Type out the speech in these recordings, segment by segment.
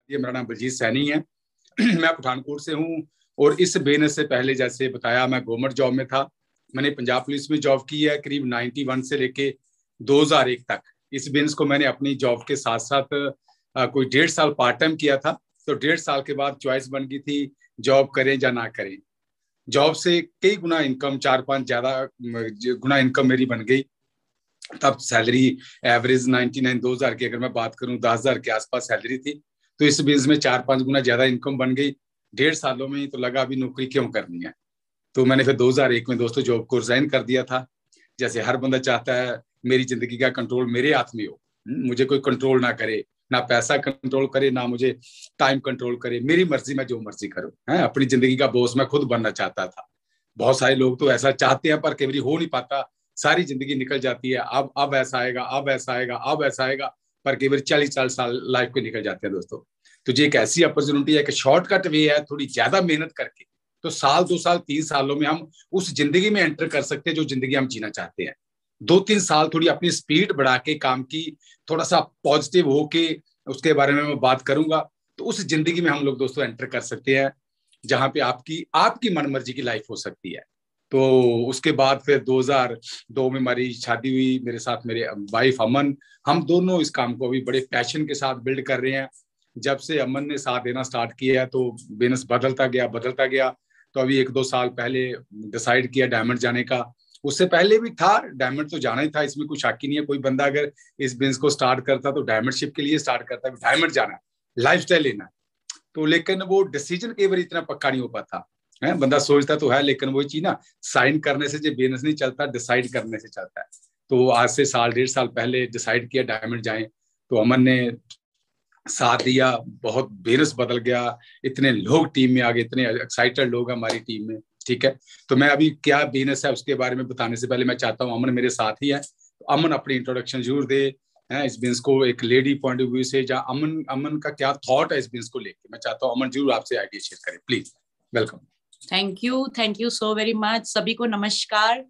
ये मेरा नाम बलजीत सैनी है। मैं पठानकोट से हूँ और इस बिजनेस से पहले जैसे बताया मैं गवर्नमेंट जॉब में था। मैंने पंजाब पुलिस में जॉब की है करीब 91 से लेके 2001 तक। इस बिजनेस को मैंने अपनी जॉब के साथ साथ कोई 1.5 साल पार्ट टाइम किया था। तो 1.5 साल के बाद चॉइस बन गई थी जॉब करें या ना करें। जॉब से कई गुना इनकम, 4-5 ज्यादा गुना इनकम मेरी बन गई। तब सैलरी एवरेज 99 2000 की अगर मैं बात करूं 10,000 के आसपास सैलरी थी। तो इस बिजनेस में 4-5 गुना ज्यादा इनकम बन गई 1.5 सालों में। तो लगा अभी नौकरी क्यों करनी है। तो मैंने फिर 2001 में दोस्तों जॉब को रिजाइन कर दिया था। जैसे हर बंदा चाहता है मेरी जिंदगी का कंट्रोल मेरे हाथ में हो, मुझे कोई कंट्रोल ना करे, ना पैसा कंट्रोल करे, ना मुझे टाइम कंट्रोल करे, मेरी मर्जी, मैं जो मर्जी करूं है। अपनी जिंदगी का बॉस मैं खुद बनना चाहता था। बहुत सारे लोग तो ऐसा चाहते हैं पर कई बार हो नहीं पाता। सारी जिंदगी निकल जाती है, अब ऐसा आएगा, अब ऐसा आएगा, अब ऐसा आएगा, पर कई बार 40-40 साल लाइफ के निकल जाते हैं दोस्तों। तो ये एक ऐसी अपॉर्चुनिटी है कि शॉर्टकट वे है, थोड़ी ज्यादा मेहनत करके तो साल 2 साल 3 सालों में हम उस जिंदगी में एंटर कर सकते हैं जो जिंदगी हम जीना चाहते हैं। 2-3 साल थोड़ी अपनी स्पीड बढ़ा के काम की, थोड़ा सा पॉजिटिव होके उसके बारे में मैं बात करूंगा। तो उस जिंदगी में हम लोग दोस्तों एंटर कर सकते हैं जहां पे आपकी आपकी मनमर्जी की लाइफ हो सकती है। तो उसके बाद फिर 2002 में हमारी शादी हुई, मेरे साथ मेरे वाइफ अमन। हम दोनों इस काम को अभी बड़े पैशन के साथ बिल्ड कर रहे हैं। जब से अमन ने साथ देना स्टार्ट किया है तो बिजनेस बदलता गया। तो अभी 1-2 साल पहले डिसाइड किया डायमंड जाने का। उससे पहले भी था डायमंड, तो जाना ही था, इसमें कुछ शक ही नहीं है। कोई बंदा अगर इस बिजनेस को स्टार्ट करता तो डायमंडशिप के लिए स्टार्ट करता है, डायमंड जाना, लाइफस्टाइल लेना। तो लेकिन वो डिसीजन कई बार इतना पक्का नहीं हो पाता है। बंदा सोचता तो है लेकिन वो चीज ना साइन करने से जो बिजनेस नहीं चलता, डिसाइड करने से चलता है। तो आज से साल 1.5 साल पहले डिसाइड किया डायमंड जाएं। तो अमन ने साथ दिया, बहुत बिजनेस बदल गया। इतने लोग टीम में आ गए, इतने एक्साइटेड लोग हमारी टीम में। ठीक है, तो मैं अभी क्या बिजनेस है उसके बारे में बताने से पहले मैं चाहता हूँ अमन मेरे साथ ही है, तो अमन अपनी इंट्रोडक्शन जरूर दे है इस बिजनेस को एक लेडी पॉइंट ऑफ व्यू से। जहाँ अमन अमन का क्या थॉट है इस बिजनेस को लेके, मैं चाहता हूँ अमन जरूर आपसे आइडिया शेयर करें, please. Welcome. Thank you so very much. सभी को नमस्कार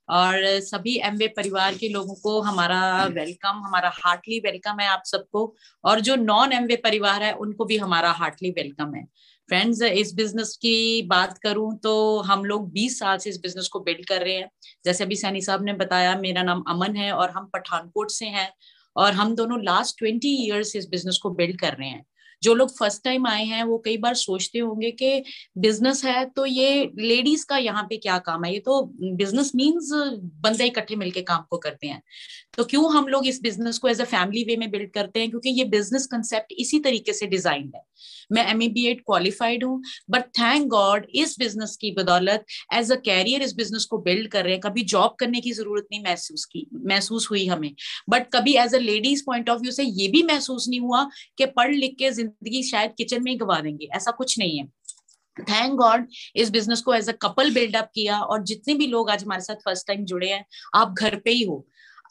और सभी एमवे परिवार के लोगों को हमारा वेलकम, हमारा हार्टली वेलकम है आप सबको। और जो नॉन एमवे परिवार है उनको भी हमारा हार्टली वेलकम है। फ्रेंड्स, इस बिजनेस की बात करूं तो हम लोग 20 साल से इस बिजनेस को बिल्ड कर रहे हैं। जैसे अभी सैनी साहब ने बताया, मेरा नाम अमन है और हम पठानकोट से हैं और हम दोनों लास्ट 20 ईयर्स इस बिजनेस को बिल्ड कर रहे हैं। जो लोग फर्स्ट टाइम आए हैं वो कई बार सोचते होंगे कि बिजनेस है तो ये लेडीज का यहाँ पे क्या काम है, ये तो बिजनेस मींस बंदे इकट्ठे मिलके काम को करते हैं। तो क्यों हम लोग इस बिजनेस को एज अ फैमिली वे में बिल्ड करते हैं, क्योंकि ये बिजनेस कंसेप्ट इसी तरीके से डिजाइन है। मैं MA/B.Ed क्वालिफाइड हूँ, बट थैंक गॉड इस बिजनेस की बदौलत एज अ कैरियर इस बिजनेस को बिल्ड कर रहे हैं। कभी जॉब करने की जरूरत नहीं महसूस हुई हमें, बट कभी as a ladies point of view से ये भी महसूस नहीं हुआ कि पढ़ लिख के जिंदगी शायद किचन में ही गवा देंगे, ऐसा कुछ नहीं है। थैंक गॉड इस बिजनेस को एज अ कपल बिल्डअप किया और जितने भी लोग आज हमारे साथ फर्स्ट टाइम जुड़े हैं, आप घर पे ही हो।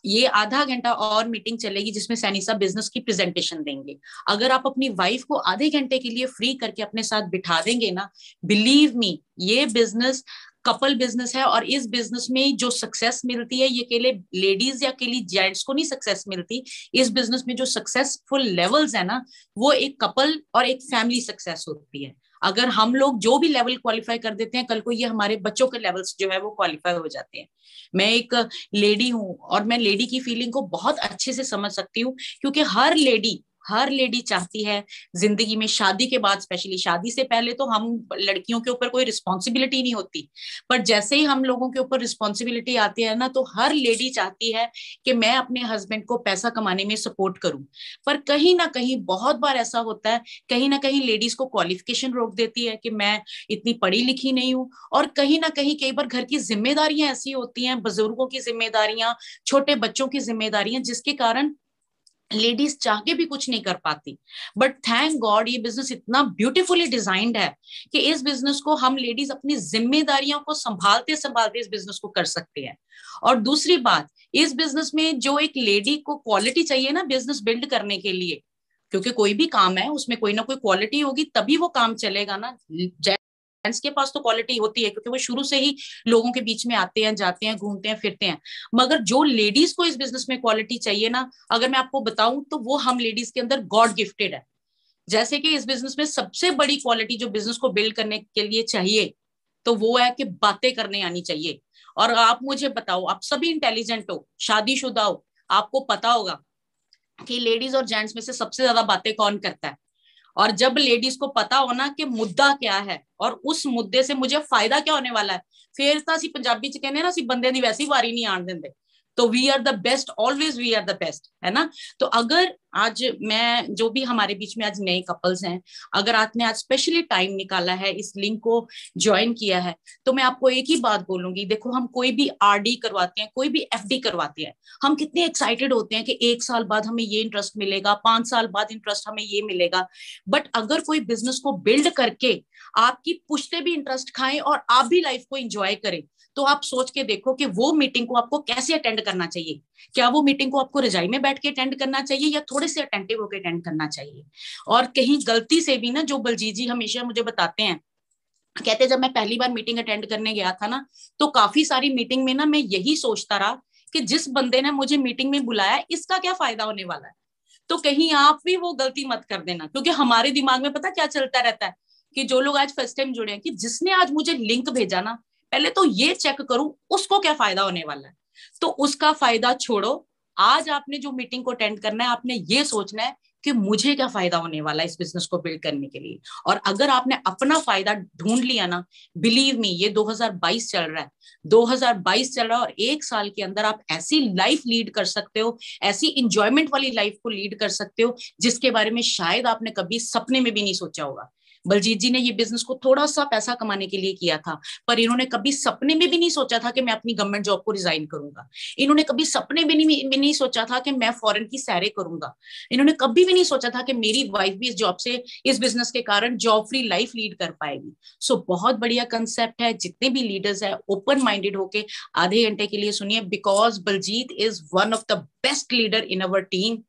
ये आधा घंटा और मीटिंग चलेगी जिसमें सैनी साहब बिजनेस की प्रेजेंटेशन देंगे। अगर आप अपनी वाइफ को आधे घंटे के लिए फ्री करके अपने साथ बिठा देंगे ना, बिलीव मी, ये बिजनेस कपल बिजनेस है। और इस बिजनेस में जो सक्सेस मिलती है, ये अकेले लेडीज या अकेले जेंट्स को नहीं सक्सेस मिलती। इस बिजनेस में जो सक्सेसफुल लेवल्स है ना, वो एक कपल और एक फैमिली सक्सेस होती है। अगर हम लोग जो भी लेवल क्वालिफाई कर देते हैं, कल को ये हमारे बच्चों के लेवल्स जो है वो क्वालिफाई हो जाते हैं। मैं एक लेडी हूं और मैं लेडी की फीलिंग को बहुत अच्छे से समझ सकती हूँ, क्योंकि हर लेडी चाहती है जिंदगी में, शादी के बाद स्पेशली, शादी से पहले तो हम लड़कियों के ऊपर कोई रिस्पॉन्सिबिलिटी नहीं होती, पर जैसे ही हम लोगों के ऊपर रिस्पॉन्सिबिलिटी आती है ना, तो हर लेडी चाहती है कि मैं अपने हस्बैंड को पैसा कमाने में सपोर्ट करूं। पर कहीं ना कहीं बहुत बार ऐसा होता है, कहीं ना कहीं लेडीज को क्वालिफिकेशन रोक देती है कि मैं इतनी पढ़ी लिखी नहीं हूं। और कहीं ना कहीं कई बार घर की जिम्मेदारियां ऐसी होती हैं, बुजुर्गों की जिम्मेदारियां, छोटे बच्चों की जिम्मेदारियां, जिसके कारण लेडीज चाह के भी कुछ नहीं कर पाती। बट थैंक गॉड ये बिजनेस इतना ब्यूटीफुली डिजाइंड है कि इस बिजनेस को हम लेडीज अपनी जिम्मेदारियों को संभालते संभालते इस बिजनेस को कर सकते हैं। और दूसरी बात, इस बिजनेस में जो एक लेडी को क्वालिटी चाहिए ना बिजनेस बिल्ड करने के लिए, क्योंकि कोई भी काम है उसमें कोई ना कोई क्वालिटी होगी तभी वो काम चलेगा ना। जेंट्स के पास तो क्वालिटी होती है क्योंकि वो शुरू से ही लोगों के बीच में आते हैं, जाते हैं, घूमते हैं, फिरते हैं। मगर जो लेडीज को इस बिजनेस में क्वालिटी चाहिए ना, अगर मैं आपको बताऊं तो वो हम लेडीज के अंदर गॉड गिफ्टेड है। जैसे कि इस बिजनेस में सबसे बड़ी क्वालिटी जो बिजनेस को बिल्ड करने के लिए चाहिए, तो वो है कि बातें करने आनी चाहिए। और आप मुझे बताओ, आप सभी इंटेलिजेंट हो, शादीशुदा हो, आपको पता होगा कि लेडीज और जेंट्स में से सबसे ज्यादा बातें कौन करता है। और जब लेडीज को पता हो ना कि मुद्दा क्या है और उस मुद्दे से मुझे फायदा क्या होने वाला है, फिर तो ਅਸੀਂ पंजाबी च कहने ना, ਅਸੀਂ ਬੰਦੇ ਦੀ वैसी वारी नहीं आन देंगे। तो we are the best, always we are the best, है ना। तो अगर आज मैं, जो भी हमारे बीच में आज नए कपल्स हैं, अगर आपने आज स्पेशली टाइम निकाला है, इस लिंक को ज्वाइन किया है, तो मैं आपको एक ही बात बोलूंगी। देखो, हम कोई भी आरडी करवाते हैं, कोई भी एफडी करवाते हैं, हम कितने एक्साइटेड होते हैं कि 1 साल बाद हमें ये इंटरेस्ट मिलेगा, 5 साल बाद इंटरेस्ट हमें ये मिलेगा। बट अगर कोई बिजनेस को बिल्ड करके आपकी पुश्ते भी इंटरेस्ट खाएं और आप भी लाइफ को एंजॉय करें, तो आप सोच के देखो कि वो मीटिंग को आपको कैसे अटेंड करना चाहिए। क्या वो मीटिंग को आपको रजाई में बैठ के अटेंड करना चाहिए या थोड़े से अटेंटिव होकर अटेंड करना चाहिए। और कहीं गलती से भी ना, जो बलजीत जी हमेशा मुझे बताते हैं, कहते जब मैं पहली बार मीटिंग अटेंड करने गया था ना, तो काफी सारी मीटिंग में ना मैं यही सोचता रहा कि जिस बंदे ने मुझे मीटिंग में बुलाया, इसका क्या फायदा होने वाला है। तो कहीं आप भी वो गलती मत कर देना, क्योंकि हमारे दिमाग में पता क्या चलता रहता है कि जो लोग आज फर्स्ट टाइम जुड़े हैं, कि जिसने आज मुझे लिंक भेजा ना, पहले तो ये चेक करूं उसको क्या फायदा होने वाला है। तो उसका फायदा छोड़ो, आज आपने जो मीटिंग को अटेंड करना है, आपने ये सोचना है कि मुझे क्या फायदा होने वाला है इस बिजनेस को बिल्ड करने के लिए। और अगर आपने अपना फायदा ढूंढ लिया ना, बिलीव मी, ये 2022 चल रहा है, 2022 चल रहा है, और 1 साल के अंदर आप ऐसी लाइफ लीड कर सकते हो, ऐसी इंजॉयमेंट वाली लाइफ को लीड कर सकते हो जिसके बारे में शायद आपने कभी सपने में भी नहीं सोचा होगा। बलजीत जी ने ये बिजनेस को थोड़ा सा पैसा कमाने के लिए किया था, पर इन्होंने कभी सपने में भी नहीं सोचा था कि मैं अपनी गवर्नमेंट जॉब को रिजाइन करूंगा। इन्होंने कभी सपने में नहीं सोचा था कि मैं फॉरेन की सैरें करूंगा। इन्होंने कभी भी नहीं सोचा था कि मेरी वाइफ भी इस जॉब से, इस बिजनेस के कारण जॉब फ्री लाइफ लीड कर पाएगी। सो बहुत बढ़िया कंसेप्ट है। जितने भी लीडर्स है, ओपन माइंडेड होके आधे घंटे के लिए सुनिए, because Baljeet is one of the best leader in our team.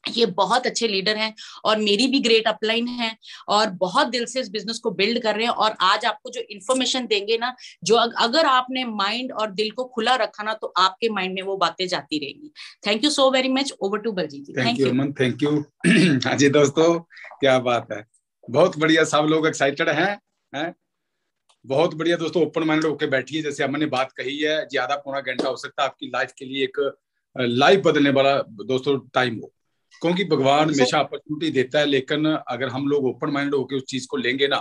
ये बहुत अच्छे लीडर हैं और मेरी भी ग्रेट अपलाइन है, और बहुत दिल से इस बिजनेस को बिल्ड कर रहे हैं। और आज आपको जो इन्फॉर्मेशन देंगे ना, जो अगर आपने माइंड और दिल को खुला रखा ना, तो आपके माइंड में वो बातें जाती रहेंगी। Thank you so very much. Over to Baljeet ji. Thank you Aman, thank you. हाँ जी दोस्तों, क्या बात है, बहुत बढ़िया, सब लोग एक्साइटेड हैं। बहुत बढ़िया दोस्तों, ओपन माइंडेड होकर बैठिए। जैसे अमन ने बात कही है, ज्यादा पौना घंटा हो सकता है आपकी लाइफ के लिए एक लाइफ बदलने वाला दोस्तों टाइम हो, क्योंकि भगवान हमेशा अपॉर्चुनिटी देता है। लेकिन अगर हम लोग ओपन माइंडेड होकर उस चीज को लेंगे ना,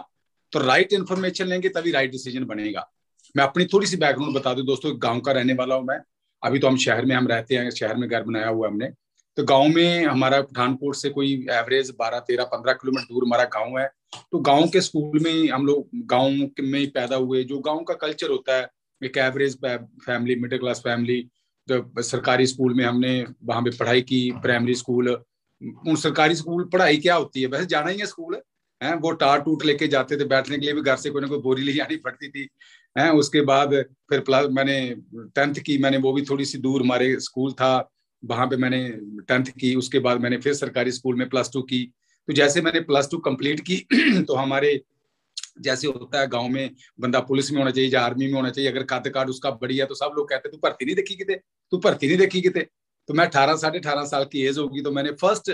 तो राइट इन्फॉर्मेशन लेंगे, तभी राइट डिसीजन बनेगा। मैं अपनी थोड़ी सी बैकग्राउंड बता दूं दोस्तों, गांव का रहने वाला हूं मैं। अभी तो हम शहर में रहते हैं, शहर में घर बनाया हुआ हमने। तो गांव में हमारा पठानकोट से कोई एवरेज 12, 13, 15 किलोमीटर दूर हमारा गांव है। तो गांव के स्कूल में हम लोग गांव में ही पैदा हुए। जो गांव का कल्चर होता है, एक average family, middle class family, तो सरकारी स्कूल में हमने वहां पे पढ़ाई की, प्राइमरी स्कूल। उन सरकारी स्कूल पढ़ाई क्या होती है, वैसे जाना ही है स्कूल है। वो टाट टूट लेके जाते थे, बैठने के लिए भी घर से कोई ना कोई बोरी ले जानी पड़ती थी। उसके बाद फिर प्लस मैंने 10th की, मैंने वो भी थोड़ी सी दूर हमारे स्कूल था, वहां पे मैंने 10th की। उसके बाद मैंने फिर सरकारी स्कूल में +2 की। तो जैसे मैंने +2 कंप्लीट की तो हमारे जैसे होता है गांव में, बंदा पुलिस में होना चाहिए या आर्मी में होना चाहिए। अगर कद काट उसका बड़ी है तो सब लोग कहते तू भर्ती नहीं देखी किते, तू भर्ती नहीं देखी किते। तो मैं 18, 18.5 साल की एज होगी, तो मैंने फर्स्ट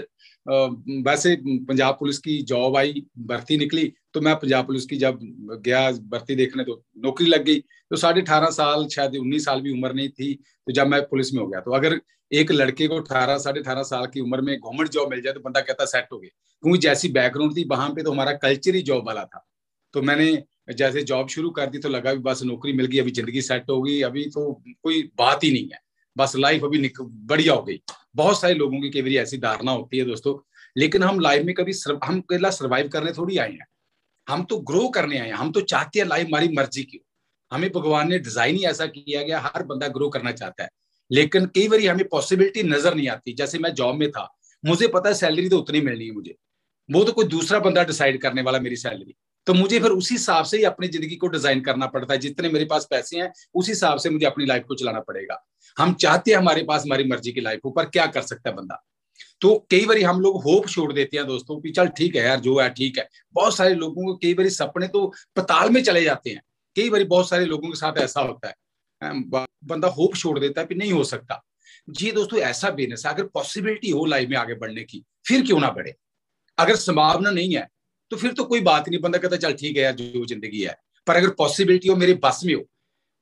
वैसे पंजाब पुलिस की जॉब आई, भर्ती निकली। तो मैं पंजाब पुलिस की जब गया भर्ती देखने, तो नौकरी लग गई। तो 18.5 साल, शायद 19 साल भी उम्र नहीं थी, तो जब मैं पुलिस में हो गया। तो अगर एक लड़के को 18, 18.5 साल की उम्र में गवर्नमेंट जॉब मिल जाए तो बंदा कहता सेट हो गया, क्योंकि जैसी बैकग्राउंड थी वहां पे, तो हमारा कल्चर ही जॉब वाला था। तो मैंने जैसे जॉब शुरू कर दी तो लगा भी बस नौकरी मिल गई, अभी जिंदगी सेट हो गई, अभी तो कोई बात ही नहीं है, बस लाइफ अभी बढ़िया हो गई। बहुत सारे लोगों की कई बार ऐसी धारणा होती है दोस्तों। लेकिन हम लाइफ में कभी हम अकेला सर्वाइव करने थोड़ी आए हैं, हम तो ग्रो करने आए हैं। हम तो चाहते हैं लाइफ हमारी मर्जी की हो। हमें भगवान ने डिजाइन ही ऐसा किया गया, हर बंदा ग्रो करना चाहता है। लेकिन कई बार हमें पॉसिबिलिटी नजर नहीं आती। जैसे मैं जॉब में था, मुझे पता है सैलरी तो उतनी मिलनी है मुझे, वो तो कोई दूसरा बंदा डिसाइड करने वाला मेरी सैलरी। तो मुझे फिर उसी हिसाब से ही अपनी जिंदगी को डिजाइन करना पड़ता है। जितने मेरे पास पैसे हैं, उस हिसाब से मुझे अपनी लाइफ को चलाना पड़ेगा। हम चाहते हैं हमारे पास हमारी मर्जी की लाइफ हो, पर क्या कर सकता है बंदा। तो कई बार हम लोग होप छोड़ देते हैं दोस्तों कि चल ठीक है यार, जो है ठीक है। बहुत सारे लोगों को कई बार सपने तो पताल में चले जाते हैं। कई बार बहुत सारे लोगों के साथ ऐसा होता है, बंदा होप छोड़ देता है कि नहीं हो सकता। जी दोस्तों, ऐसा बिजनेस है, अगर पॉसिबिलिटी हो लाइफ में आगे बढ़ने की, फिर क्यों ना बढ़े। अगर संभावना नहीं है तो फिर तो कोई बात नहीं, बंदा कहता चल ठीक है यार जो जिंदगी है। पर अगर पॉसिबिलिटी हो, मेरे बस में हो,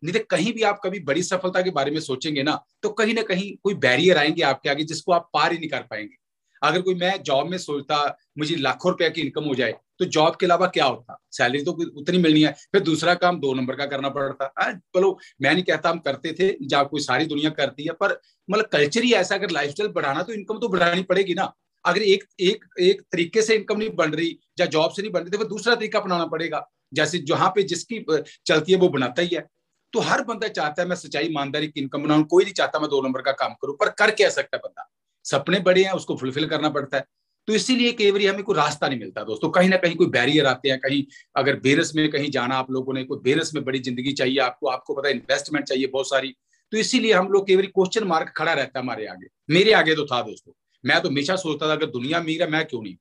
नहीं तो कहीं भी आप कभी बड़ी सफलता के बारे में सोचेंगे तो कहीं ना कहीं कोई बैरियर आएंगे आपके आगे जिसको आप पार ही नहीं कर पाएंगे। अगर कोई मैं जॉब में सोचता मुझे लाखों रुपए की इनकम हो जाए तो जॉब के अलावा क्या होता, सैलरी तो उतनी मिलनी है, फिर दूसरा काम 2 नंबर का करना पड़ता। चलो मैं नहीं कहता हम करते थे, जब कोई सारी दुनिया करती है, पर मतलब कल्चर ही ऐसा, अगर लाइफस्टाइल बढ़ाना तो इनकम तो बढ़ानी पड़ेगी ना। अगर एक एक एक तरीके से इनकम नहीं बन रही या जॉब से नहीं बन रही तो फिर दूसरा तरीका अपनाना पड़ेगा, जैसे जहां पे जिसकी चलती है वो बनाता ही है। तो हर बंदा चाहता है मैं सच्चाई ईमानदारी की इनकम बनाऊं, कोई नहीं चाहता मैं 2 नंबर का काम करूं, पर कर क्या सकता है बंदा, सपने बड़े हैं उसको फुलफिल करना पड़ता है। तो इसीलिए कई बार हमें कोई रास्ता नहीं मिलता दोस्तों, कहीं ना कहीं कोई बैरियर आते हैं। कहीं अगर बिजनेस में कहीं जाना आप लोगों ने, कोई बिजनेस में बड़ी जिंदगी चाहिए आपको, आपको पता है इन्वेस्टमेंट चाहिए बहुत सारी, तो इसीलिए हम लोग कई बार क्वेश्चन मार्क खड़ा रहता है हमारे आगे, मेरे आगे तो था दोस्तों। मैं तो हमेशा सोचता था अगर दुनिया अमीर है मैं क्यों नहीं।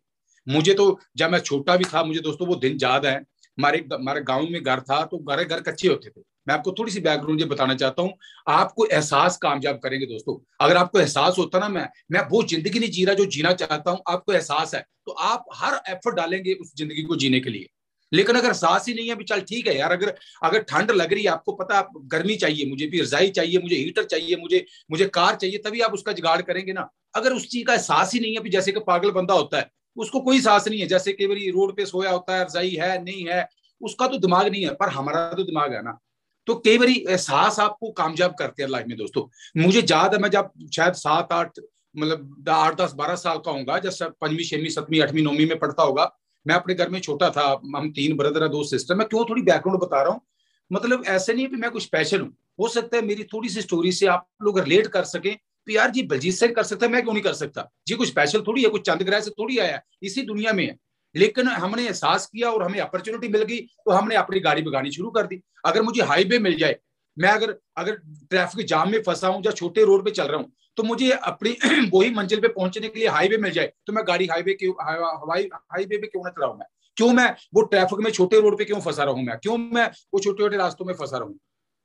मुझे तो जब मैं छोटा भी था, मुझे दोस्तों वो दिन याद है, हमारे गांव में घर था तो घर कच्चे होते थे। मैं आपको थोड़ी सी बैकग्राउंड ये बताना चाहता हूँ, आपको एहसास कामयाब करेंगे दोस्तों। अगर आपको एहसास होता ना मैं वो जिंदगी नहीं जी रहा जो जीना चाहता हूँ, आपको एहसास है तो आप हर एफर्ट डालेंगे उस जिंदगी को जीने के लिए। लेकिन अगर एहसास ही नहीं है भी चल ठीक है यार, अगर अगर ठंड लग रही है, आपको पता आप गर्मी चाहिए, मुझे भी रजाई चाहिए, मुझे हीटर चाहिए, मुझे कार चाहिए, तभी आप उसका जुगाड़ करेंगे ना। अगर उस चीज का एहसास ही नहीं है, जैसे कि पागल बंदा होता है उसको कोई एहसास नहीं है, जैसे कई बार रोड पे सोया होता है, रजाई है नहीं है, उसका तो दिमाग नहीं है, पर हमारा तो दिमाग है ना। तो कई बार एहसास आपको कामयाब करते हैं लाइफ में दोस्तों। मुझे याद है मैं जब शायद 7-8 मतलब 8-10-12 साल का होगा, जब 5वीं 6वीं 7वीं 8वीं 9वीं में पढ़ता होगा, मैं अपने घर में छोटा था, हम 3 ब्रदर है 2 सिस्टर। मैं क्यों थोड़ी बैकग्राउंड बता रहा हूँ, मतलब ऐसे नहीं है कि मैं कुछ स्पेशल हूँ, हो सकता है मेरी थोड़ी सी स्टोरी से आप लोग रिलेट कर सके तो यार जी बलजीत सिंह कर सकता है, मैं क्यों नहीं कर सकता जी। कुछ स्पेशल थोड़ी है, कुछ चंद ग्रह से थोड़ी आया, इसी दुनिया में है। लेकिन हमने एहसास किया और हमें अपॉर्चुनिटी मिल गई तो हमने अपनी गाड़ी भगानी शुरू कर दी। अगर मुझे हाईवे मिल जाए, मैं अगर अगर ट्रैफिक जाम में फंसा हूं या छोटे रोड पे चल रहा हूं, तो मुझे अपनी वही मंजिल पे पहुंचने के लिए हाईवे मिल जाए तो मैं गाड़ी हाईवे पे क्यों ना चलाऊं। मैं क्यों मैं वो ट्रैफिक में छोटे रोड पे क्यों फंसा रहूं, मैं क्यों मैं वो छोटे छोटे रास्तों में फंसा रहूं।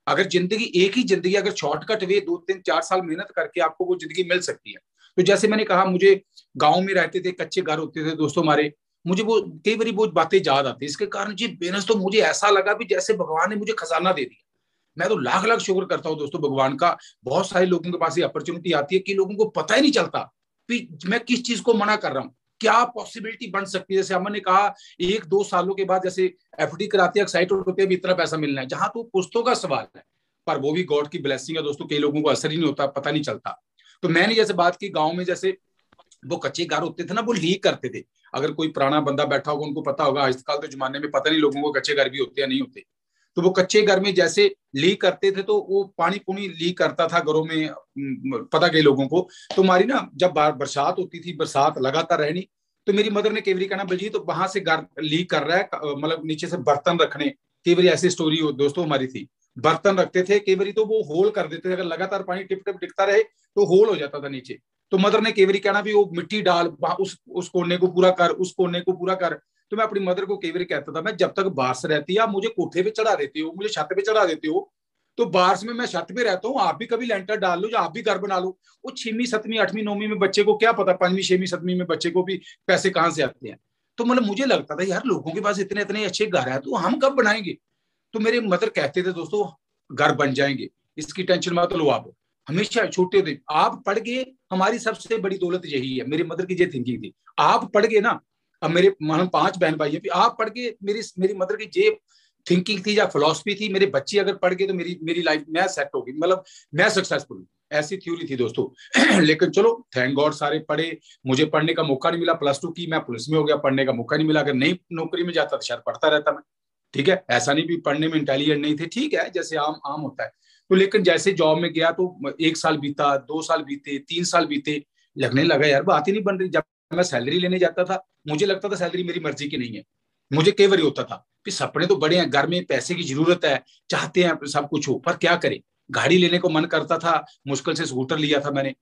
अगर जिंदगी एक ही जिंदगी, अगर शॉर्टकट वे 2-3-4 साल मेहनत करके आपको वो जिंदगी मिल सकती है। तो जैसे मैंने कहा, मुझे गांव में रहते थे, कच्चे घर होते थे दोस्तों हमारे, मुझे वो कई बार वो बातें याद आती। इसके कारण जी बेनस तो मुझे ऐसा लगा भी जैसे भगवान ने मुझे खजाना दे दिया। मैं तो लाख लाख शुक्र करता हूँ दोस्तों भगवान का। बहुत सारे लोगों के पास ये अपॉर्चुनिटी आती है कि लोगों को पता ही नहीं चलता कि मैं किस चीज को मना कर रहा हूँ, क्या पॉसिबिलिटी बन सकती है। जैसे हमने कहा 1-2 सालों के बाद जैसे एफडी कराती है, एक्साइटेड होते हैं भी इतना पैसा मिलना है, जहां तो पुस्तों का सवाल है। पर वो भी गॉड की ब्लेसिंग है दोस्तों, कई लोगों को असर ही नहीं होता, पता नहीं चलता। तो मैंने जैसे बात की, गाँव में जैसे वो कच्चे घर होते थे ना, वो लीक करते थे। अगर कोई पुराना बंदा बैठा होगा उनको पता होगा, आजकल तो जमाने में पता नहीं लोगों को कच्चे घर भी होते या नहीं होते। तो वो कच्चे घर में जैसे लीक करते थे तो वो पानी पुनी लीक करता था घरों में, पता कई लोगों को। तो हमारी ना जब बरसात होती थी, बरसात लगातार रहनी, तो मेरी मदर ने कई बार कहना बलजीत तो वहां से घर लीक कर रहा है, मतलब नीचे से बर्तन रखने। कई बार ऐसी स्टोरी दोस्तों हमारी थी, बर्तन रखते थे, कई बार तो वो होल कर देते थे, अगर लगातार पानी टिप टिप टिकता रहे तो होल हो जाता था नीचे। तो मदर ने कई बार कहना भी वो मिट्टी डाल, उस कोने को पूरा कर, उस कोने को पूरा कर। तो मैं अपनी मदर को कई बार कहता था, मैं जब तक बारिश रहती है आप मुझे कोठे पे चढ़ा देते हो, मुझे छत पे चढ़ा देते हो, तो बारिश में मैं छत पे रहता हूँ, आप भी कभी लेंटर डाल लो या आप भी घर बना लो। वो 6वीं 7वीं 8वीं 9वीं में बच्चे को क्या पता, 5वीं 6वीं 7वीं में बच्चे को भी पैसे कहाँ से आते हैं। तो मतलब मुझे लगता था यार लोगों के पास इतने इतने अच्छे घर है तो हम कब बनाएंगे। तो मेरे मदर कहते थे दोस्तों घर बन जाएंगे, इसकी टेंशन मत लो आप। हमेशा छोटे थे, आप पढ़ गए हमारी सबसे बड़ी दौलत यही है। मेरी मदर की ये थिंकिंग थी, आप पढ़ गए ना। अब मेरे हम 5 बहन भाई हैं, आप पढ़ के, मेरी मदर की ये थिंकिंग थी या फिलॉसफी थी, मेरे बच्चे अगर पढ़ गए तो मेरी लाइफ मैं सेट होगी, मतलब मैं सक्सेसफुल हूँ, ऐसी थ्योरी थी दोस्तों। लेकिन चलो थैंक गॉड सारे पढ़े, मुझे पढ़ने का मौका नहीं मिला। +2 की मैं पुलिस में हो गया, पढ़ने का मौका नहीं मिला। अगर नहीं नौकरी में जाता तो शायद पढ़ता रहता मैं, ठीक है। ऐसा नहीं भी पढ़ने में इंटेलिजेंट नहीं थे, ठीक है, जैसे आम आम होता है। तो लेकिन जैसे जॉब में गया तो 1 साल बीता, 2 साल बीते, 3 साल बीते, लगने लगा यार बात ही नहीं बन रही। जब मैं सैलरी लेने जाता था मुझे लगता था सैलरी मेरी मर्जी की नहीं है। मुझे कई बार होता था कि सपने तो बड़े हैं, घर में पैसे की जरूरत है, चाहते हैं सब कुछ हो, पर क्या करें। गाड़ी लेने को मन करता था, मुश्किल से स्कूटर लिया था मैंने।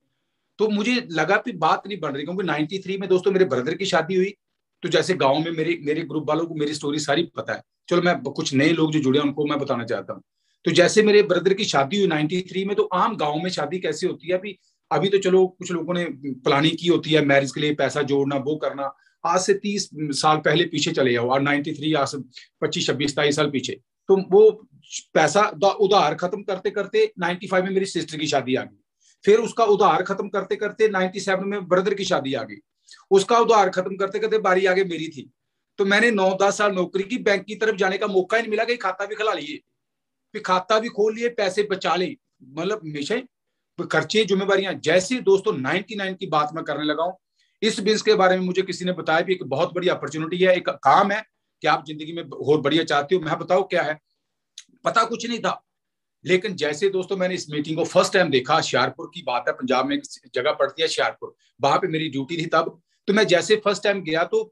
तो मुझे लगा कि बात नहीं बन रही, क्योंकि 93 में दोस्तों मेरे ब्रदर की शादी हुई। तो जैसे गांव में मेरे मेरे ग्रुप वालों को मेरी स्टोरी सारी पता है, चलो मैं कुछ नए लोग जो जुड़े हैं उनको मैं बताना चाहता हूँ। तो जैसे मेरे ब्रदर की शादी हुई 93 में, तो आम गांव में शादी कैसे होती है, अभी अभी तो चलो कुछ लोगों ने प्लानिंग की होती है मैरिज के लिए, पैसा जोड़ना वो करना। आज से 30 साल पहले पीछे चले जाओ, और 93 आज से 25 26 27 साल पीछे, तो वो पैसा उधार खत्म करते करते 95 में मेरी सिस्टर की शादी आ गई, फिर उसका उधार खत्म करते करते 97 में ब्रदर की शादी आ गई, उसका उधार खत्म करते करते बारी आगे मेरी थी। तो मैंने 9-10 साल नौकरी की, बैंक की तरफ जाने का मौका ही नहीं मिला कि खाता भी खुला लिए, फिर खाता भी खोल लिए, पैसे बचा ले, मतलब हमेशा खर्चे जिम्मेवारियां। जैसे दोस्तों 99 की बात मैं करने लगा हूं, इस बिजनेस के बारे में मुझे किसी ने बताया भी एक बहुत बड़ी अपॉर्चुनिटी है, एक काम है कि आप जिंदगी में और बढ़िया चाहते हो। मैं बताऊं क्या है, पता कुछ नहीं था, लेकिन जैसे दोस्तों मैंने इस मीटिंग को फर्स्ट टाइम देखा, होशियारपुर की बात है, पंजाब में एक जगह पड़ती है होशियारपुर, वहां पे मेरी ड्यूटी थी तब। तो मैं जैसे फर्स्ट टाइम गया तो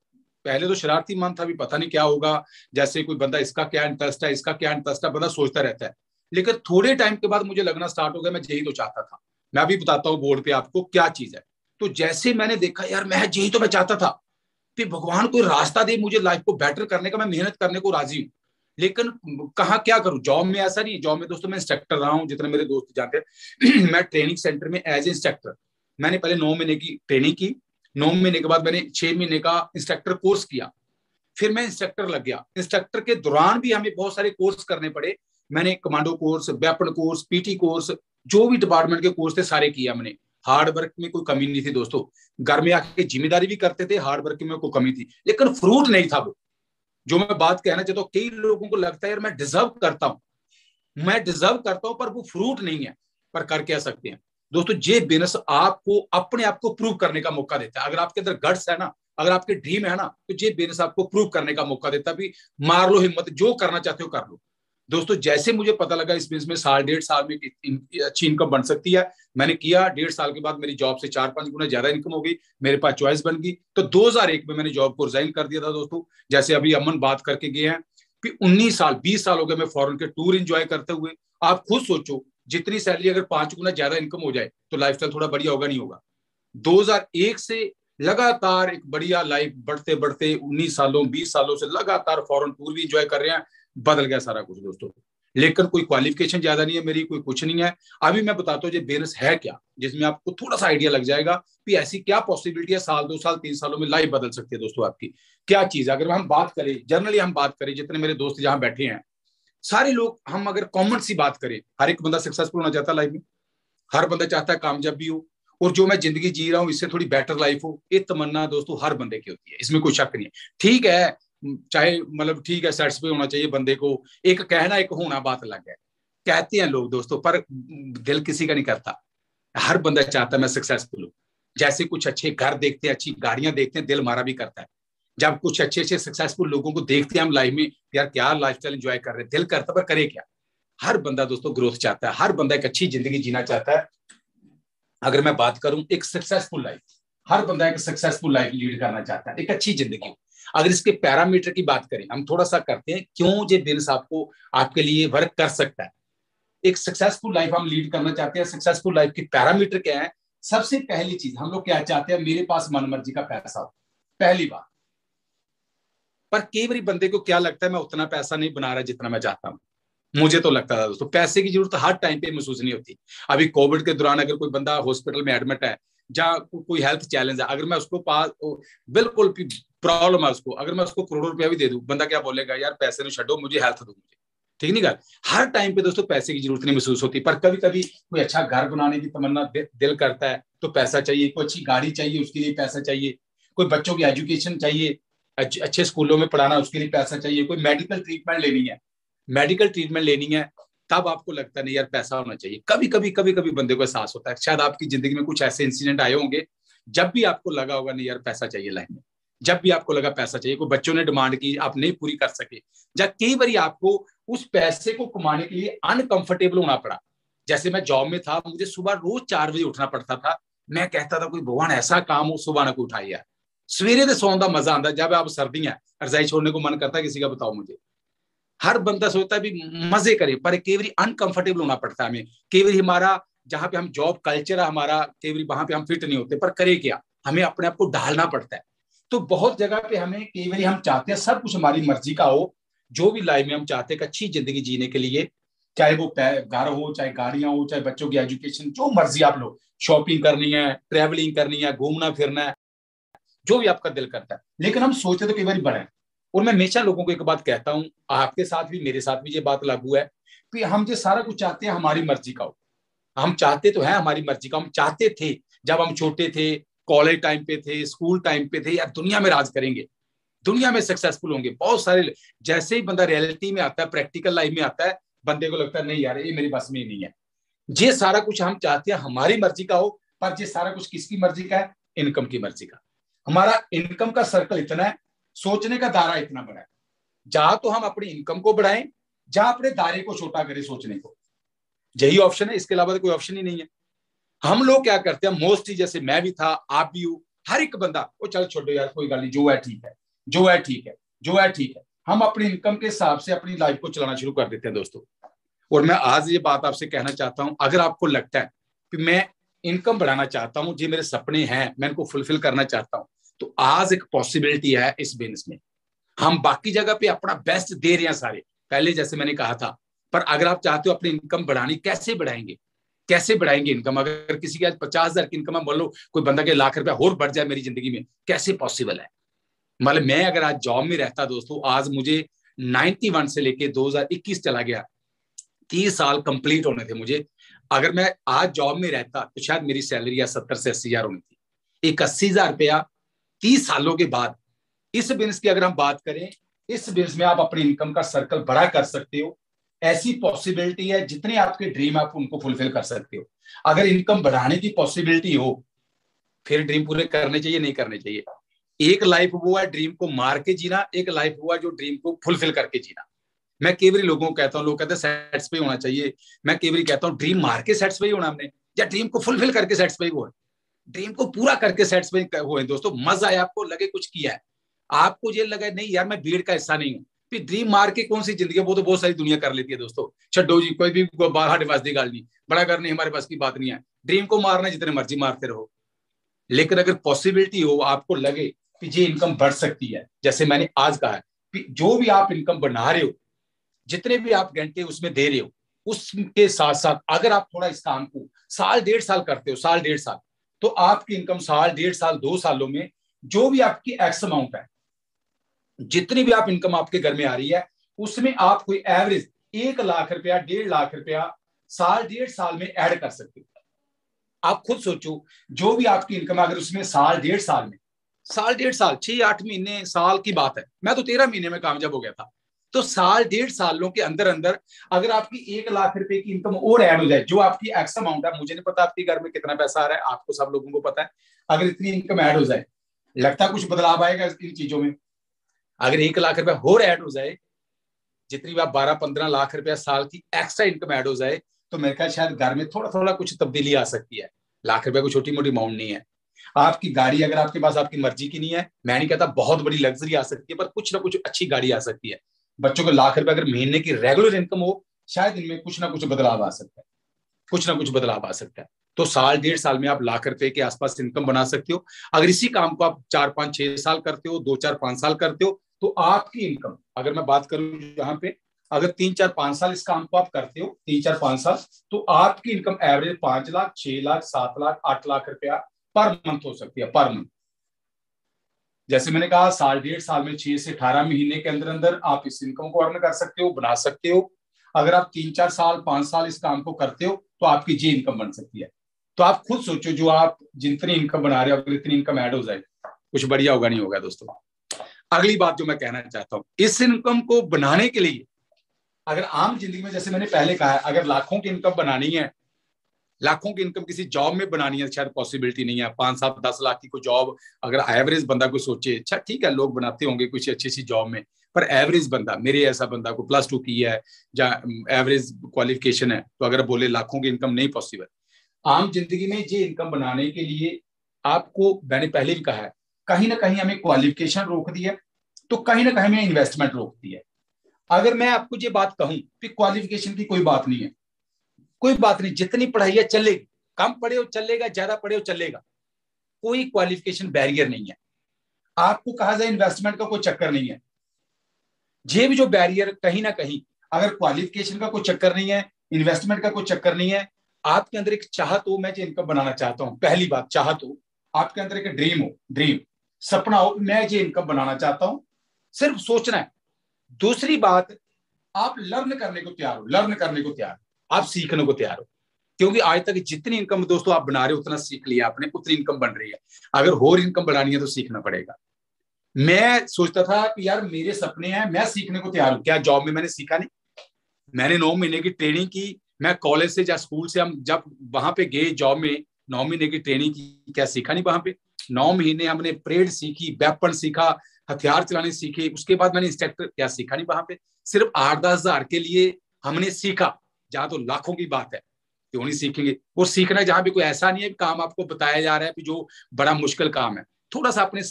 पहले तो शरारती मन था, भी पता नहीं क्या होगा, जैसे कोई बंदा इसका क्या इंटरेस्ट है, इसका क्या इंटरेस्ट है, बंदा सोचता रहता है। लेकिन थोड़े टाइम के बाद मुझे लगना स्टार्ट हो गया मैं यही तो चाहता था। मैं अभी बताता हूँ बोर्ड पे आपको क्या चीज है। तो जैसे मैंने देखा यार मैं यही तो मैं चाहता था, फिर भगवान कोई रास्ता दे मुझे लाइफ को बेटर करने का, मैं मेहनत करने को राजी हूँ, लेकिन कहा क्या करूं। जॉब में ऐसा नहीं, जॉब में दोस्तों मैं इंस्ट्रक्टर रहा हूं, जितने मेरे दोस्त जानते हैं मैं ट्रेनिंग सेंटर में एज ए इंस्ट्रक्टर, मैंने पहले 9 महीने की ट्रेनिंग की, 9 महीने के बाद मैंने 6 महीने का इंस्ट्रक्टर कोर्स किया, फिर मैं इंस्ट्रक्टर लग गया। इंस्ट्रक्टर के दौरान भी हमें बहुत सारे कोर्स करने पड़े, मैंने commando course, weapon course, PT course, जो भी डिपार्टमेंट के कोर्स थे सारे किया मैंने। हार्ड वर्क में कोई कमी नहीं थी दोस्तों, घर में आके जिम्मेदारी भी करते थे, हार्ड वर्क में कोई कमी थी, लेकिन फ्रूट नहीं था वो जो मैं बात कहना चाहता हूँ। कई लोगों को लगता है यार मैं डिजर्व करता हूं, मैं डिजर्व करता हूं, पर वो फ्रूट नहीं है। पर कर क्या सकते हैं दोस्तों, ये बिजनेस आपको अपने आप को प्रूव करने का मौका देता है। अगर आपके अंदर गट्स है ना, अगर आपके ड्रीम है ना, तो ये बिजनेस आपको प्रूव करने का मौका देता है। भी मार लो हिम्मत, जो करना चाहते हो कर लो। दोस्तों जैसे मुझे पता लगा इस बिजनेस में 1.5 साल में अच्छी इनकम बन सकती है, मैंने किया। 1.5 साल के बाद मेरी जॉब से 4-5 गुना ज्यादा इनकम हो गई, मेरे पास चॉइस बन गई। तो 2001 में मैंने जॉब को रिजाइन कर दिया था दोस्तों। जैसे अभी अमन बात करके गए हैं कि 19 साल 20 साल हो गए मैं फॉरेन के टूर एंजॉय करते हुए। आप खुद सोचो, जितनी सैलरी अगर 5 गुना ज्यादा इनकम हो जाए तो लाइफस्टाइल थोड़ा बढ़िया होगा नहीं होगा। 2001 से लगातार एक बढ़िया लाइफ बढ़ते बढ़ते 19 सालों 20 सालों से लगातार फॉरेन टूर भी एंजॉय कर रहे हैं। बदल गया सारा कुछ दोस्तों, लेकिन कोई क्वालिफिकेशन ज्यादा नहीं है मेरी, कोई कुछ नहीं है। अभी मैं बताता हूँ ये बिजनेस है क्या, जिसमें आपको थोड़ा सा आइडिया लग जाएगा कि ऐसी क्या पॉसिबिलिटी है, साल 2 साल 3 सालों में लाइफ बदल सकती है दोस्तों आपकी। क्या चीज है, अगर हम बात करें जनरली, हम बात करें जितने मेरे दोस्त जहां बैठे हैं सारे लोग, हम अगर कॉमन सी बात करें, हर एक बंदा सक्सेसफुल होना चाहता है लाइफ में, हर बंदा चाहता है कामयाबी हो, और जो मैं जिंदगी जी रहा हूँ इससे थोड़ी बेटर लाइफ हो, ये तमन्ना दोस्तों हर बंदे की होती है, इसमें कोई शक नहीं है। ठीक है, चाहे मतलब ठीक है, सेटिस्फाई होना चाहिए बंदे को, एक कहना एक होना बात अलग है। कहते हैं लोग दोस्तों, पर दिल किसी का नहीं करता। हर बंदा चाहता है मैं सक्सेसफुल हूँ। जैसे कुछ अच्छे घर देखते हैं, अच्छी गाड़ियां देखते हैं, दिल हमारा भी करता है। जब कुछ अच्छे अच्छे सक्सेसफुल लोगों को देखते हैं हम लाइफ में, यार क्या लाइफस्टाइल एंजॉय कर रहे हैं, दिल करता है, पर करे क्या। हर बंदा दोस्तों ग्रोथ चाहता है, हर बंदा एक अच्छी जिंदगी जीना चाहता है। अगर मैं बात करूं एक सक्सेसफुल लाइफ, हर बंदा एक सक्सेसफुल लाइफ लीड करना चाहता है, एक अच्छी जिंदगी। अगर इसके पैरामीटर की बात करें, हम थोड़ा सा करते हैं क्यों ये बिजनेस आपको आपके लिए वर्क कर सकता है। एक सक्सेसफुल लाइफ हम लीड करना चाहते हैं, सक्सेसफुल लाइफ के पैरामीटर क्या है। सबसे पहली चीज हम लोग क्या चाहते हैं, मेरे पास मनमर्जी का पैसा हो, पहली बात। पर कई बार बंदे को क्या लगता है, मैं उतना पैसा नहीं बना रहा जितना मैं चाहता हूं। मुझे तो लगता था दोस्तों पैसे की जरूरत हर टाइम पे महसूस नहीं होती। अभी कोविड के दौरान अगर कोई बंदा हॉस्पिटल में एडमिट है, जहाँ कोई हेल्थ चैलेंज है, अगर मैं उसको पास बिल्कुल प्रॉब्लम है उसको, अगर मैं उसको करोड़ों रुपया भी दे दूं, बंदा क्या बोलेगा, यार पैसे नहीं छो, मुझे हेल्थ दो मुझे। ठीक नहीं, कर हर टाइम पे दोस्तों पैसे की जरूरत नहीं महसूस होती। पर कभी कभी कोई अच्छा घर बनाने की तमन्ना दिल करता है तो पैसा चाहिए, कोई अच्छी गाड़ी चाहिए उसके लिए पैसा चाहिए, कोई बच्चों की एजुकेशन चाहिए, अच्छे स्कूलों में पढ़ाना उसके लिए पैसा चाहिए, कोई मेडिकल ट्रीटमेंट लेनी है, मेडिकल ट्रीटमेंट लेनी है, तब आपको लगता नहीं यार पैसा होना चाहिए। कभी कभी बंदे को एहसास होता है, शायद आपकी जिंदगी में कुछ ऐसे इंसिडेंट आए होंगे जब भी आपको लगा होगा नहीं यार पैसा चाहिए लाइफ में, जब भी आपको लगा पैसा चाहिए, कोई बच्चों ने डिमांड की आप नहीं पूरी कर सके, या कई बार आपको उस पैसे को कमाने के लिए अनकंफर्टेबल होना पड़ा। जैसे मैं जॉब में था, मुझे सुबह रोज 4 बजे उठना पड़ता था, मैं कहता था कोई भगवान ऐसा काम हो सुबह ना कोई उठाई यार, सवेरे तो सोने का मजा आता, जब आप सर्दियां रजाई छोड़ने को मन करता है किसी का, बताओ मुझे। हर बंदा सोचता है भी मजे करे, पर कई बार अनकंफर्टेबल होना पड़ता है हमें। कई बार हमारा जहां पे हम जॉब कल्चर है हमारा, कई बार वहां पे हम फिट नहीं होते, पर करे क्या, हमें अपने आप को ढालना पड़ता है। तो बहुत जगह पे हमें कई बार हम चाहते हैं सब कुछ हमारी मर्जी का हो, जो भी लाइफ में हम चाहते हैं अच्छी जिंदगी जीने के लिए, चाहे वो घर हो, चाहे गाड़ियां हो, चाहे बच्चों की एजुकेशन, जो मर्जी आप लो, शॉपिंग करनी है, ट्रेवलिंग करनी है, घूमना फिरना है, जो भी आपका दिल करता है, लेकिन हम सोचते तो कई बार बड़ा है। और मैं हमेशा लोगों को एक बात कहता हूं, आपके साथ भी, मेरे साथ भी ये बात लागू है कि हम जो सारा कुछ चाहते हैं हमारी मर्जी का हो। हम चाहते तो हैं हमारी मर्जी का, हम चाहते थे जब हम छोटे थे, कॉलेज टाइम पे थे, स्कूल टाइम पे थे, यार दुनिया में राज करेंगे, दुनिया में सक्सेसफुल होंगे। बहुत सारे, जैसे ही बंदा रियलिटी में आता है, प्रैक्टिकल लाइफ में आता है, बंदे को लगता है नहीं यार ये मेरी बस में नहीं है। ये सारा कुछ हम चाहते हैं हमारी मर्जी का हो, पर ये सारा कुछ किसकी मर्जी का है? इनकम की मर्जी का। हमारा इनकम का सर्कल इतना है, सोचने का दायरा इतना बड़ा है, जहां तो हम अपनी इनकम को बढ़ाएं, जहां अपने दायरे को छोटा करें सोचने को। यही ऑप्शन है, इसके अलावा तो कोई ऑप्शन ही नहीं है। हम लोग क्या करते हैं मोस्टली, जैसे मैं भी था, आप भी हो, हर एक बंदा वो चल छोड़ो यार कोई गल नहीं, जो है ठीक है, जो है ठीक है, जो है ठीक है। हम अपनी इनकम के हिसाब से अपनी लाइफ को चलाना शुरू कर देते हैं दोस्तों। और मैं आज ये बात आपसे कहना चाहता हूं, अगर आपको लगता है कि मैं इनकम बढ़ाना चाहता हूं, जो मेरे सपने हैं मैं इनको फुलफिल करना चाहता हूं, तो आज एक पॉसिबिलिटी है इस बिजनेस में। हम बाकी जगह पे अपना बेस्ट दे रहे हैं सारे, पहले जैसे मैंने कहा था, पर अगर आप चाहते हो अपनी इनकम बढ़ानी, कैसे बढ़ाएंगे, कैसे बढ़ाएंगे इनकम? अगर किसी की आज 50,000 की इनकम है, मान लो कोई बंदा के लाख रुपया और बढ़ जाए मेरी जिंदगी में, कैसे पॉसिबल है? मतलब मैं अगर आज जॉब में रहता दोस्तों, आज मुझे 91 से लेके 2021 चला गया, 30 साल कंप्लीट होने थे मुझे। अगर मैं आज जॉब में रहता तो शायद मेरी सैलरी 70 से 80,000 होनी थी। एक 80,000 रुपया 30 सालों के बाद। इस बिजनेस की अगर हम बात करें, इस बिजनेस में आप अपनी इनकम का सर्कल बड़ा कर सकते हो। ऐसी पॉसिबिलिटी है, जितने आपके ड्रीम आप उनको फुलफिल कर सकते हो। अगर इनकम बढ़ाने की पॉसिबिलिटी हो, फिर ड्रीम पूरे करने चाहिए, नहीं करने चाहिए। एक लाइफ वो है ड्रीम को मार के जीना, एक लाइफ हुआ जो ड्रीम को फुलफिल करके जीना। मैं कई बार लोगों को कहता हूँ, लोग कहते हैं सेटिस्फाई होना चाहिए, मैं कई बार कहता हूँ ड्रीम मार के सेटिस्फाई होना हमने, या ड्रीम को फुलफिल करके सेटिस्फाई हो। ड्रीम को पूरा करके सेटिस्फाई हुए दोस्तों, मजा आया आपको, लगे कुछ किया है, आपको ये लगा नहीं यार मैं भीड़ का हिस्सा नहीं हूँ, फिर ड्रीम मार के कौन सी जिंदगी, वो तो बहुत सारी दुनिया कर लेती है दोस्तों। छो जी, कोई भी बाहर बस की गल नहीं, बड़ा करने हमारे पास की बात नहीं है। ड्रीम को मारना जितने मर्जी मारते रहो, लेकिन अगर पॉसिबिलिटी हो, आपको लगे कि ये इनकम बढ़ सकती है, जैसे मैंने आज कहा है कि जो भी आप इनकम बना रहे हो, जितने भी आप घंटे उसमें दे रहे हो, उसके साथ साथ अगर आप थोड़ा इस काम को साल 1.5 साल करते हो, साल 1.5 साल, तो आपकी इनकम साल 1.5 साल 2 सालों में जो भी आपकी एक्स अमाउंट है, जितनी भी आप इनकम आपके घर में आ रही है, उसमें आप कोई एवरेज 1 लाख रुपया, 1.5 लाख रुपया साल 1.5 साल में ऐड कर सकते हो। आप खुद सोचो, जो भी आपकी इनकम, अगर उसमें साल 1.5 साल में, साल 1.5 साल 6-8 महीने साल की बात है, मैं तो 13 महीने में कामयाब हो गया था, तो साल 1.5 सालों के अंदर अंदर अगर आपकी 1 लाख रुपए की इनकम और ऐड हो जाए, जो आपकी एक्स अमाउंट है, मुझे नहीं पता आपके घर में कितना पैसा आ रहा है, आपको सब लोगों को पता है, अगर इतनी इनकम ऐड हो जाए, लगता है कुछ बदलाव आएगा इन चीजों में। अगर 1 लाख रुपया और ऐड हो जाए, जितनी भी आप 12-15 लाख रुपया साल की एक्स्ट्रा इनकम ऐड हो जाए, तो मेरे ख्याल शायद घर में थोड़ा थोड़ा कुछ तब्दीली आ सकती है। लाख रुपया कोई छोटी मोटी अमाउंट नहीं है। आपकी गाड़ी अगर आपके पास आपकी मर्जी की नहीं है, मैं नहीं कहता बहुत बड़ी लग्जरी आ सकती है, पर कुछ ना कुछ अच्छी गाड़ी आ सकती है। बच्चों को लाख रुपया अगर महीने की रेगुलर इनकम हो, शायद इनमें कुछ ना कुछ बदलाव आ सकता है, कुछ ना कुछ बदलाव आ सकता है। तो साल 1.5 साल में आप लाख रुपए के आसपास इनकम बना सकते हो। अगर इसी काम को आप 4-5-6 साल करते हो, 2-4-5 साल करते हो, तो आपकी इनकम, अगर मैं बात करूं यहाँ पे, अगर 3-4-5 साल इस काम को आप करते हो, 3-4-5 साल, तो आपकी इनकम एवरेज 5 लाख, 6 लाख, 7 लाख, 8 लाख रुपया पर मंथ हो सकती है, पर मंथ। जैसे मैंने कहा, साल 1.5 साल में 6 से 18 महीने के अंदर अंदर आप इस इनकम को अर्न कर सकते हो, बना सकते हो। अगर आप 3-4 साल 5 साल इस काम को करते हो, तो आपकी जी इनकम बन सकती है। तो आप खुद सोचो, जो आप जितनी इनकम बना रहे हो, अगर इतनी इनकम ऐड हो जाए, कुछ बढ़िया होगा नहीं होगा दोस्तों। अगली बात जो मैं कहना चाहता हूं, इस इनकम को बनाने के लिए, अगर आम जिंदगी में, जैसे मैंने पहले कहा है, अगर लाखों की इनकम बनानी है, लाखों की इनकम किसी जॉब में बनानी है, शायद पॉसिबिलिटी नहीं है। 5-7-10 लाख की कोई जॉब अगर एवरेज बंदा को सोचे, अच्छा ठीक है लोग बनाते होंगे कुछ अच्छी सी जॉब में, पर एवरेज बंदा, मेरे ऐसा बंदा को +2 की है या एवरेज क्वालिफिकेशन है, तो अगर बोले लाखों की इनकम, नहीं पॉसिबल। आम जिंदगी में ये इनकम बनाने के लिए आपको, मैंने पहले भी कहा है, कहीं ना कहीं हमें क्वालिफिकेशन रोक दी है, तो कहीं ना कहीं हमें इन्वेस्टमेंट रोकती है। अगर मैं आपको ये बात कहूं कि क्वालिफिकेशन की कोई बात नहीं है, कोई बात नहीं, जितनी पढ़ाई है चलेगी, कम पढ़े हो चलेगा, ज्यादा पढ़े हो चलेगा, कोई क्वालिफिकेशन बैरियर नहीं है। आपको कहा जाए इन्वेस्टमेंट का कोई चक्कर नहीं है, ये भी जो बैरियर कहीं ना कहीं, अगर क्वालिफिकेशन का कोई चक्कर नहीं है, इन्वेस्टमेंट का कोई चक्कर नहीं है, आपके अंदर एक चाहत हो, मैं जो इनकम बनाना चाहता हूं, पहली बात चाहत हो, आपके अंदर एक ड्रीम हो, ड्रीम, सपना हो मैं ये इनकम बनाना चाहता हूं, सिर्फ सोचना है। दूसरी बात, आप लर्न करने को तैयार हो, लर्न करने को तैयार हो, आप सीखने को तैयार हो। क्योंकि आज तक जितनी इनकम दोस्तों आप बना रहे हो उतना सीख लिया आपने, उतनी इनकम बन रही है। अगर और इनकम बढ़ानी है तो सीखना पड़ेगा। मैं सोचता था कि यार मेरे सपने हैं, मैं सीखने को तैयार हूं। क्या जॉब में मैंने सीखा नहीं? मैंने 9 महीने की ट्रेनिंग की। मैं कॉलेज से या स्कूल से हम जब वहां पे गए जॉब में, 9 महीने की ट्रेनिंग की, क्या सीखा नहीं वहां पे? 9 महीने हमने परेड सीखी, वेपन सीखा, हथियार चलाने सीखे। उसके बाद मैंने इंस्ट्रक्टर, क्या सीखा नहीं वहां पे? सिर्फ 8-10 हजार के लिए हमने सीखा। जहां तो लाखों की बात है, क्यों नहीं सीखेंगे? और सीखना जहां भी कोई ऐसा नहीं है काम आपको बताया जा रहा है कि जो बड़ा मुश्किल काम है। थोड़ा सा अपने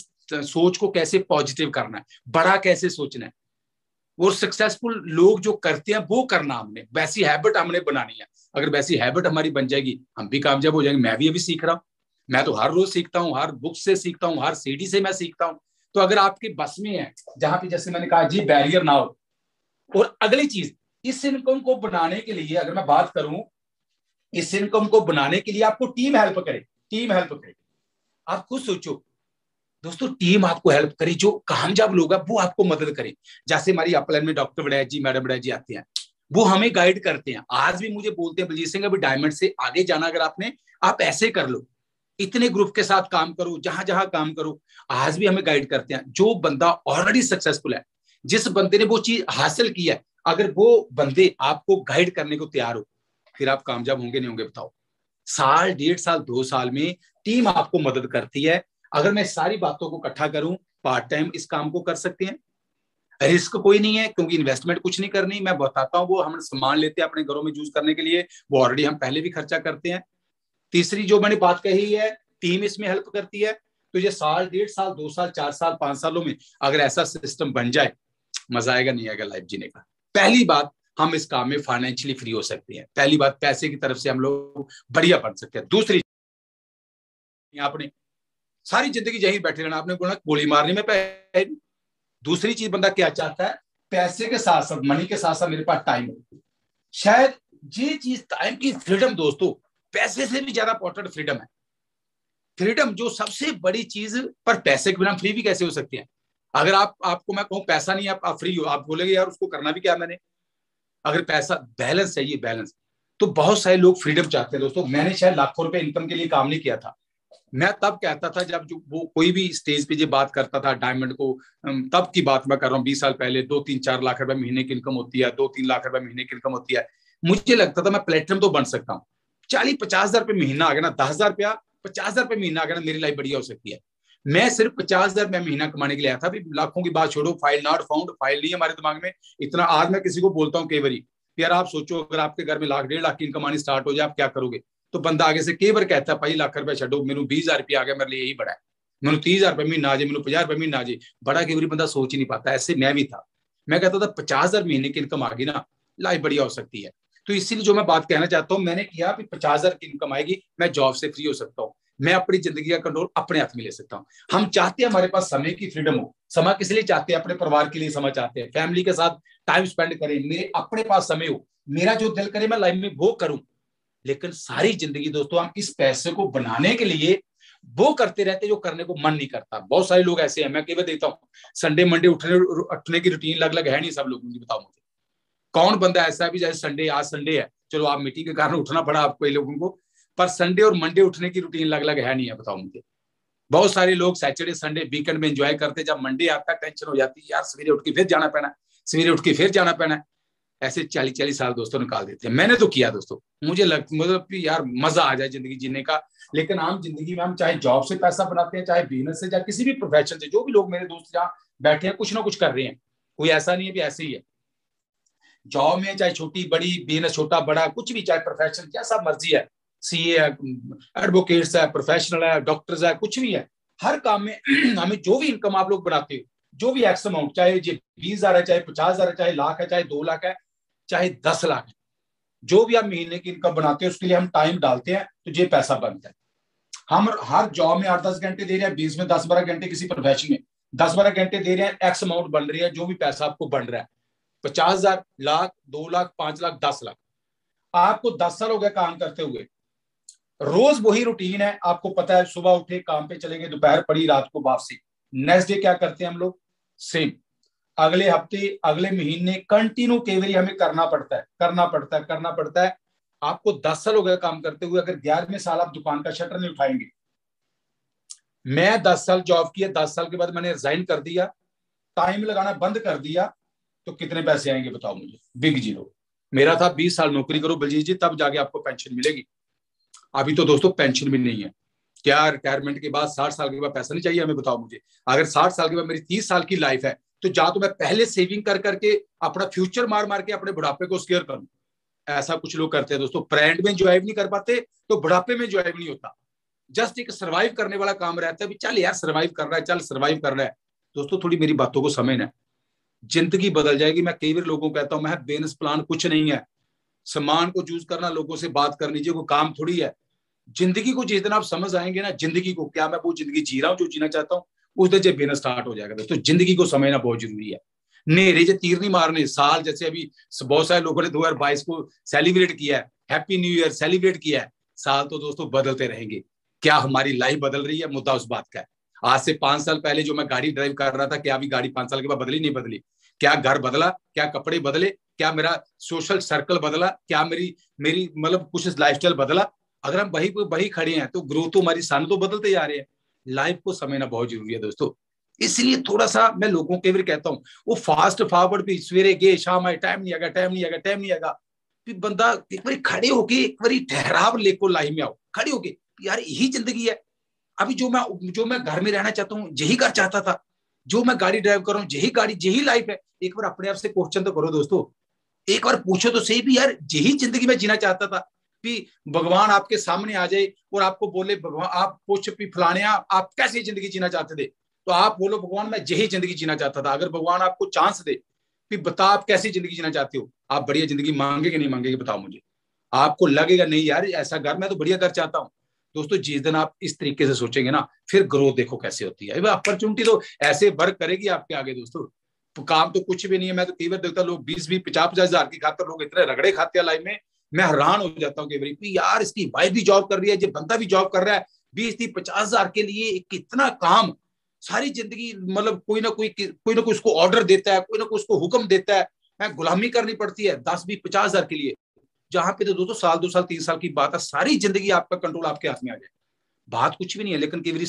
सोच को कैसे पॉजिटिव करना है, बड़ा कैसे सोचना है, वो सक्सेसफुल लोग जो करते हैं वो करना, हमने वैसी हैबिट हमने बनानी है। अगर वैसी हैबिट हमारी बन जाएगी, हम भी कामयाब हो जाएंगे। मैं भी अभी सीख रहा हूँ, मैं तो हर रोज सीखता हूँ, हर बुक से सीखता हूँ, हर सीडी से मैं सीखता हूँ। तो अगर आपके बस में है, जहां पे जैसे मैंने कहा जी बैरियर ना हो। और अगली चीज, इस इनकम को बनाने के लिए अगर मैं बात करूं, इस इनकम को बनाने के लिए आपको टीम हेल्प करे, टीम हेल्प करे। आप खुद सोचो दोस्तों, टीम आपको हेल्प करे, जो कामयाब लोग हैं वो आपको मदद करें। जैसे हमारी अपलाइन में डॉक्टर वड़ैच जी, मैडम वड़ैच जी आते हैं, वो हमें गाइड करते हैं। आज भी मुझे बोलते हैं, बलजीत सिंह अभी डायमंड से आगे जाना अगर आपने, आप ऐसे कर लो, इतने ग्रुप के साथ काम करो, जहां जहां काम करो। आज भी हमें गाइड करते हैं। जो बंदा ऑलरेडी सक्सेसफुल है, जिस बंदे ने वो चीज हासिल की है, अगर वो बंदे आपको गाइड करने को तैयार हो, फिर आप कामयाब होंगे नहीं होंगे बताओ? साल, 1.5 साल, 2 साल में टीम आपको मदद करती है। अगर मैं सारी बातों को इकट्ठा करूं, पार्ट टाइम इस काम को कर सकते हैं। रिस्क कोई नहीं है, क्योंकि इन्वेस्टमेंट कुछ नहीं करनी। मैं बताता हूं, वो हम सामान लेते हैं अपने घरों में यूज करने के लिए, वो ऑलरेडी हम पहले भी खर्चा करते हैं। तीसरी जो मैंने बात कही है, टीम इसमें हेल्प करती है। तो ये साल, 1.5 साल, 2 साल, 4 साल, 5 सालों में अगर ऐसा सिस्टम बन जाए, मजा आएगा नहीं आएगा लाइफ जीने का? पहली बात, हम इस काम में फाइनेंशियली फ्री हो सकते हैं। पहली बात, पैसे की तरफ से हम लोग बढ़िया बन सकते हैं। दूसरी, आपने सारी जिंदगी यही बैठे रहना, आपने बोला गोली मारने में पैसे। दूसरी चीज, बंदा क्या चाहता है? पैसे के साथ साथ, मनी के साथ साथ मेरे पास टाइम हो। शायद ये चीज, टाइम की फ्रीडम दोस्तों, पैसे से भी ज्यादा इंपॉर्टेंट फ्रीडम है। फ्रीडम जो सबसे बड़ी चीज, पर पैसे के बिना फ्री भी कैसे हो सकते हैं? अगर आपको मैं कहूँ पैसा नहीं, आप फ्री हो, आप बोलेगे यार उसको करना भी क्या मैंने? अगर पैसा, बैलेंस चाहिए, बैलेंस। तो बहुत सारे लोग फ्रीडम चाहते हैं दोस्तों। मैंने शायद लाखों रुपए इनकम के लिए काम नहीं किया था। मैं तब कहता था, जब जो वो कोई भी स्टेज पे ये बात करता था डायमंड को, तब की बात मैं कर रहा हूँ, 20 साल पहले, 2-3-4 लाख रुपए महीने की इनकम होती है, 2-3 लाख रुपए महीने की इनकम होती है। मुझे लगता था मैं प्लेटिनम तो बन सकता हूँ। 40-50 हजार रुपये महीना आ गया ना, 10 हजार रुपया, 50 हजार रुपये महीना आ गया ना, मेरी लाइफ बढ़िया हो सकती है। मैं सिर्फ 50 हजार रुपया महीना कमाने के लिए आया था। अभी लाखों की बात छोड़ो, फाइल नॉट फाउंड, फाइल नहीं है हमारे दिमाग में इतना। आज मैं किसी को बोलता हूँ कई बार, यार आप सोचो अगर आपके घर में लाख, 1.5 लाख की इनकम आनी स्टार्ट हो जाए, आप क्या करोगे? तो बंदा आगे से कई बार कहता है, भाई लाख रुपया छो, मैंने 20 हजार रुपया आ गया, मेरे लिए यही बड़ा है। मैंने 30 हजार रुपये महीना आ जाए, मैंने 50 रुपये महीना आ जाए, बड़ा कई बार बंदा सोच ही नहीं पाता। ऐसे मैं भी था। मैं कहता था 50 हजार महीने की इनकम आ गई ना, लाइफ बढ़िया हो सकती है। तो इसीलिए जो मैं बात कहना चाहता हूँ, मैंने किया 50 हजार की इनकम आएगी, मैं जॉब से फ्री हो सकता हूँ, मैं अपनी जिंदगी का कंट्रोल अपने हाथ में ले सकता हूँ। हम चाहते हैं हमारे पास समय की फ्रीडम हो। समय किस लिए चाहते हैं? अपने परिवार के लिए समय चाहते हैं, फैमिली के साथ टाइम स्पेंड करें, मेरे अपने पास समय हो, मेरा जो दिल करे मैं लाइफ में वो करूं। लेकिन सारी जिंदगी दोस्तों हम इस पैसे को बनाने के लिए वो करते रहते जो करने को मन नहीं करता। बहुत सारे लोग ऐसे हैं, मैं केवल देखता हूँ, संडे मंडे उठने की रूटीन अलग अलग है नहीं सब लोगों की। बताओ मुझे कौन बंदा ऐसा है भी, जैसे संडे, आज संडे है, चलो आप मीटिंग के कारण उठना पड़ा आपको ये लोगों को, पर संडे और मंडे उठने की रूटीन अलग अलग है नहीं है? बताओ मुझे। बहुत सारे लोग सैटरडे संडे वीकेंड में एंजॉय करते, जब मंडे आता टेंशन हो जाती है, यार सवेरे उठ के फिर जाना पैना, सवेरे उठ के फिर जाना पैना। ऐसे 40-40 साल दोस्तों निकाल देते हैं। मैंने तो किया दोस्तों, मुझे मतलब कि यार मजा आ जाए जिंदगी जीने का। लेकिन आम जिंदगी में हम चाहे जॉब से पैसा बनाते हैं, चाहे बिजनेस से, चाहे किसी भी प्रोफेशन से, जो भी लोग मेरे दोस्त जहाँ बैठे हैं कुछ ना कुछ कर रहे हैं। कोई ऐसा नहीं है भी ऐसे ही है। जॉब में चाहे छोटी बड़ी, बिजनेस छोटा बड़ा कुछ भी, चाहे प्रोफेशन जैसा मर्जी है, सीए है, एडवोकेट्स है, प्रोफेशनल है, डॉक्टर्स है, कुछ भी है, हर काम में हमें जो भी इनकम आप लोग बनाते हो, जो भी एक्स अमाउंट, चाहे ये 20 हजार है, चाहे 50 हजार है, चाहे लाख है, चाहे 2 लाख है, चाहे 10 लाख है, जो भी आप महीने की इनकम बनाते हैं उसके लिए हम टाइम डालते हैं तो ये पैसा बनता है। हम हर जॉब में 8-10 घंटे दे रहे हैं, 20 में 10-12 घंटे किसी प्रोफेशन में 10-12 घंटे दे रहे हैं, एक्स अमाउंट बन रही है, जो भी पैसा आपको बन रहा है, 50 हजार, लाख, 2 लाख, 5 लाख, 10 लाख। आपको 10 साल हो गए काम करते हुए, रोज वही रूटीन है, आपको पता है सुबह उठे काम पे चलेंगे, दोपहर पड़ी, रात को वापसी। नेक्स्ट डे क्या करते हैं हम लोग, सेम। अगले हफ्ते, अगले महीने कंटिन्यू कई बार हमें करना पड़ता है। आपको 10 साल हो गए काम करते हुए, अगर 11वें साल आप दुकान का शटर नहीं उठाएंगे। मैं 10 साल जॉब किया, 10 साल के बाद मैंने रिजाइन कर दिया, टाइम लगाना बंद कर दिया, तो कितने पैसे आएंगे बताओ मुझे? Big zero. मेरा था 20 साल नौकरी करो बलजीत जी, तब जाके आपको पेंशन मिलेगी। अभी तो दोस्तों पेंशन भी नहीं है। क्या रिटायरमेंट के बाद 60 साल के बाद पैसा नहीं चाहिए हमें? बताओ मुझे। अगर 60 साल के बाद मेरी 30 साल की लाइफ है, तो जा तो मैं पहले सेविंग कर करके अपना फ्यूचर मार मार के अपने बुढ़ापे को स्केयर करूं। ऐसा कुछ लोग करते हैं दोस्तों, प्रेजेंट में ज्वाइव नहीं कर पाते तो बुढ़ापे में ज्वाइव नहीं होता। जस्ट एक सर्वाइव करने वाला काम रहता है, चल यार सर्वाइव कर रहा है, चल सर्वाइव कर रहा है। दोस्तों थोड़ी मेरी बातों को समझना, जिंदगी बदल जाएगी। मैं कई बार लोगों को कहता हूं, मैं बिजनेस प्लान कुछ नहीं है, सामान को चूज करना, लोगों से बात करनी चाहिए, कोई काम थोड़ी है। जिंदगी को जिस दिन आप समझ आएंगे ना, जिंदगी को क्या मैं वो जिंदगी जी रहा हूँ जो जीना चाहता हूँ, उस दिन बिजनेस स्टार्ट हो जाएगा। दोस्तों जिंदगी को समझना बहुत जरूरी है। नेरे जे तीर नहीं मारने। साल जैसे अभी बहुत सारे लोगों ने 2022 को सेलिब्रेट किया है, हैप्पी न्यू ईयर सेलिब्रेट किया है। साल तो दोस्तों बदलते रहेंगे। क्या हमारी लाइफ बदल रही है? मुद्दा उस बात का है। आज से 5 साल पहले जो मैं गाड़ी ड्राइव कर रहा था, क्या अभी गाड़ी 5 साल के बाद बदली? नहीं बदली। क्या घर बदला? क्या कपड़े बदले? क्या मेरा सोशल सर्कल बदला? क्या मेरी मेरी मतलब कुछ लाइफस्टाइल बदला? अगर हम वही खड़े हैं तो ग्रोथ तो हमारी सान तो बदलते जा रहे हैं। लाइफ को समझना बहुत जरूरी है दोस्तों। इसलिए थोड़ा सा मैं लोगों के भी कहता हूँ, वो फास्ट फॉरवर्ड भी सवेरे गए शाम आए, टाइम नहीं आएगा। फिर बंदा एक बार खड़े होके एक बार ठहराव लेको लाइफ में आओ, खड़े होके यार यही जिंदगी है। अभी जो मैं घर में रहना चाहता हूँ यही घर चाहता था, जो मैं गाड़ी ड्राइव कर रहा हूँ यही गाड़ी यही लाइफ है। एक बार अपने आप से क्वेश्चन तो करो दोस्तों, एक बार पूछो तो सही भी यार यही जिंदगी में जीना चाहता था। कि भगवान आपके सामने आ जाए और आपको बोले भगवान आप पूछ भी फलाने आप कैसी जिंदगी जीना चाहते थे, तो आप बोलो भगवान मैं यही जिंदगी जीना चाहता था। अगर भगवान आपको चांस दे फिर बता आप कैसी जिंदगी जीना चाहते हो, आप बढ़िया जिंदगी मांगेगे नहीं मांगेगे बताओ मुझे? आपको लगेगा नहीं यार ऐसा घर, मैं तो बढ़िया घर चाहता हूँ। दोस्तों जिस दिन आप इस तरीके से सोचेंगे ना, फिर ग्रोथ देखो कैसे होती है। अपॉर्चुनिटी तो ऐसे वर्क करेगी आपके आगे दोस्तों। तो काम तो कुछ भी नहीं है। मैं तो कई बार देखता लोग 20-20, 50-50 हजार की खातर लोग इतने रगड़े खाते हैं लाइफ में, मैं हैरान हो जाता हूँ कई बार यार इसकी वाइफ भी जॉब कर रही है, ये बंदा भी जॉब कर रहा है, 20-50 हजार के लिए कितना काम, सारी जिंदगी मतलब कोई ना कोई उसको ऑर्डर देता है, कोई ना कोई उसको हुक्म देता है, मैं गुलामी करनी पड़ती है 10-20-50 हजार के लिए। जहां पे तो दोस्तों साल 2 साल 3 साल की बात है, सारी जिंदगी आपका कंट्रोल आपके हाथ में आ जाए। बात कुछ भी नहीं है, लेकिन कई बार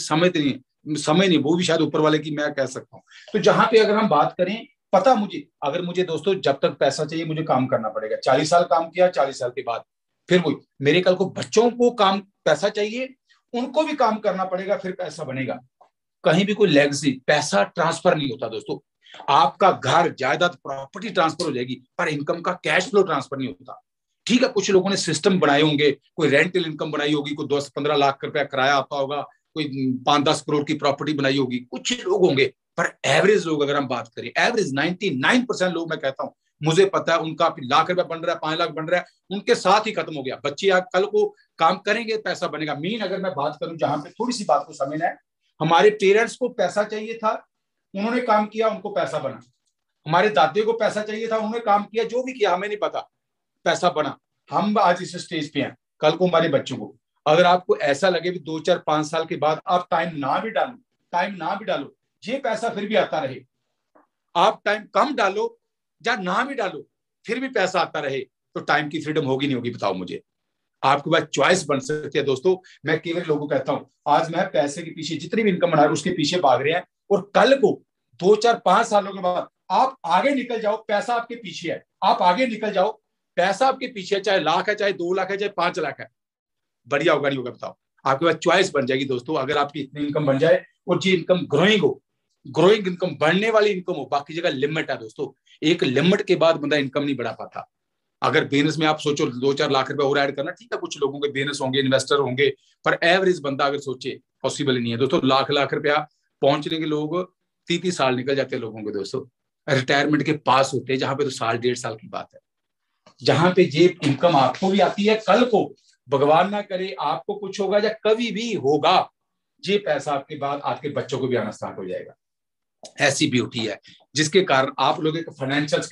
समय नहीं, वो भी शायद ऊपर वाले की मैं कह सकता हूँ। तो जहां पे अगर हम बात करें, पता मुझे अगर मुझे दोस्तों जब तक पैसा चाहिए मुझे काम करना पड़ेगा। 40 साल काम किया, 40 साल के बाद फिर वही मेरे कल को बच्चों को काम पैसा चाहिए, उनको भी काम करना पड़ेगा, फिर पैसा बनेगा। कहीं भी कोई लेगेसी पैसा ट्रांसफर नहीं होता दोस्तों। आपका घर जायदाद प्रॉपर्टी ट्रांसफर हो जाएगी, पर इनकम का कैश फ्लो ट्रांसफर नहीं होता। ठीक है, कुछ लोगों ने सिस्टम बनाए होंगे, कोई रेंटल इनकम बनाई होगी, कोई 10-15 लाख रुपया किराया आता होगा, कोई 5-10 करोड़ की प्रॉपर्टी बनाई होगी, कुछ लोग होंगे। पर एवरेज लोग अगर हम बात करें, एवरेज 99% लोग मैं कहता हूं मुझे पता है उनका लाख रुपया बन रहा है, 5 लाख बन रहा है, उनके साथ ही खत्म हो गया। बच्चे आज कल को काम करेंगे पैसा बनेगा। मेन अगर मैं बात करूं जहां पे थोड़ी सी बात को समझना है, हमारे पेरेंट्स को पैसा चाहिए था, उन्होंने काम किया, उनको पैसा बना। हमारे दादी को पैसा चाहिए था, उन्होंने काम किया, जो भी किया हमें नहीं पता, पैसा बना। हम आज इस स्टेज पे हैं, कल को हमारे बच्चों को अगर आपको ऐसा लगे भी 2-4-5 साल के बाद आप टाइम ना भी डालो ये पैसा फिर भी आता रहे, आप टाइम कम डालो या ना भी डालो फिर भी पैसा आता रहे, तो टाइम की फ्रीडम होगी नहीं होगी बताओ मुझे? आपके पास चॉइस बन सकती है दोस्तों। मैं केवल लोगों को कहता हूं आज मैं पैसे के पीछे जितनी भी इनकम बना रहा उसके पीछे भाग रहे हैं, और कल को 2-4-5 सालों के बाद आप आगे निकल जाओ, पैसा आपके पीछे है, आप आगे निकल जाओ, पैसा आपके पीछे, चाहे लाख है, चाहे 2 लाख है, चाहे 5 लाख है, बढ़िया होगा नहीं होगा बताओ? आपके पास चॉइस बन जाएगी दोस्तों। अगर आपकी इतनी इनकम बन जाए और जी इनकम ग्रोइंग इनकम, बढ़ने वाली इनकम हो, बाकी जगह लिमिट है दोस्तों। एक लिमिट के बाद बंदा इनकम नहीं बढ़ा पाता। अगर बिजनेस में आप सोचो 2-4 लाख रुपए और ऐड करना, ठीक है कुछ लोगों के बिजनेस होंगे, इन्वेस्टर होंगे, पर एवरेज बंदा अगर सोचे पॉसिबल ही नहीं है दोस्तों। लाख रुपया पहुंचने के लोग 30 साल निकल जाते हैं लोगों के दोस्तों, रिटायरमेंट के पास होते हैं, जहां पे तो 1.5 साल की बात है। जहां पे ये इनकम आपको भी आती है, कल को भगवान ना करे आपको कुछ होगा या कभी भी होगा, ये पैसा आपके बाद आपके बच्चों को भी आना स्टार्ट हो जाएगा। ऐसी ब्यूटी है जिसके कारण आप लोग एक फाइनेंशियल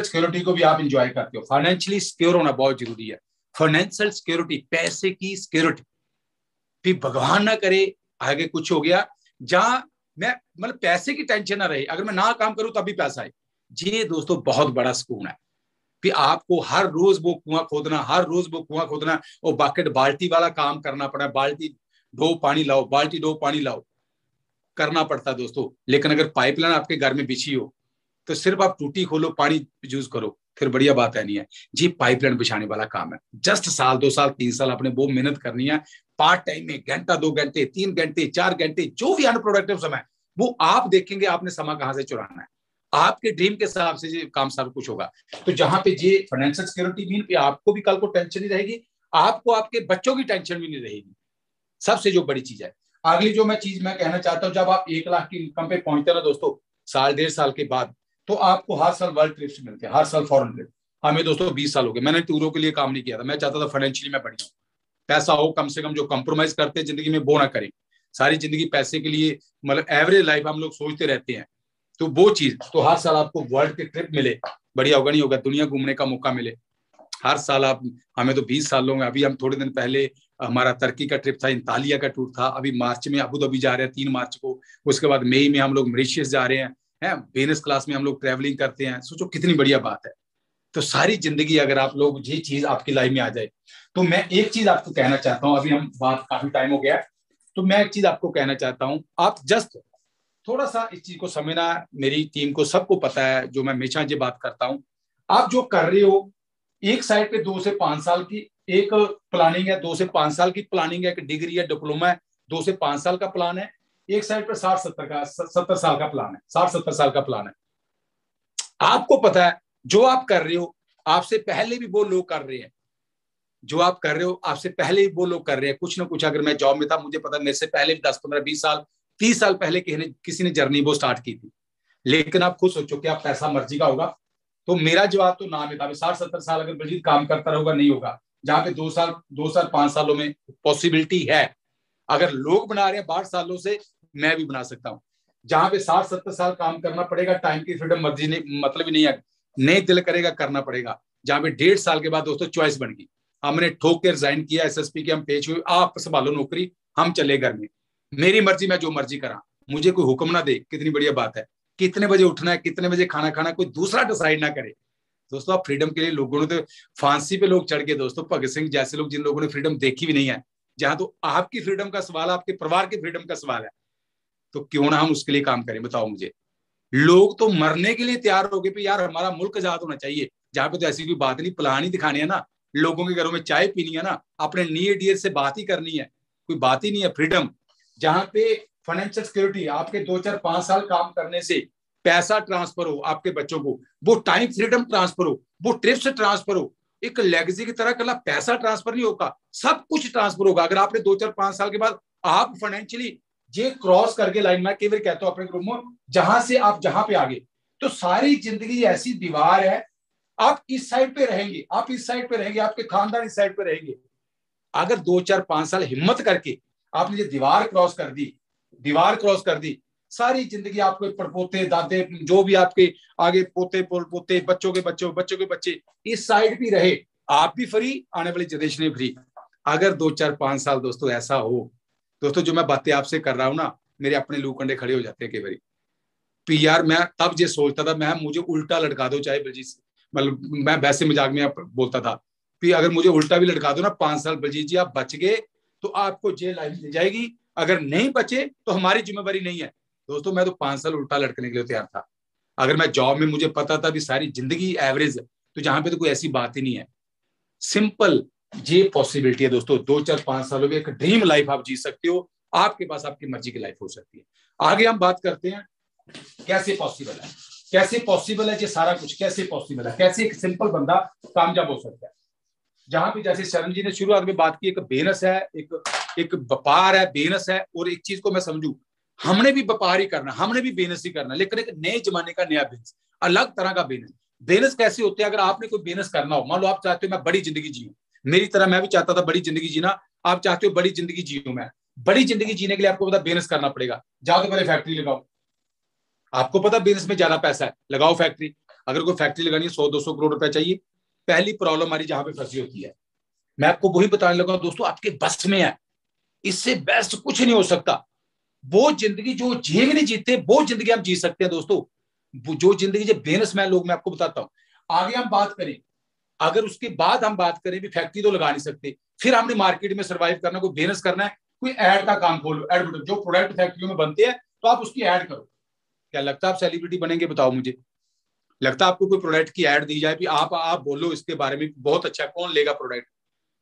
सिक्योरिटी को भी आप इंजॉय करते हो। फाइनेंशियली सिक्योर होना बहुत जरूरी है। फाइनेंशियल सिक्योरिटी, पैसे की सिक्योरिटी, फिर भगवान ना करे आगे कुछ हो गया, जहां मैं मतलब पैसे की टेंशन ना रहे, अगर मैं ना काम करूं तब भी पैसा आए। ये दोस्तों बहुत बड़ा सुकून है कि आपको हर रोज वो कुआं खोदना, हर रोज वो कुआं खोदना और बकेट बाल्टी वाला काम करना पड़ा, बाल्टी डो पानी लाओ, बाल्टी डो पानी लाओ, करना पड़ता है दोस्तों। लेकिन अगर पाइपलाइन आपके घर में बिछी हो तो सिर्फ आप टूटी खोलो, पानी यूज करो, फिर बढ़िया बात है नहीं है जी। पाइपलाइन बिछाने वाला काम है, जस्ट साल 2 साल 3 साल आपने वो मेहनत करनी है। पार्ट टाइम में घंटा 2 घंटे 3 घंटे 4 घंटे जो भी अनप्रोडक्टिव समय वो आप देखेंगे आपने समय कहां से चुराना है, आपके ड्रीम के हिसाब से ये काम सब कुछ होगा। तो जहां पे ये फाइनेंशियल सिक्योरिटी मीन पे आपको भी कल को टेंशन नहीं रहेगी, आपको आपके बच्चों की टेंशन भी नहीं रहेगी, सबसे जो बड़ी चीज है। अगली जो मैं चीज मैं कहना चाहता हूं, जब आप 1 लाख की इनकम पे पहुंचते हैं ना दोस्तों, साल 1.5 साल के बाद, तो आपको हर साल वर्ल्ड ट्रिप्स मिलते हैं, हर साल फॉरेन ट्रिप। हमें दोस्तों 20 साल हो गए, मैंने टूरों के लिए काम नहीं किया था, मैं चाहता था फाइनेंशियली मैं बढ़िया हूँ, पैसा हो कम से कम, जो कंप्रोमाइज करते हैं जिंदगी में वो ना करें। सारी जिंदगी पैसे के लिए, मतलब एवरेज लाइफ हम लोग सोचते रहते हैं। तो वो चीज, तो हर साल आपको वर्ल्ड के ट्रिप मिले, बढ़िया होगा नहीं होगा, दुनिया घूमने का मौका मिले हर साल आप। हमें तो 20 साल हो गए, अभी हम थोड़े दिन पहले हमारा तुर्की का ट्रिप था, इंतालिया का टूर था, अभी मार्च में अबू धाबी जा रहे हैं 3 मार्च को, उसके बाद मई में हम लोग मॉरिशस जा रहे हैं बिजनेस क्लास में हम लोग ट्रैवलिंग करते हैं। सोचो कितनी बढ़िया बात है। तो सारी जिंदगी अगर आप लोग ये चीज आपकी लाइफ में आ जाए, तो मैं एक चीज आपको कहना चाहता हूँ, अभी हम बात काफी टाइम हो गया, तो मैं एक चीज आपको कहना चाहता हूँ, आप जस्ट थोड़ा सा इस चीज को समझना। मेरी टीम को सबको पता है, जो मैं हमेशा ये बात करता हूँ, आप जो कर रहे हो, एक साइड पे 2 से 5 साल की एक प्लानिंग है, 2 से 5 साल की प्लानिंग है, एक डिग्री है, डिप्लोमा है, 2 से 5 साल का प्लान है। एक साइड पे 60-70 साल का प्लान है, 60-70 साल का प्लान है। आपको पता है जो आप कर रहे हो, आपसे पहले भी वो लोग कर रहे हैं, जो आप कर रहे हो आपसे पहले भी वो लोग कर रहे हैं कुछ ना कुछ। अगर मैं जॉब में था, मुझे पता है, मेरे से पहले भी 10-15-20 साल 30 साल पहले किसी ने जर्नी वो स्टार्ट की थी। लेकिन आप खुद सोचो कि आप पैसा मर्जी का होगा। तो मेरा जवाब तो नाम है, 60-70 साल अगर बलजीत काम करता रहेगा नहीं होगा। जहां पे 2 साल 5 सालों में पॉसिबिलिटी है, अगर लोग बना रहे हैं 12 सालों से, मैं भी बना सकता हूँ। जहां पे 60-70 साल काम करना पड़ेगा, टाइम की फ्रीडम मर्जी नहीं, मतलब ही नहीं है, नहीं दिल करेगा करना पड़ेगा। जहां पे 1.5 साल के बाद दोस्तों चॉइस बन गई, हमने ठोक के रिजाइन किया, एसएसपी के हम पेश हुए, आप संभालो नौकरी, हम चले घर में, मेरी मर्जी, मैं जो मर्जी करा, मुझे कोई हुक्म ना दे। कितनी बढ़िया बात है, कितने बजे उठना है, कितने बजे खाना खाना, कोई दूसरा डिसाइड ना करे। दोस्तों आप फ्रीडम के लिए, लोगों ने तो फांसी पे लोग चढ़ गए दोस्तों, भगत सिंह जैसे लोग, जिन लोगों ने फ्रीडम देखी भी नहीं है। जहां तो आपकी फ्रीडम का सवाल है, आपके परिवार की फ्रीडम का सवाल है, तो क्यों ना हम उसके लिए काम करें, बताओ मुझे। लोग तो मरने के लिए तैयार हो गए, यार हमारा मुल्क आजाद होना चाहिए। जहां पे तो ऐसी कोई बात नहीं, प्लान ही दिखाने है ना, लोगों के घरों में चाय पीनी है ना, अपने नियर डियर से बात ही करनी है, कोई बात ही नहीं है फ्रीडम। जहां पे फाइनेंशियल सिक्योरिटी, आपके 2 4 5 साल काम करने से पैसा ट्रांसफर हो आपके बच्चों को, वो टाइम फ्रीडम ट्रांसफर हो, वो ट्रिप्स ट्रांसफर हो, एक लेगेसी की तरह कल पैसा ट्रांसफर नहीं होगा, सब कुछ ट्रांसफर होगा। अगर आपने 2 4 5 साल के बाद आप फाइनेंशियली ये क्रॉस करके लाइन, मैं कई बार कहता हूं अपने ग्रुप में, जहां से आप जहां पे आगे, तो सारी जिंदगी ऐसी दीवार है, आप इस साइड पे रहेंगे, आप इस साइड पे रहेंगे, आपके खानदान इस साइड पे रहेंगे। अगर 2 4 5 साल हिम्मत करके आपने ये दीवार क्रॉस कर दी, दीवार क्रॉस कर दी, सारी जिंदगी आपके पड़पोते दादे जो भी आपके आगे पोते पोते बच्चों के बच्चों बच्चों के बच्चे इस साइड भी रहे, आप भी फ्री, आने वाली जनरेशन फ्री। अगर 2 4 5 साल दोस्तों ऐसा हो, दोस्तों जो मैं बातें आपसे कर रहा हूं ना, मेरे अपने लू कंडे खड़े हो जाते हैं कई बार। यार मैं तब ये सोचता था, मैं मुझे उल्टा लटका दो, चाहे बलजीत, मतलब मैं वैसे मजाक में बोलता था कि अगर मुझे उल्टा भी लटका दो ना 5 साल, बलजीत जी आप बच गए तो आपको जेल लाइफ मिल जाएगी, अगर नहीं बचे तो हमारी जिम्मेवारी नहीं है। दोस्तों मैं तो 5 साल उल्टा लटकने के लिए तैयार था। अगर मैं जॉब में, मुझे पता था भी सारी जिंदगी एवरेज है, तो जहां पे तो कोई ऐसी बात ही नहीं है। सिंपल ये पॉसिबिलिटी है दोस्तों, 2 4 5 सालों में एक ड्रीम लाइफ आप जी सकते हो, आपके पास आपकी मर्जी की लाइफ हो सकती है। आगे हम बात करते हैं कैसे पॉसिबल है, कैसे पॉसिबल है ये सारा कुछ, कैसे पॉसिबल है, कैसे एक सिंपल बंदा कामयाब हो सकता है। जहां पे जैसे शरण जी ने शुरुआत में बात की, एक बिजनेस है, एक व्यापार है, बिजनेस है, और एक चीज को मैं समझू, हमने भी व्यापार ही करना, हमने भी बिजनेस ही करना, लेकिन एक नए जमाने का नया बिजनेस, अलग तरह का बिजनेस। बिजनेस कैसे होते हैं, अगर आपने कोई बिजनेस करना हो, मान लो आप चाहते हो मैं बड़ी जिंदगी जीऊं, मेरी तरह मैं भी चाहता था बड़ी जिंदगी जीना, आप चाहते हो बड़ी जिंदगी जीऊं, मैं बड़ी जिंदगी जीने के लिए आपको पता बिजनेस करना पड़ेगा। जाओ तो पहले फैक्ट्री लगाओ, आपको पता बिजनेस में ज्यादा पैसा है, लगाओ फैक्ट्री। अगर कोई फैक्ट्री लगानी है 100-200 करोड़ रुपए चाहिए। पहली प्रॉब्लम हमारी जहां पे फंसी होती है, मैं आपको वही बताने लगा दोस्तों, आपके बस में है, इससे बेस्ट कुछ नहीं हो सकता। वो जिंदगी जो जे भी नहीं जीते वो जिंदगी हम जी सकते हैं दोस्तों। जो जिंदगी जो बिजनेसमैन लोग, मैं आपको बताता हूँ। आगे हम बात करें, अगर उसके बाद हम बात करें भी फैक्ट्री तो लगा नहीं सकते, फिर हमने मार्केट में सर्वाइव करना, कोई बिजनेस करना है, कोई ऐड का काम खोलो, एडवर्टाइज जो प्रोडक्ट फैक्ट्रियों में बनते हैं तो आप उसकी ऐड करो। क्या लगता है आप सेलिब्रिटी बनेंगे? बताओ मुझे। लगता है आपको कोई प्रोडक्ट की ऐड दी जाए, आप बोलो इसके बारे में बहुत अच्छा, कौन लेगा प्रोडक्ट?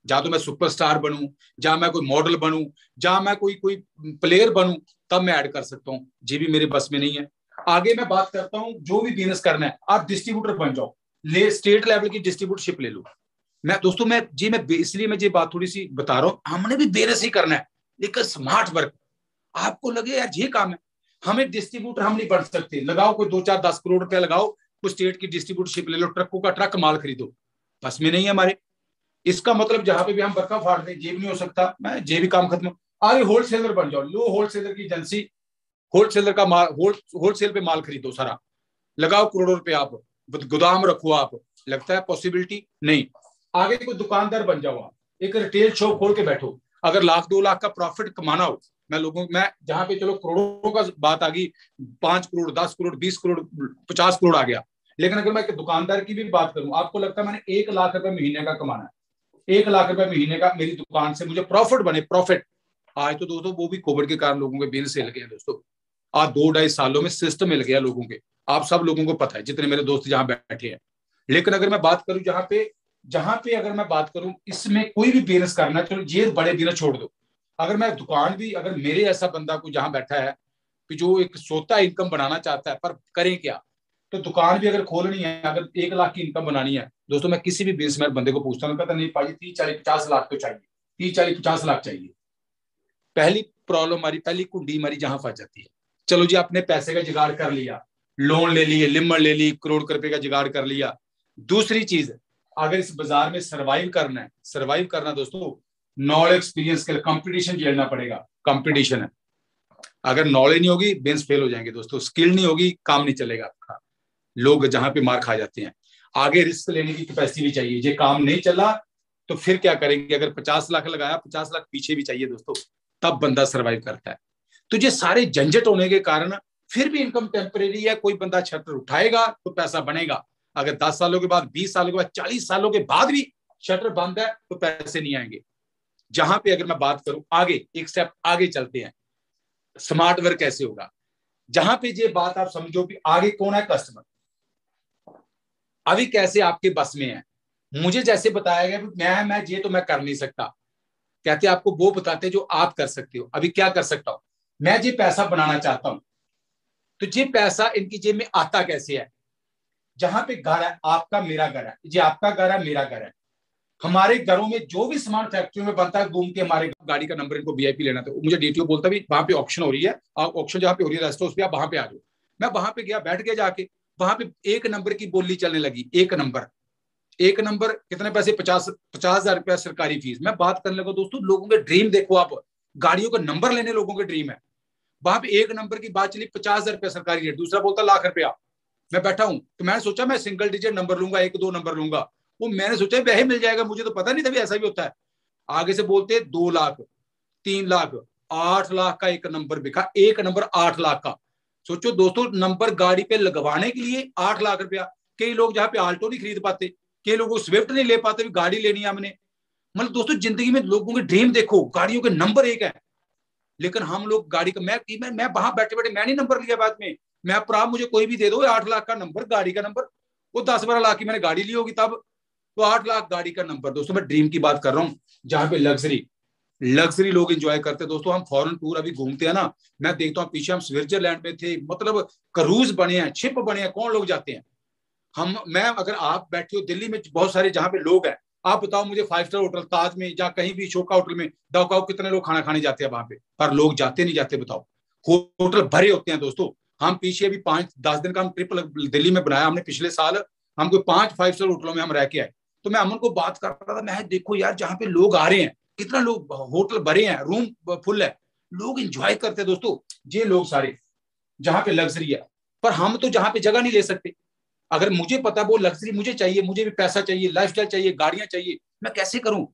जहां तो मैं सुपरस्टार बनूं, जहां मैं कोई मॉडल बनूं, जहां मैं कोई कोई प्लेयर बनूं, तब मैं ऐड कर सकता हूँ। ये भी मेरे बस में नहीं है। आगे मैं बात करता हूँ, जो भी बिजनेस करना है आप डिस्ट्रीब्यूटर बन जाओ, ले स्टेट लेवल की डिस्ट्रीब्यूटरशिप ले लो। मैं दोस्तों मैं इसलिए मैं ये बात थोड़ी सी बता रहा हूँ, हमने भी बिजनेस ही करना है लेकिन स्मार्ट वर्क। आपको लगे यार ये काम है, हमें डिस्ट्रीब्यूटर हम नहीं बन सकते, लगाओ कोई 2 4 10 करोड़ रुपया लगाओ, कोई स्टेट की डिस्ट्रीब्यूटरशिप ले लो, ट्रकों का ट्रक माल खरीदो, बस में नहीं है हमारे। इसका मतलब जहां पे भी हम बरका फाड़ दें, जेब नहीं हो सकता, मैं जे भी काम खत्म। आगे होलसेलर बन जाओ, लो होलसेलर की एजेंसी, होलसेलर का माल, होलसेल पे माल खरीदो सारा, लगाओ करोड़ों रुपए, आप गोदाम रखो आप। लगता है पॉसिबिलिटी? नहीं। आगे कोई दुकानदार बन जाओ आप, एक रिटेल शॉप खोल के बैठो, अगर 1 2 लाख का प्रॉफिट कमाना हो। मैं जहां पे चलो करोड़ों का बात आ गई, 5 करोड़ 10 करोड़ 20 करोड़ 50 करोड़ आ गया, लेकिन अगर मैं दुकानदार की भी बात करूं, आपको लगता है मैंने 1 लाख रुपए महीने का कमाना है, 1 लाख रुपए महीने का मेरी दुकान से मुझे प्रॉफिट बने, प्रॉफिट। आज तो दोस्तों वो भी कोविड के कारण लोगों के बिजनेस हिल गए दोस्तों। आज 2 2.5 सालों में सिस्टम मिल गया लोगों के, आप सब लोगों को पता है, जितने मेरे दोस्त जहां बैठे हैं। लेकिन अगर मैं बात करूं जहां पे अगर मैं बात करूं, इसमें कोई भी बिजनेस करना है, चलो ये बड़े बिजनेस छोड़ दो, अगर मैं दुकान भी, अगर मेरे ऐसा बंदा कोई जहां बैठा है कि जो एक सोता इनकम बनाना चाहता है, पर करें क्या, तो दुकान भी अगर खोलनी है, अगर 1 लाख की इनकम बनानी है दोस्तों, मैं किसी भी बिजनेसमैन बंदे को पूछता हूँ, कहता नहीं पाजी 30 40 50 लाख तो चाहिए, 30 40 50 लाख चाहिए। पहली प्रॉब्लम हमारी, पहली कुंडी हमारी जहां फंस जाती है, चलो जी आपने पैसे का जुगाड़ कर लिया, लोन ले लिए, लिमट ले ली, करोड़ रुपए का जुगाड़ कर लिया। दूसरी चीज, अगर इस बाजार में सर्वाइव करना है, सर्वाइव करना दोस्तों, नॉलेज एक्सपीरियंस के कंपटीशन झेलना पड़ेगा, कंपटीशन है। अगर नॉलेज नहीं होगी बिजनेस फेल हो जाएंगे दोस्तों, स्किल नहीं होगी काम नहीं चलेगा आपका, लोग जहां पे मार खा जाते हैं। आगे रिस्क लेने की कैपेसिटी भी चाहिए, ये काम नहीं चला तो फिर क्या करेंगे, अगर 50 लाख लगाया, 50 लाख पीछे भी चाहिए दोस्तों, तब बंदा सर्वाइव करता है। तो ये सारे झंझट होने के कारण फिर भी इनकम टेम्परेरी है, कोई बंदा शटर उठाएगा तो पैसा बनेगा, अगर 10 सालों के बाद, 20 सालों के बाद, 40 सालों के बाद भी शटर बंद है तो पैसे नहीं आएंगे। जहां पे अगर मैं बात करूं, आगे एक स्टेप आगे चलते हैं, स्मार्ट वर्क कैसे होगा, जहां पे ये बात आप समझो कि आगे कौन है, कस्टमर। अभी कैसे आपके बस में है, मुझे जैसे बताया गया मैं ये तो मैं कर नहीं सकता, कहते आपको वो बताते जो आप कर सकते हो। अभी क्या कर सकता हूं मैं, ये पैसा बनाना चाहता हूं, तो ये पैसा इनकी जेब में आता कैसे है। जहां पे घर है आपका, मेरा घर है, ये आपका घर है, मेरा घर है, हमारे घरों में जो भी सामान फैक्ट्रियों में बनता है, घूम के हमारे गाड़ी का नंबर इनको वीआईपी लेना था, मुझे डीटीओ बोलता भी वहां पे ऑक्शन हो रही है, ऑक्शन जहां पे हो रही है रेस्टोरेंट पे, आप वहां पे आ जाओ। मैं वहां पे गया, बैठ गया जाके, वहां पे 1 नंबर की बोली चलने लगी, 1 नंबर, 1 नंबर कितने पैसे, 50,000 रुपया सरकारी फीस। मैं बात करने लगा दोस्तों, लोगों के ड्रीम देखो आप, गाड़ियों का नंबर लेने लोगों के ड्रीम है। वहां पे 1 नंबर की बात चली, 50,000 रुपया सरकारी रेट, दूसरा बोलता लाख रुपया। मैं बैठा हूं तो मैंने सोचा मैं सिंगल डिजिट नंबर लूंगा, 1 2 नंबर लूंगा, वो मैंने सोचा वह मिल जाएगा, मुझे तो पता नहीं था भी ऐसा भी होता है। आगे से बोलते 2 लाख 3 लाख, 8 लाख का 1 नंबर बिका, 1 नंबर 8 लाख का। सोचो दोस्तों, नंबर गाड़ी पे लगवाने के लिए 8 लाख रुपया। कई लोग जहां पे आल्टो नहीं खरीद पाते, कई लोग स्विफ्ट नहीं ले पाते, भी गाड़ी लेनी है हमने। मतलब दोस्तों जिंदगी में लोगों के ड्रीम देखो, गाड़ियों के नंबर एक है, लेकिन हम लोग गाड़ी का, मैं वहां बैठे बैठे मैं नहीं नंबर लिया बाद में, मैं प्राप मुझे कोई भी दे दो 8 लाख का नंबर, गाड़ी का नंबर, वो 10 12 लाख की मैंने गाड़ी ली होगी तब, तो 8 लाख गाड़ी का नंबर। दोस्तों मैं ड्रीम की बात कर रहा हूँ, जहां पे लग्जरी लोग एंजॉय करते हैं दोस्तों। हम फॉरेन टूर अभी घूमते हैं ना, मैं देखता हूँ पीछे हम स्विट्जरलैंड में थे, मतलब क्रूज बने हैं, शिप बने हैं, कौन लोग जाते हैं। मैं अगर आप बैठे हो दिल्ली में, बहुत सारे जहां पे लोग हैं, आप बताओ मुझे 5 स्टार होटल ताज में या कहीं भी शोका होटल में दौकाओ, कितने लोग खाना खाने जाते हैं वहां पे, पर लोग जाते नहीं जाते बताओ, होटल भरे होते हैं दोस्तों। हम पीछे भी 5 10 दिन का हम ट्रिप दिल्ली में बनाया हमने पिछले साल, हम कोई 5 5 स्टार होटलों में हम रह के आए। तो मैं अमन को बात कर रहा था, मैं देखो यार जहां पे लोग आ रहे हैं, कितना लोग, होटल भरे हैं, रूम फुल है, लोग इंजॉय करते हैं दोस्तों। ये लोग सारे जहां पे लग्जरी है, पर हम तो जहां पे जगह नहीं ले सकते। अगर मुझे पता वो लग्जरी मुझे चाहिए, मुझे भी पैसा चाहिए, लाइफस्टाइल चाहिए, गाड़ियां चाहिए, मैं कैसे करूं।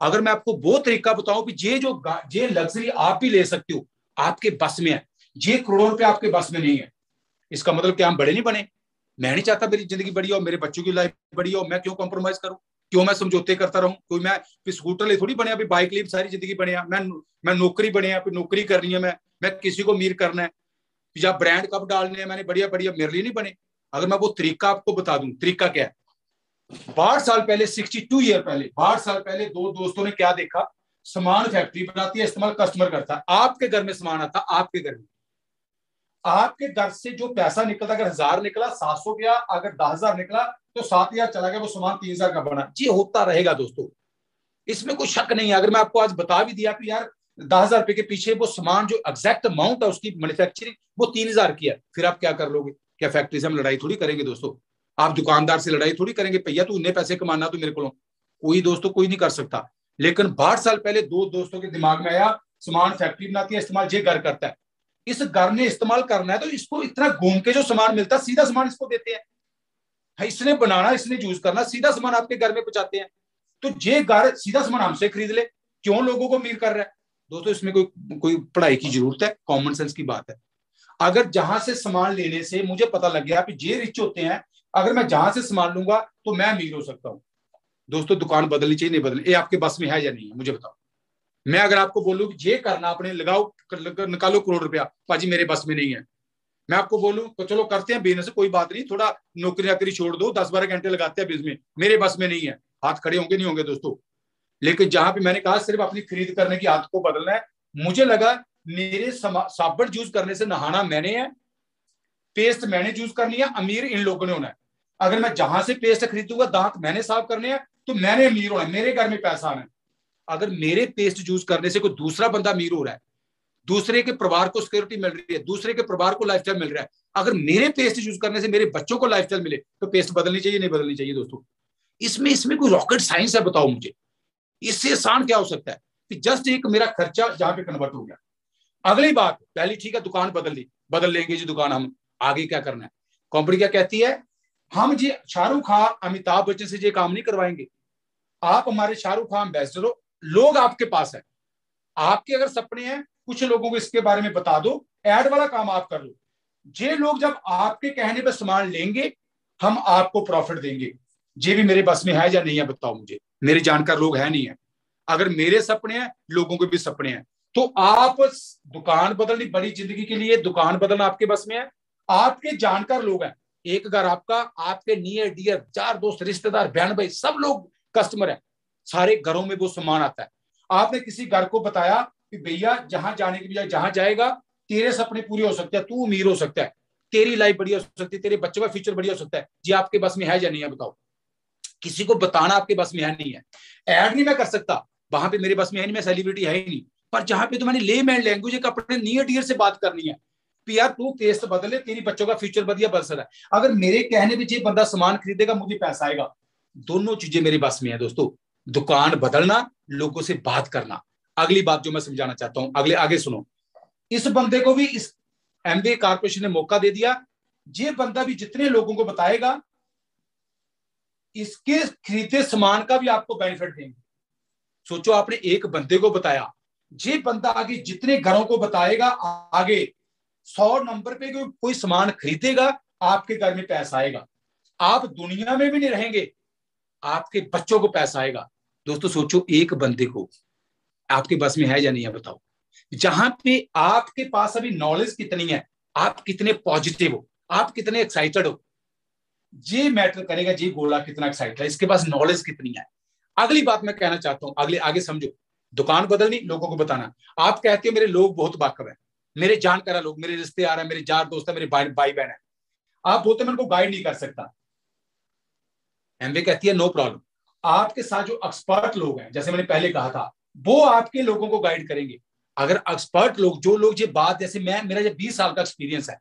अगर मैं आपको वो तरीका बताऊं कि ये लग्जरी आप भी ले सकते हो, आपके बस में है, ये करोड़ों रुपए आपके बस में नहीं है। इसका मतलब क्या हम बड़े नहीं बने? मैं नहीं चाहता मेरी जिंदगी बड़ी हो, मेरे बच्चों की लाइफ बड़ी हो, मैं क्यों कॉम्प्रोमाइज करूं, क्यों मैं समझौते करता रहूं? कोई मैं स्कूटर ले थोड़ी बने, अभी बाइक ले सारी जिंदगी बने। मैं नौकरी बने, नौकरी करनी है, मैं किसी को अमीर करना है या ब्रांड कब डालने हैं मैंने बढ़िया बढ़िया, मेरे लिए नहीं बने। अगर मैं वो तरीका आपको बता दूं, तरीका क्या है, 62 साल पहले, 62 ईयर पहले, 62 साल पहले दो दोस्तों ने क्या देखा, सामान फैक्ट्री बनाती है, इस्तेमाल कस्टमर करता है, आपके घर में सामान आता, आपके घर में, आपके घर से जो पैसा निकलता, अगर 1000 निकला, 700 गया, अगर 10,000 निकला तो 7,000 चला गया, वो सामान 3,000 का बना। जी होता रहेगा दोस्तों, इसमें कोई शक नहीं है। अगर मैं आपको आज बता भी दिया कि यार 10,000 रुपए के पीछे वो सामान जो एग्जैक्ट अमाउंट है उसकी मैन्युफैक्चरिंग वो 3,000 की है, फिर आप क्या कर लोगे? क्या फैक्ट्री से हम लड़ाई थोड़ी करेंगे दोस्तों, आप दुकानदार से लड़ाई थोड़ी करेंगे, भैया तू इतने पैसे कमाना तो मेरे को, कोई दोस्तों कोई नहीं कर सकता। लेकिन 62 साल पहले दो दोस्तों के दिमाग में आया, सामान फैक्ट्री बनाती है, इस्तेमाल ये घर करता है, इस घर ने इस्तेमाल करना है तो इसको इतना घूम के जो सामान मिलता है सीधा सामान इसको देते हैं, इसने बनाना, इसने यूज करना, सीधा सामान आपके घर में पहुंचाते हैं। तो ये घर सीधा सामान हमसे खरीद ले, क्यों लोगों को अमीर कर रहा है? दोस्तों इसमें कोई पढ़ाई की जरूरत है? कॉमन सेंस की बात है। अगर जहां से सामान लेने से मुझे पता लग गया कि ये रिच होते हैं, अगर मैं जहां से सामान लूंगा तो मैं अमीर हो सकता हूं। दोस्तों दुकान बदलनी चाहिए नहीं बदलनी, ये आपके बस में है या नहीं है मुझे बताओ। मैं अगर आपको बोलूं कि ये करना अपने लगाओ, निकालो करोड़ रुपया, पाजी मेरे बस में नहीं है। मैं आपको बोलूं तो चलो करते हैं बिजनेस, कोई बात नहीं, थोड़ा नौकरी नाकरी छोड़ दो, 10-12 घंटे लगाते हैं बिजनेस में, मेरे बस में नहीं है, हाथ खड़े होंगे नहीं होंगे दोस्तों। लेकिन जहां पे मैंने कहा सिर्फ अपनी खरीद करने की आदत को बदलना है, मुझे लगा मेरे साबुन यूज करने से नहाना मैंने है, पेस्ट मैंने यूज करनी है, अमीर इन लोगों ने होना है। अगर मैं जहां से पेस्ट खरीदूंगा, दांत मैंने साफ करने हैं, तो मैंने अमीर होना है, मेरे घर में पैसा आना है। अगर मेरे पेस्ट यूज करने से कोई दूसरा बंदा अमीर हो रहा है, दूसरे के परिवार को सिक्योरिटी मिल रही है, दूसरे के परिवार को लाइफस्टाइल मिल रहा है, अगर मेरे पेस्ट यूज करने से मेरे बच्चों को लाइफस्टाइल मिले, तो पेस्ट बदलनी चाहिए नहीं बदलनी चाहिए दोस्तों? इसमें कोई रॉकेट साइंस है बताओ मुझे? इससे आसान क्या हो सकता है कि जस्ट एक मेरा खर्चा जहां पे कन्वर्ट हो गया। अगली बात, पहली ठीक है दुकान बदल ली, बदल लेंगे जी दुकान, हम आगे क्या करना है? कंपनी क्या कहती है, हम जी शाहरुख खान अमिताभ बच्चन से ये काम नहीं करवाएंगे, आप हमारे शाहरुख खान एम्बेसडर हो, लोग आपके पास है, आपके अगर सपने हैं कुछ लोगों को इसके बारे में बता दो, एड वाला काम आप कर लो, ये लोग जब आपके कहने पर सामान लेंगे हम आपको प्रॉफिट देंगे। ये भी मेरे बस में है या नहीं है बताओ मुझे? मेरे जानकार लोग है नहीं है। अगर मेरे सपने हैं, लोगों के भी सपने हैं, तो आप दुकान बदलनी, बड़ी जिंदगी के लिए दुकान बदलना आपके बस में है। आपके जानकार लोग हैं, एक घर आपका, आपके नियर डियर 4 दोस्त, रिश्तेदार, बहन भाई, सब लोग कस्टमर है, सारे घरों में वो सामान आता है। आपने किसी घर को बताया कि भैया जहां जाने के बजाय जहां जाएगा तेरे सपने पूरे हो सकते हैं, तू अमीर हो सकता है, तेरी लाइफ बढ़िया हो सकती है, तेरे बच्चों का फ्यूचर बढ़िया हो सकता है, जी आपके बस में है या नहीं है बताओ? किसी को बताना आपके बस में है नहीं है। ऐड नहीं मैं कर सकता, वहां पे मेरे बस में है नहीं, मैं सेलिब्रिटी है ही नहीं। पर जहां पे तो मैंने ले मैन लैंग्वेज एक अपने नियर डियर से बात करनी है कि यार तू टेस्ट बदले, तेरी बच्चों का फ्यूचर बढ़िया बन सकता है, अगर मेरे कहने पे बंदा सामान खरीदेगा मुझे पैसा आएगा। दोनों चीजें मेरे बस में है दोस्तों, दुकान बदलना, लोगों से बात करना। अगली बात जो मैं समझाना चाहता हूं, अगले आगे सुनो, इस बंदे को भी इस एमबीए कारपोरेशन ने मौका दे दिया, ये बंदा भी जितने लोगों को बताएगा इसके खरीदे सामान का भी आपको बेनिफिट देंगे। सोचो आपने एक बंदे को बताया, ये बंदा आगे जितने घरों को बताएगा, आगे 100 नंबर पे कोई सामान खरीदेगा, आपके घर में पैसा आएगा, आप दुनिया में भी नहीं रहेंगे, आपके बच्चों को पैसा आएगा। दोस्तों सोचो एक बंदे को आपके बस में है या नहीं है बताओ? जहां पे आपके पास अभी नॉलेज कितनी है, आप कितने पॉजिटिव हो, आप कितने एक्साइटेड हो, ये मैटर करेगा, ये गोला कितना एक्साइटेड है, इसके पास नॉलेज कितनी है। अगली बात मैं कहना चाहता हूं, आगे समझो, दुकान बदलनी, लोगों को बताना। आप कहते हो मेरे लोग बहुत वाकफ है, मेरे जानकार लोग, मेरे रिश्तेदार है, मेरे यार दोस्त है, मेरे भाई बहन है, आप बोलते मैं उनको गाइड नहीं कर सकता। एमवे कहती है नो प्रॉब्लम, आपके साथ जो एक्सपर्ट लोग हैं, जैसे मैंने पहले कहा था, वो आपके लोगों को गाइड करेंगे। अगर एक्सपर्ट लोग, जो लोग ये बात, जैसे मेरा जब 20 साल का एक्सपीरियंस है,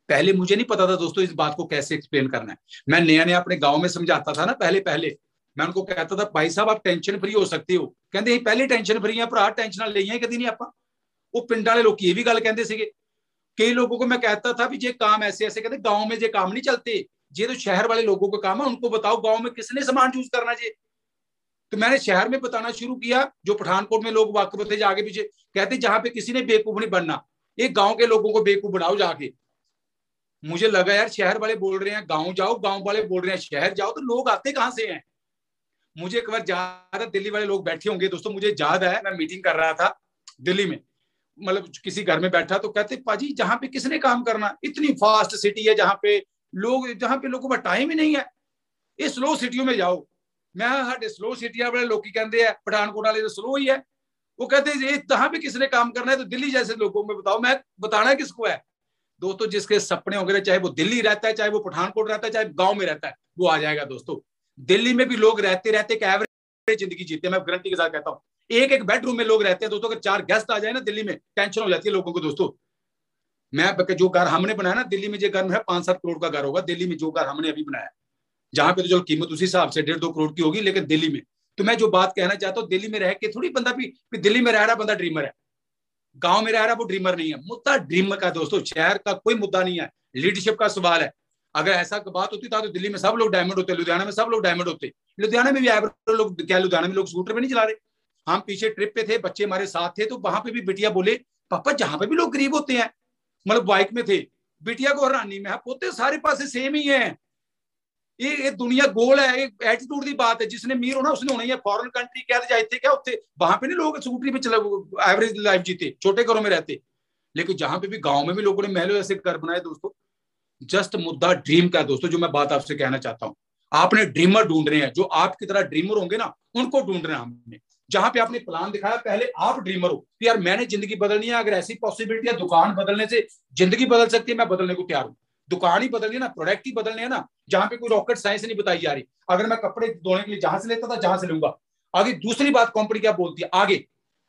पहले मुझे नहीं पता था दोस्तों इस बात को कैसे एक्सप्लेन करना है। मैं नया नया अपने गांव में समझाता था ना, पहले मैं उनको कहता था भाई साहब आप टेंशन फ्री हो सकते हो, कहते पहले टेंशन फ्री है भरा, टेंशन ले कभी नहीं आप। वो पिंड वाले लोग ये भी गल कहते थे। कई लोगों को मैं कहता था भी जे काम ऐसे ऐसे, कहते गांव में जे काम नहीं चलते, ये तो शहर वाले लोगों का काम है, उनको बताओ गांव में किसने सामान यूज करना चाहिए। तो मैंने शहर में बताना शुरू किया, जो पठानकोट में लोग वाकफ थे, आगे पीछे कहते जहां पे किसी ने बेवकूफ नहीं बनना, एक गांव के लोगों को बेवकूफ बनाओ जाके। मुझे लगा यार शहर वाले बोल रहे हैं गांव जाओ, गांव वाले बोल रहे हैं शहर जाओ, तो लोग आते कहां से हैं? मुझे एक बार ज्यादा दिल्ली वाले लोग बैठे होंगे दोस्तों, मुझे याद है मैं मीटिंग कर रहा था दिल्ली में, मतलब किसी घर में बैठा, तो कहते पाजी जहां पे किसने काम करना, इतनी फास्ट सिटी है जहां पे लोगों का टाइम ही नहीं है, ये स्लो सिटियों में जाओ। मैं साढ़े स्लो सिटियां वाले लोग कहते हैं पठानकोट वाले तो स्लो ही है, वो कहते हैं जहां पे किसने काम करना है तो दिल्ली जैसे लोगों में बताओ, मैं बताना किसको है दोस्तों? जिसके सपने होंगे, चाहे वो दिल्ली रहता है, चाहे वो पठानकोट रहता है, चाहे गांव में रहता है, वो आ जाएगा दोस्तों। दिल्ली में भी लोग रहते रहते एक एवरेज जिंदगी जीते हैं, मैं गारंटी के साथ कहता हूँ। एक बेडरूम में लोग रहते हैं दोस्तों, अगर 4 गेस्ट आ जाए ना दिल्ली में टेंशन हो जाती है लोगों को दोस्तों। मैं जो घर हमने बनाया ना दिल्ली में, जो घर है 5-7 करोड़ का घर होगा दिल्ली में, जो घर हमने अभी बनाया, जहां पे तो चलो कीमत उसी हिसाब से 1.5-2 करोड़ की होगी, लेकिन दिल्ली में तो मैं जो बात कहना चाहता हूँ, दिल्ली में रह के थोड़ी बंदा भी दिल्ली में रह रहा बंदा ड्रीमर है, गांव में रह रहा वो ड्रीमर नहीं है। मुद्दा ड्रीमर का दोस्तों, शहर का कोई मुद्दा नहीं है, लीडरशिप का सवाल है। अगर ऐसा बात होती था तो दिल्ली में सब लोग डायमंड होते, लुधियाना में सब लोग डायमंड होते, लुधियाना में भी एवरेज लोग, क्या लुधियाना में लोग स्कूटर पे नहीं चला रहे? हम पीछे ट्रिप पे थे, बच्चे हमारे साथ थे, तो वहां पे भी बिटिया बोले पापा जहां पे भी लोग गरीब होते हैं, मतलब बाइक में थे, बिटिया को हैरानी में पोते सारे पासे सेम ही है, ये दुनिया गोल है, एक एटीट्यूड की बात है, जिसने मीर होना उसने होना ही है। फॉरेन कंट्री कह जाए थे क्या उत्थे, वहां पे नहीं लोग स्कूटरी पे चला एवरेज लाइफ जीते, छोटे घरों में रहते, लेकिन जहां पे भी गांव में भी लोगों ने महलों ऐसे घर बनाए दोस्तों। जस्ट मुद्दा ड्रीम का दोस्तों, जो मैं बात आपसे कहना चाहता हूँ, आपने ड्रीमर ढूंढ रहे हैं, जो आपकी तरह ड्रीमर होंगे ना उनको ढूंढ रहे हैं हमने। जहां पे आपने प्लान दिखाया, पहले आप ड्रीमर हो यार, मैंने जिंदगी बदलनी है, अगर ऐसी पॉसिबिलिटी है दुकान बदलने से जिंदगी बदल सकती है, मैं बदलने को तैयार हूं। दुकान ही बदलनी है ना, प्रोडक्ट ही बदलने है ना, जहां पे कोई रॉकेट साइंस नहीं बताई जा रही। अगर मैं कपड़े धोने के लिए जहां से लेता था जहां से लूंगा। आगे दूसरी बात कंपनी क्या बोलती है आगे,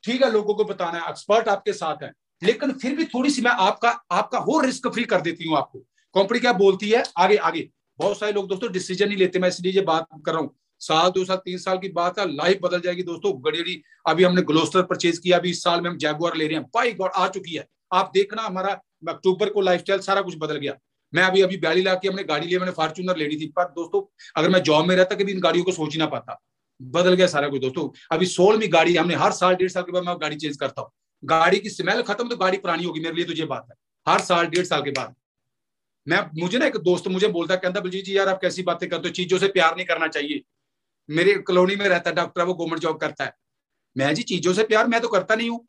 ठीक है लोगों को बताना है, एक्सपर्ट आपके साथ है, लेकिन फिर भी थोड़ी सी मैं आपका हो रिस्क फ्री कर देती हूँ आपको। कंपनी क्या बोलती है आगे आगे, बहुत सारे लोग दोस्तों डिसीजन नहीं लेते, मैं इसलिए ये बात कर रहा हूँ। 1-2-3 साल की बात है, लाइफ बदल जाएगी दोस्तों। गड़ी अभी हमने ग्लोस्टर परचेज किया, अभी इस साल में हम जैगुआर ले रहे हैं, बाई गॉड आ चुकी है। आप देखना हमारा अक्टूबर को लाइफस्टाइल सारा कुछ बदल गया। मैं अभी 42 लाख की हमने गाड़ी ली, मैंने फॉर्च्यूनर लेनी थी, पर दोस्तों अगर मैं जॉब में रहता कभी इन गाड़ियों को सोच ही ना पाता। बदल गया सारा कुछ दोस्तों। अभी 16वीं गाड़ी हमने, हर साल 1.5 साल के बाद मैं गाड़ी चेंज करता हूँ। गाड़ी की स्मेल खत्म तो गाड़ी पुरानी होगी, मेरे लिए तो ये बात है। हर साल 1.5 साल के बाद मुझे ना एक दोस्त मुझे बोलता, कहता बलजीत जी यार आप कैसी बातें करते हो, चीजों से प्यार नहीं करना चाहिए। मेरे कॉलोनी में रहता है डॉक्टर, वो गवर्नमेंट जॉब करता है। मैं जी चीजों से प्यार मैं तो करता नहीं हूँ,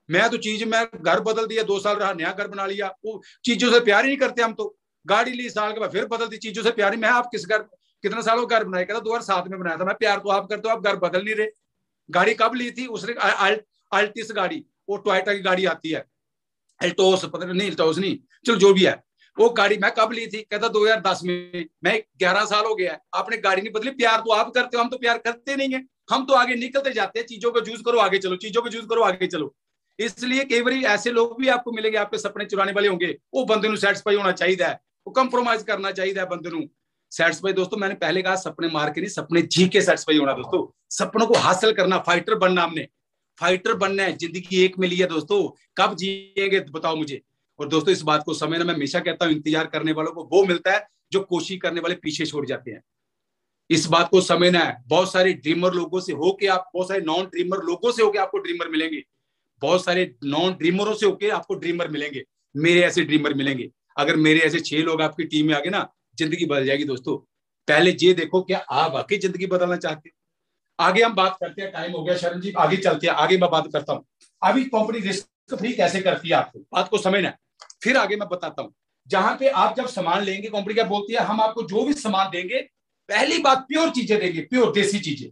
मैं तो मैं घर बदल दिया, 2 साल रहा नया घर बना लिया, वो चीजों से प्यार ही नहीं करते हम तो। गाड़ी ली साल के बाद फिर बदल दी, चीजों से प्यार ही। मैं आप किस घर कितना सालों घर बनाया, कहता 2007 में बनाया था। मैं प्यार तो आप करते हो, आप घर बदल नहीं रहे। गाड़ी कब ली थी उसने, अल्टिस गाड़ी, वो टोयोटा की गाड़ी आती है, एल्टोस पता नहीं, एल्टोस नहीं, चलो जो भी है, वो गाड़ी मैं कब ली थी, कहता 2010 में। मैं 11 साल हो गया, आपने गाड़ी नहीं बदली। प्यार तो आप करते हो, हम तो प्यार करते नहीं है, हम तो आगे निकलते जाते हैं। चीजों को यूज करो आगे चलो, चीजों को यूज करो आगे चलो। इसलिए कई बार ऐसे लोग भी आपको मिलेंगे, आपके सपने चुराने वाले होंगे। वो बंदे को सैटिस्फाई होना चाहिए, वो कंप्रोमाइज करना चाहिए बंदे को सैटिस्फाई। दोस्तों मैंने पहले कहा सपने मार के नहीं, सपने जी के सैटिस्फाई होना दोस्तों। सपनों को हासिल करना, फाइटर बनना, हमने फाइटर बनना है। जिंदगी एक मिली है दोस्तों, कब जिएंगे बताओ मुझे। और दोस्तों इस बात को समझना, मैं हमेशा कहता हूं इंतजार करने वालों को वो मिलता है जो कोशिश करने वाले पीछे छोड़ जाते हैं। इस बात को समझना है। बहुत सारे ड्रीमर लोगों से होके आप, बहुत सारे नॉन ड्रीमर लोगों से होके आपको ड्रीमर मिलेंगे, बहुत सारे नॉन ड्रीमरों से होके आपको ड्रीमर मिलेंगे। मेरे ऐसे ड्रीमर मिलेंगे। अगर मेरे ऐसे 6 लोग आपकी टीम में आ गए ना, जिंदगी बदल जाएगी दोस्तों। पहले ये देखो क्या आप वाकई जिंदगी बदलना चाहते हो। आगे हम बात करते हैं, टाइम हो गया शरण जी, आगे चलते हैं। आगे मैं बात करता हूँ अभी कंपनी रिस्क फ्री कैसे करती है, आपको बात को समझना है, फिर आगे मैं बताता हूँ। जहां पे आप जब सामान लेंगे, कंपनी क्या बोलती है, हम आपको जो भी सामान देंगे, पहली बात प्योर चीजें देंगे, प्योर देसी चीजें,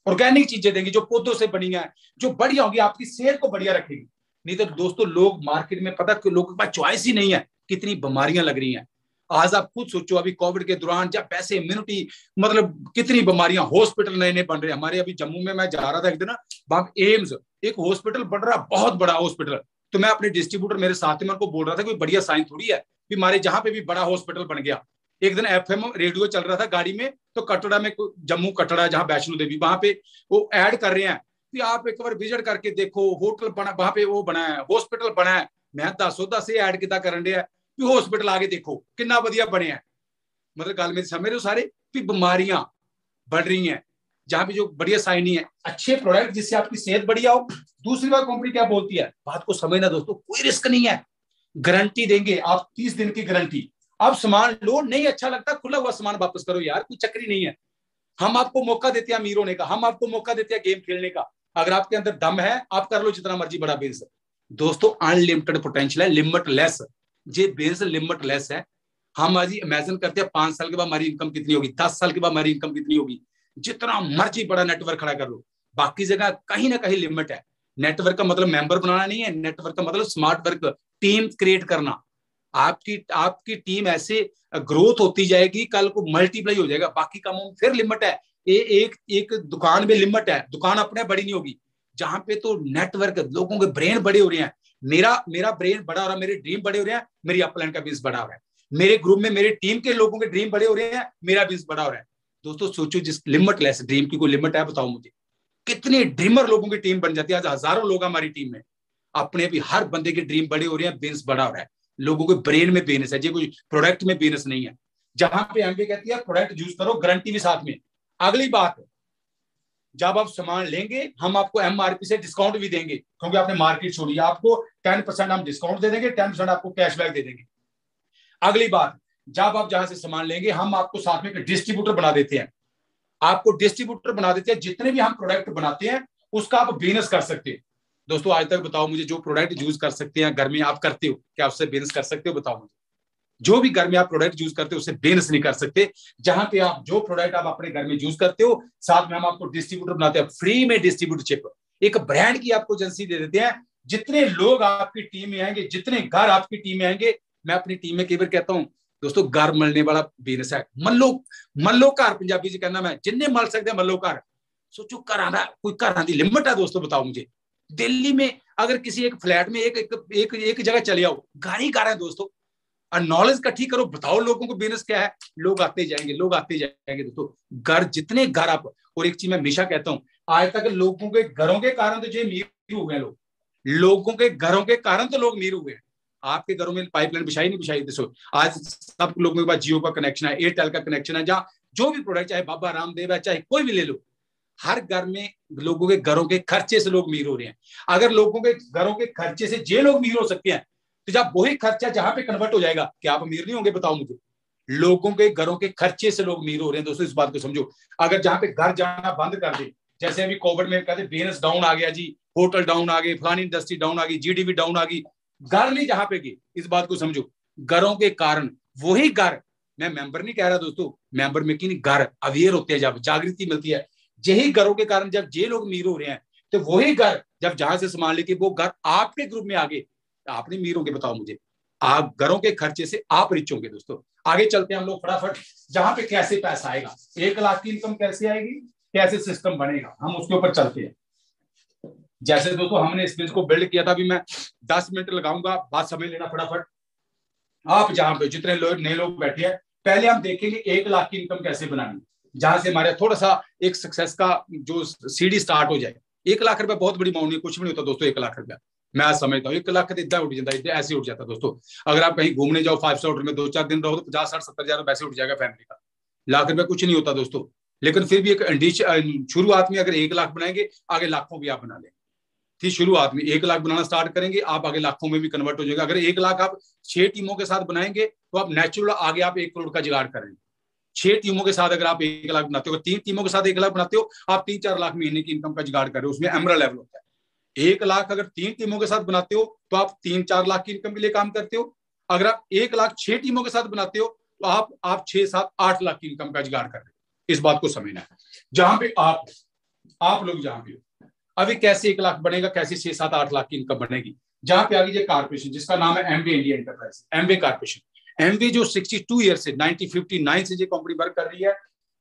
ऑर्गेनिक चीजें देंगे, जो पौधों से बनी है, जो बढ़िया होगी, आपकी सेहत को बढ़िया रखेगी। नहीं तो दोस्तों लोग मार्केट में, पता लोगों के पास चॉइस ही नहीं है, कितनी बीमारियां लग रही हैं। आज आप खुद सोचो, अभी कोविड के दौरान जब पैसे इम्यूनिटी, मतलब कितनी बीमारियां, हॉस्पिटल नए नए बन रहे हैं हमारे। अभी जम्मू में मैं जा रहा था एक दिन, वहां एम्स एक हॉस्पिटल बन रहा, बहुत बड़ा हॉस्पिटल। तो मैं अपने डिस्ट्रीब्यूटर मेरे साथ में उनको बोल रहा था कोई बढ़िया साइन थोड़ी है कि हमारे जहां पे भी बड़ा हॉस्पिटल बन गया। एक दिन एफएम रेडियो चल रहा था गाड़ी में, तो कटड़ा में, जम्मू कटड़ा जहां वैष्णो देवी, वहां पे वो ऐड कर रहे हैं कि आप एक बार विजिट करके देखो, होटल बना वहां पे, वो बना है, हॉस्पिटल बना है। मैं दस ऐड कितना करन दिया कि हॉस्पिटल आगे देखो कितना बढ़िया बने हैं। मतलब गल मेरी समझ रहे हो सारे, भी बीमारियां बढ़ रही हैं। जहां पे जो बढ़िया साइनिंग है, अच्छे प्रोडक्ट जिससे आपकी सेहत बढ़िया हो। दूसरी बात कंपनी क्या बोलती है, बात को समझना दोस्तों, कोई रिस्क नहीं है, गारंटी देंगे आप 30 दिन की गारंटी। आप सामान लो, नहीं अच्छा लगता खुला हुआ सामान वापस करो यार, कोई चक्री नहीं है। हम आपको मौका देते हैं अमीर होने का, हम आपको मौका देते हैं गेम खेलने का। अगर आपके अंदर दम है, आप कर लो जितना मर्जी बड़ा बिजनेस। दोस्तों अनलिमिटेड पोटेंशियल है, लिमिटलेस। ये बिजनेस लिमिटलेस है। हम आज इमेजिन करते हैं 5 साल के बाद हमारी इनकम कितनी होगी, 10 साल के बाद हमारी इनकम कितनी होगी। जितना मर्जी बड़ा नेटवर्क खड़ा कर लो, बाकी जगह कहीं ना कहीं लिमिट है। नेटवर्क का मतलब मेंबर बनाना नहीं है, नेटवर्क का मतलब स्मार्ट वर्क, टीम क्रिएट करना। आपकी टीम ऐसे ग्रोथ होती जाएगी, कल को मल्टीप्लाई हो जाएगा। बाकी कामों में फिर लिमिट है। एक दुकान में लिमिट है, दुकान अपने बड़ी नहीं होगी। जहां पे तो नेटवर्क, लोगों के ब्रेन बड़े हो रहे हैं। मेरा ब्रेन बड़ा हो रहा है, मेरे ड्रीम बड़े हो रहे हैं, मेरी अपलाइन का बिजनेस बड़ा हो रहा है। मेरे ग्रुप में मेरे टीम के लोगों के ड्रीम बड़े हो रहे हैं, मेरा बिजनेस बड़ा हो रहा है। दोस्तों सोचो, जिस लिमिटलेस ड्रीम की कोई लिमिट है बताओ मुझे। कितने ड्रीमर लोगों की टीम बन जाती है। आज हजारों लोग हमारी टीम में, अपने भी हर बंदे के ड्रीम बड़े हो रहे हैं, बिजनेस बड़ा हो रहा है। लोगों के ब्रेन में बिजनेस है, ये कोई प्रोडक्ट में बिजनेस नहीं है। जहां पे एमबी कहती है प्रोडक्ट यूज करो, गारंटी भी साथ में। अगली बात, जब आप सामान लेंगे हम आपको एमआरपी से डिस्काउंट भी देंगे, क्योंकि आपने मार्केट छोड़ी। आपको 10% हम डिस्काउंट दे देंगे, 10% आपको कैशबैक दे देंगे। अगली बात, जब आप जहां से सामान लेंगे हम आपको साथ में डिस्ट्रीब्यूटर बना देते हैं। आपको डिस्ट्रीब्यूटर बना देते हैं, जितने भी हम प्रोडक्ट बनाते हैं उसका आप बिजनेस कर सकते हैं। दोस्तों आज तक बताओ मुझे, जो प्रोडक्ट यूज कर सकते हैं घर में आप करते हो, क्या उससे बिजनेस कर सकते हो? बताओ मुझे। जो भी घर में आप प्रोडक्ट यूज करते हो उससे बिजनेस नहीं कर सकते। जहां पे आप जो प्रोडक्ट आप अपने घर में यूज करते हो, साथ में हम आपको डिस्ट्रीब्यूटर बनाते हैं, फ्री में डिस्ट्रीब्यूटरशिप, एक ब्रांड की आपको एजेंसी दे देते हैं। जितने लोग आपकी टीम में आएंगे, जितने घर आपकी टीम में आएंगे, मैं अपनी टीम में कई बार कहता हूं दोस्तों, घर मलने वाला बिजनेस है। मल्लो घर पंजाबी च कहना मैं, जिन्ने मल सकते मल्लो घर। सोचो घर कोई घर की लिमिट है दोस्तों? बताओ मुझे। दिल्ली में अगर किसी एक फ्लैट में एक जगह चले आओ, घर ही घर है दोस्तों। और नॉलेज इकट्ठी करो, बताओ लोगों को बिजनेस क्या है, लोग आते जाएंगे, लोग आते जाएंगे दोस्तों। घर, जितने घर आप, और एक चीज मैं हमेशा कहता हूं, आज तक लोगों के घरों के कारण तो जो अमीर हुए हैं लोगों के घरों के कारण तो लोग अमीर हुए हैं। आपके घरों में पाइपलाइन बिछाई नहीं बिछाई? देखो आज सब लोगों के पास जियो का कनेक्शन है, एयरटेल का कनेक्शन है, जहां जो भी प्रोडक्ट, चाहे बाबा रामदेव है, चाहे कोई भी ले लो, हर घर में लोगों के घरों के खर्चे से लोग अमीर हो रहे हैं। अगर लोगों के घरों के खर्चे से जे लोग अमीर हो सकते हैं, तो जब वही खर्चा जहां पे कन्वर्ट हो जाएगा, क्या आप अमीर नहीं होंगे? बताओ मुझे। लोगों के घरों के खर्चे से लोग अमीर हो रहे हैं दोस्तों, इस बात को समझो। अगर जहां पे घर जाना बंद कर दे, जैसे अभी कोविड में कहते बिजनेस डाउन आ गया जी, होटल डाउन आ गए, फलानी इंडस्ट्री डाउन आ गई, जीडीपी डाउन आ गई, घर नहीं जहां पे गए, इस बात को समझो। घरों के कारण वही घर, मैं मेंबर नहीं कह रहा दोस्तों, मेंबर मेकिंग, घर अवेयर होते हैं, जब जागृति मिलती है, यही घरों के कारण जब ये लोग अमीर हो रहे हैं, तो वही घर जब जहां से सामान लेके वो घर आपके ग्रुप में आ गए, आप नहीं अमीर होंगे? बताओ मुझे। आप घरों के खर्चे से आप रिच होंगे दोस्तों। आगे चलते हैं हम लोग फटाफट, जहां पे कैसे पैसा आएगा, 1 लाख की इनकम कैसे आएगी, कैसे सिस्टम बनेगा, हम उसके ऊपर चलते हैं। जैसे दोस्तों हमने इस बिजनेस को बिल्ड किया था, अभी मैं 10 मिनट लगाऊंगा, बात समझ लेना फटाफट। आप जहां पे जितने लोग नए लोग बैठे हैं, पहले हम देखेंगे 1 लाख की इनकम कैसे बनानी, जहां से हमारे थोड़ा सा एक सक्सेस का जो सीढ़ी स्टार्ट हो जाए। 1 लाख रुपए बहुत बड़ी अमाउंट नहीं, कुछ भी नहीं होता दोस्तों 1 लाख रुपया। मैं आज समझता हूँ 1 लाख इतना उठ जाता है, ऐसे उठ जाता है दोस्तों। अगर आप कहीं घूमने जाओ 5 स्टार होटल में 2-4 दिन रहो, तो 50-60-70 हजार पैसे उठ जाएगा फैमिली का। लाख रुपया कुछ नहीं होता दोस्तों। लेकिन फिर भी एक शुरुआत में अगर 1 लाख बनाएंगे, आगे लाखों भी आप बना लेंगे। ठीक, शुरुआत में 1 लाख बनाना स्टार्ट करेंगे, आप आगे लाखों में भी कन्वर्ट हो जाएगा। अगर 1 लाख आप 6 टीमों के साथ बनाएंगे, तो आप नेचुरल आगे आप 1 करोड़ का जुगाड़ करेंगे। 6 टीमों के साथ अगर आप 1 लाख बनाते हो, 3 टीमों के साथ 1 लाख बनाते हो, आप 3-4 लाख महीने की इनकम का जुगाड़ कर रहे हो। उसमें एमरा लेवल होता है। 1 लाख अगर 3 टीमों के साथ बनाते हो, तो आप 3-4 लाख की इनकम के लिए काम करते हो। अगर आप 1 लाख 6 टीमों के साथ बनाते हो, तो आप 6-7-8 लाख की इनकम का जुगाड़ कर रहे हो। इस बात को समझना है। जहां पे आप लोग जहां पे अभी कैसे 1 लाख बनेगा, कैसे 6-7-8 लाख की इनकम बनेगी, जहां पे आगे ये कारपोरेशन जिसका नाम है Amway India enterprise, Amway corporation. Amway जो 62 ईयर से 1959 से ये कंपनी वर्क कर रही है।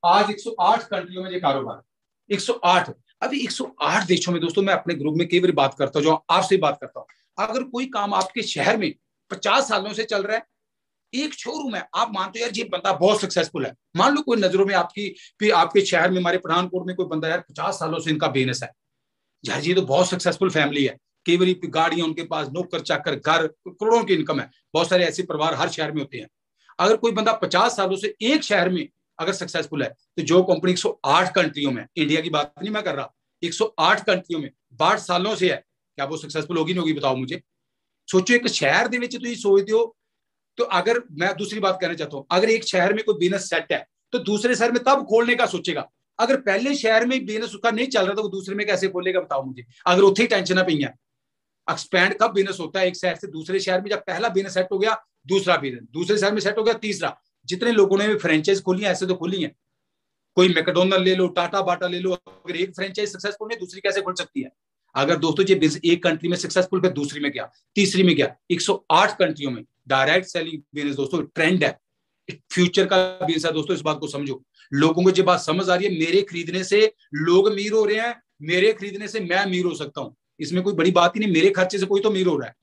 आज 108 कंट्रियों में ये कारोबार, 108, अभी 108 देशों में दोस्तों। मैं अपने ग्रुप में कई बार बात करता हूँ, जो आपसे बात करता हूँ, अगर कोई काम आपके शहर में 50 सालों से चल रहा है, एक शोरूम है, आप मानते हो यार ये बंदा बहुत सक्सेसफुल है। मान लो कोई नजरों में आपके शहर में, हमारे पठानकोट में कोई बंदा यार 50 सालों से इनका बिजनेस है, यार ये तो बहुत सक्सेसफुल फैमिली है, कई बार गाड़ियां उनके पास, नौकर चाकर, घर, करोड़ों की इनकम है। बहुत सारे ऐसे परिवार हर शहर में होते हैं। अगर कोई बंदा 50 सालों से एक शहर में अगर सक्सेसफुल है, तो जो कंपनी 108 कंट्रियों में, इंडिया की बात नहीं मैं कर रहा, 108 कंट्रियों में 62 सालों से है, क्या वो सक्सेसफुल होगी नहीं होगी बताओ मुझे। सोचो एक शहर दे विच तुसीं सोचदे हो, तो अगर मैं दूसरी बात कहना चाहता हूं, अगर एक शहर में कोई बिजनेस सेट है तो दूसरे शहर में तब खोलने का सोचेगा। अगर पहले शहर में बिजनेस उसका नहीं चल रहा तो वो दूसरे में कैसे खोलेगा बताओ मुझे। अगर उत्थे ही टेंशन पई है, एक्सपैंड कब बिजनेस होता है एक शहर से दूसरे शहर में, जब पहला बिजनेस सेट हो गया, दूसरा बिजनेस दूसरे शहर में सेट हो गया, तीसरा। जितने लोगों ने भी फ्रेंचाइज खोली है ऐसे तो खोली है, कोई मैकडोनल्ड ले लो, टाटा बाटा ले लो, अगर एक फ्रेंचाइज सक्सेसफुल है दूसरी कैसे खुल सकती है। अगर दोस्तों ये बिजनेस एक कंट्री में सक्सेसफुल, फिर दूसरी में गया, तीसरी में गया, 108 कंट्रियों में डायरेक्ट सेलिंग बिजनेस दोस्तों ट्रेंड है, फ्यूचर का बिजनेस है दोस्तों। इस बात को समझो, लोगों को ये बात समझ आ रही है, मेरे खरीदने से लोग अमीर हो रहे हैं, मेरे खरीदने से मैं अमीर हो सकता हूं, इसमें कोई बड़ी बात ही नहीं, मेरे खर्चे से कोई तो अमीर हो रहा है।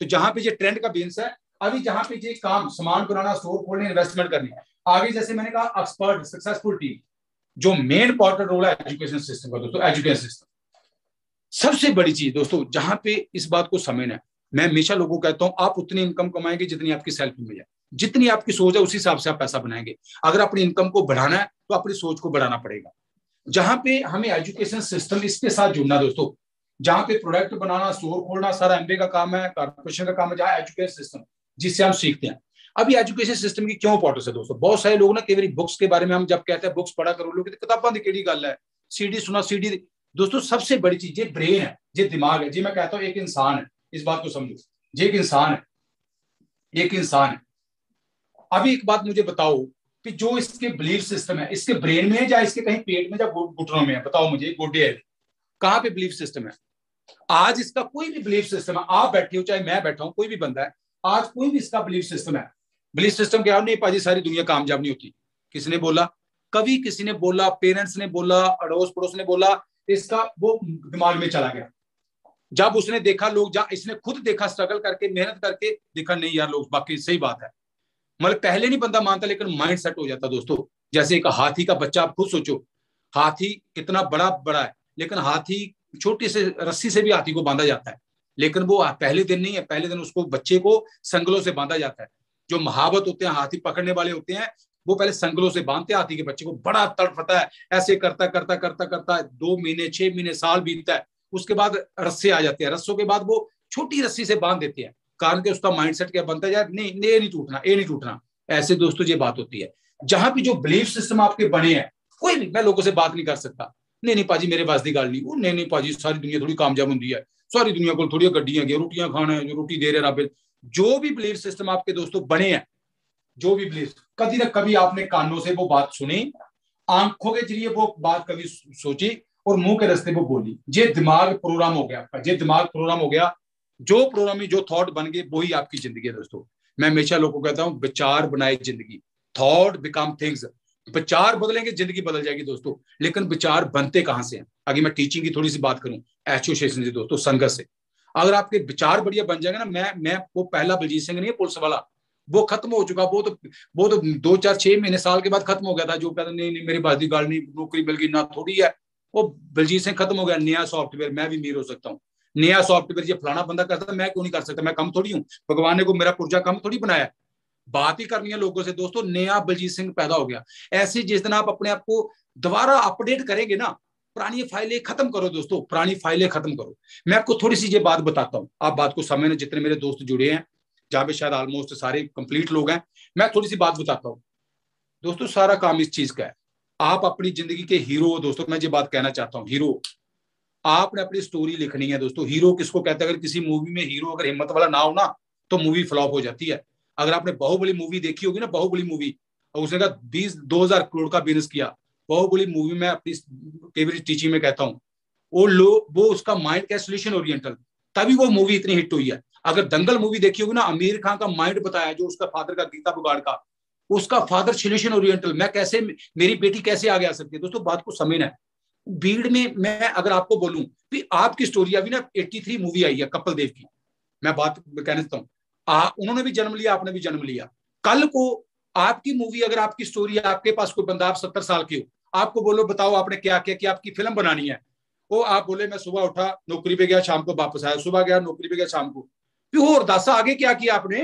तो जहां पे ये ट्रेंड का बिजनेस है, अभी जहां पे ये काम सामान बनाना, स्टोर खोलने, इन्वेस्टमेंट करनी, आगे जैसे मैंने कहा एक्सपर्ट सक्सेसफुल टीम, जो मेन इंपॉर्टेंट रोल है एजुकेशन सिस्टम का दोस्तों, एजुकेशन सिस्टम सबसे बड़ी चीज दोस्तों। जहां पे इस बात को समझना है, मैं हमेशा लोगों को कहता हूं, आप उतनी इनकम कमाएंगे जितनी आपकी सेल्फ इमेज है, जितनी आपकी सोच है उसी हिसाब से आप पैसा बनाएंगे। अगर अपनी इनकम को बढ़ाना है तो अपनी सोच को बढ़ाना पड़ेगा। जहां पे हमें एजुकेशन सिस्टम इसके साथ जुड़ना दोस्तों, जहां पे प्रोडक्ट बनाना, स्टोर खोलना सारा एमबीए का काम है, कॉर्पोरेशन का काम है, जहां एजुकेशन सिस्टम जिससे हम सीखते हैं। अभी एजुकेशन सिस्टम की क्यों इंपॉर्टेंस है दोस्तों, बहुत सारे लोग ना कई बार बुक्स के बारे में हम जब कहते हैं बुक्स पढ़ा करो, लोग किताबों की केड़ी गल है, सीडी सुना सीडी। दोस्तों सबसे बड़ी चीज ये ब्रेन है, ये दिमाग है, जी मैं कहता हूं एक इंसान है, इस बात को समझो, ये एक इंसान है, एक इंसान है। अभी एक बात मुझे बताओ कि जो इसके बिलीफ सिस्टम है, इसके ब्रेन में है या इसके कहीं पेट में या घुटनों में है, बताओ मुझे, गोडे है, कहां पे बिलीफ सिस्टम है। आज इसका कोई भी बिलीफ सिस्टम है, आप बैठे हो चाहे मैं बैठा हूं, कोई भी बंदा है, आज कोई भी इसका बिलीफ सिस्टम है, बिलीफ सिस्टम क्या नहीं पाजी सारी दुनिया कामयाब नहीं होती। किसने बोला, कभी किसी ने बोला, पेरेंट्स ने बोला, अड़ोस पड़ोस ने बोला, इसका वो दिमाग में चला गया। जब उसने देखा लोग, जब इसने खुद देखा स्ट्रगल करके, मेहनत करके, देखा नहीं यार लोग बाकी सही बात है, मतलब पहले नहीं बंदा मानता लेकिन माइंड सेट हो जाता दोस्तों। जैसे एक हाथी का बच्चा, आप खुद सोचो, हाथी कितना बड़ा बड़ा है, लेकिन हाथी छोटी से रस्सी से भी हाथी को बांधा जाता है, लेकिन वो पहले दिन नहीं है, पहले दिन उसको बच्चे को संगलों से बांधा जाता है। जो महावत होते हैं, हाथी पकड़ने वाले होते हैं, वो पहले संगलों से बांधते हैं हाथी के बच्चे को, बड़ा तड़फता है, ऐसे करता करता करता करता 2 महीने 6 महीने साल बीतता है, उसके बाद रस्से आ जाते हैं, रस्सों के बाद वो छोटी रस्सी से बांध देते हैं, कारण के उसका माइंडसेट क्या बनता है, नहीं ये नहीं टूटना, ये नहीं टूटना। ऐसे दोस्तों ये बात होती है। जहां भी जो बिलीफ सिस्टम आपके बने हैं, कोई भी, मैं लोगों से बात नहीं कर सकता, नहीं पाजी मेरे पास की गल नहीं, वो नहीं पाजी सारी दुनिया थोड़ी कामयाब होती है, सारी दुनिया को थोड़ी गड्डियां है, रोटियां खाना है, जो रोटी दे रहे रब। जो भी बिलीफ सिस्टम आपके दोस्तों बने हैं, जो भी बिलीफ, कभी ना कभी आपने कानों से वो बात सुनी, आंखों के जरिए वो बात कभी सोची और मुंह के रास्ते वो बोली, ये दिमाग प्रोग्राम हो गया आपका, ये दिमाग प्रोग्राम हो गया, जो प्रोग्राम जो थॉट बन गए वही आपकी जिंदगी है दोस्तों। मैं हमेशा लोगों को कहता हूं, विचार बनाए जिंदगी, थॉट बिकम थिंग्स। विचार बदलेंगे जिंदगी बदल जाएगी दोस्तों, लेकिन विचार बनते कहां से हैं। आगे मैं टीचिंग की थोड़ी सी बात करूं, एसोसिएशन से दोस्तों, संघर्ष से। अगर आपके विचार बढ़िया बन जाएंगे ना, मैं वो पहला बलजीत सिंह नहीं है पुलिस वाला, वो खत्म हो चुका, वो तो 2 4 6 महीने साल के बाद खत्म हो गया था, जो कहता नहीं मेरी बात की गल नहीं, नौकरी मिल गई ना थोड़ी है, वो बलजीत सिंह खत्म हो गया। नया सॉफ्टवेयर, मैं भी अमीर हो सकता हूँ, नया सॉफ्टवेयर ये फलाना बंदा करता है, मैं क्यों नहीं कर सकता, मैं कम थोड़ी हूँ, भगवान ने को मेरा पुर्जा कम थोड़ी बनाया। बात ही करनी है लोगों से दोस्तों, नया बलजीत सिंह पैदा हो गया। ऐसे जिस दिन आप अपने आप को दोबारा अपडेट करेंगे ना, पुरानी फाइलें खत्म करो दोस्तों, पुरानी फाइलें खत्म करो। मैं आपको थोड़ी सी ये बात बताता हूँ, आप बात को समझना, जितने मेरे दोस्त जुड़े हैं, जहां पे शायद ऑलमोस्ट सारे कंप्लीट लोग हैं, मैं थोड़ी सी बात बताता हूँ दोस्तों। सारा काम इस चीज का है, आप अपनी जिंदगी के हीरो हो दोस्तों, मैं ये बात कहना चाहता हूँ, हीरो आपने अपनी स्टोरी लिखनी है दोस्तों। हीरो किसको कहते हैं, अगर किसी मूवी में हीरो अगर हिम्मत वाला ना हो ना, तो मूवी फ्लॉप हो जाती है। अगर आपने बाहुबली मूवी देखी होगी ना, बाहुबली मूवी, और उसने कहा 20,000 करोड़ का बिजनेस किया, बाहुबली मूवी में अपनी फेवरेट टीचिंग में कहता हूँ, वो उसका माइंड क्या सोल्यूशन ओरिएंटल, तभी वो मूवी इतनी हिट हुई है। अगर दंगल मूवी देखी होगी ना, आमिर खान का माइंड बताया, जो उसका फादर का गीता बुगाड़ का, उसका फादर सोल्यूशन ओरिएंटल, मैं कैसे, मेरी बेटी कैसे आगे आ सकती है दोस्तों, बात को समझना है। भीड़ में मैं अगर आपको बोलूं कि आपकी स्टोरी, अभी ना 83 मूवी आई है कपिल देव की, मैं बात कहना चाहता हूँ, उन्होंने भी जन्म लिया, आपने भी जन्म लिया, कल को आपकी मूवी, अगर आपकी स्टोरी, आपके पास कोई बंदा, आप 70 साल के हो, आपको बोलो बताओ आपने क्या किया कि आपकी फिल्म बनानी है, वो आप बोले मैं सुबह उठा नौकरी पे गया, शाम को वापस आया, सुबह गया नौकरी पे गया, शाम को, और दस आगे क्या किया आपने,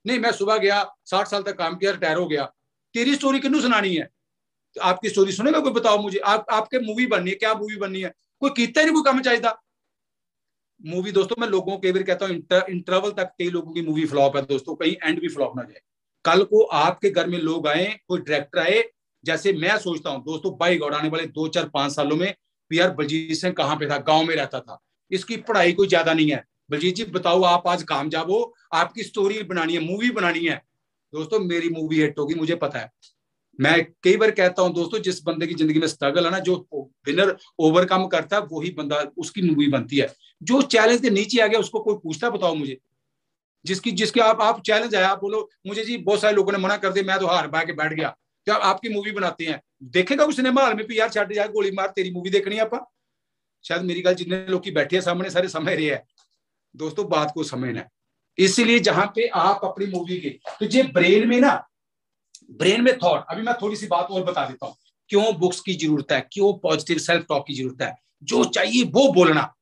नहीं मैं सुबह गया 60 साल तक काम किया, रिटायर हो गया, तेरी स्टोरी किन्नू सुनानी है। आपकी स्टोरी सुनेगा कोई? बताओ मुझे। आपके मूवी बननी है, क्या मूवी बननी है? कोई कीता ही नहीं, कोई काम चाहिए मूवी। दोस्तों मैं लोगों को कई बार कहता हूँ, इंटरवल तक कई लोगों की मूवी फ्लॉप है दोस्तों, कहीं एंड भी फ्लॉप ना जाए। कल को आपके घर में लोग आए, कोई डायरेक्टर आए, जैसे मैं सोचता हूँ दोस्तों, बाई गॉड आने वाले 2 4 5 सालों में यार बलजीत सिंह कहाँ पे था, गांव में रहता था, इसकी पढ़ाई कोई ज्यादा नहीं है। बलजीत जी बताओ, आप आज कामयाब हो, आपकी स्टोरी बनानी है, मूवी बनानी है, दोस्तों मेरी मूवी हिट होगी, मुझे पता है। मैं कई बार कहता हूं दोस्तों, जिस बंदे की जिंदगी में स्ट्रगल है ना, जो विनर ओवरकम करता है, वही बंदा, उसकी मूवी बनती है। जो चैलेंज के नीचे आ गया उसको कोई पूछता, बताओ मुझे। जिसकी जिसके आप चैलेंज है, आप बोलो मुझे जी बहुत सारे लोगों ने मना कर दिया, मैं तो हार पा के बैठ गया, क्या आपकी मूवी बनाते हैं? देखेगा उस सिनेमा हॉल में भी, यार छट जाए गोली मार, तेरी मूवी देखनी है आप? शायद मेरी गल जितने लोग की बैठे हैं सामने सारे समझ रहे हैं दोस्तों, बात को समझना है। इसीलिए जहां पे आप अपनी मूवी के, तो ये ब्रेन में ना, ब्रेन में थॉट, अभी मैं थोड़ी सी बात और बता देता हूं, क्यों बुक्स की जरूरत है, क्यों पॉजिटिव सेल्फ टॉक की जरूरत है। जो चाहिए वो बोलना,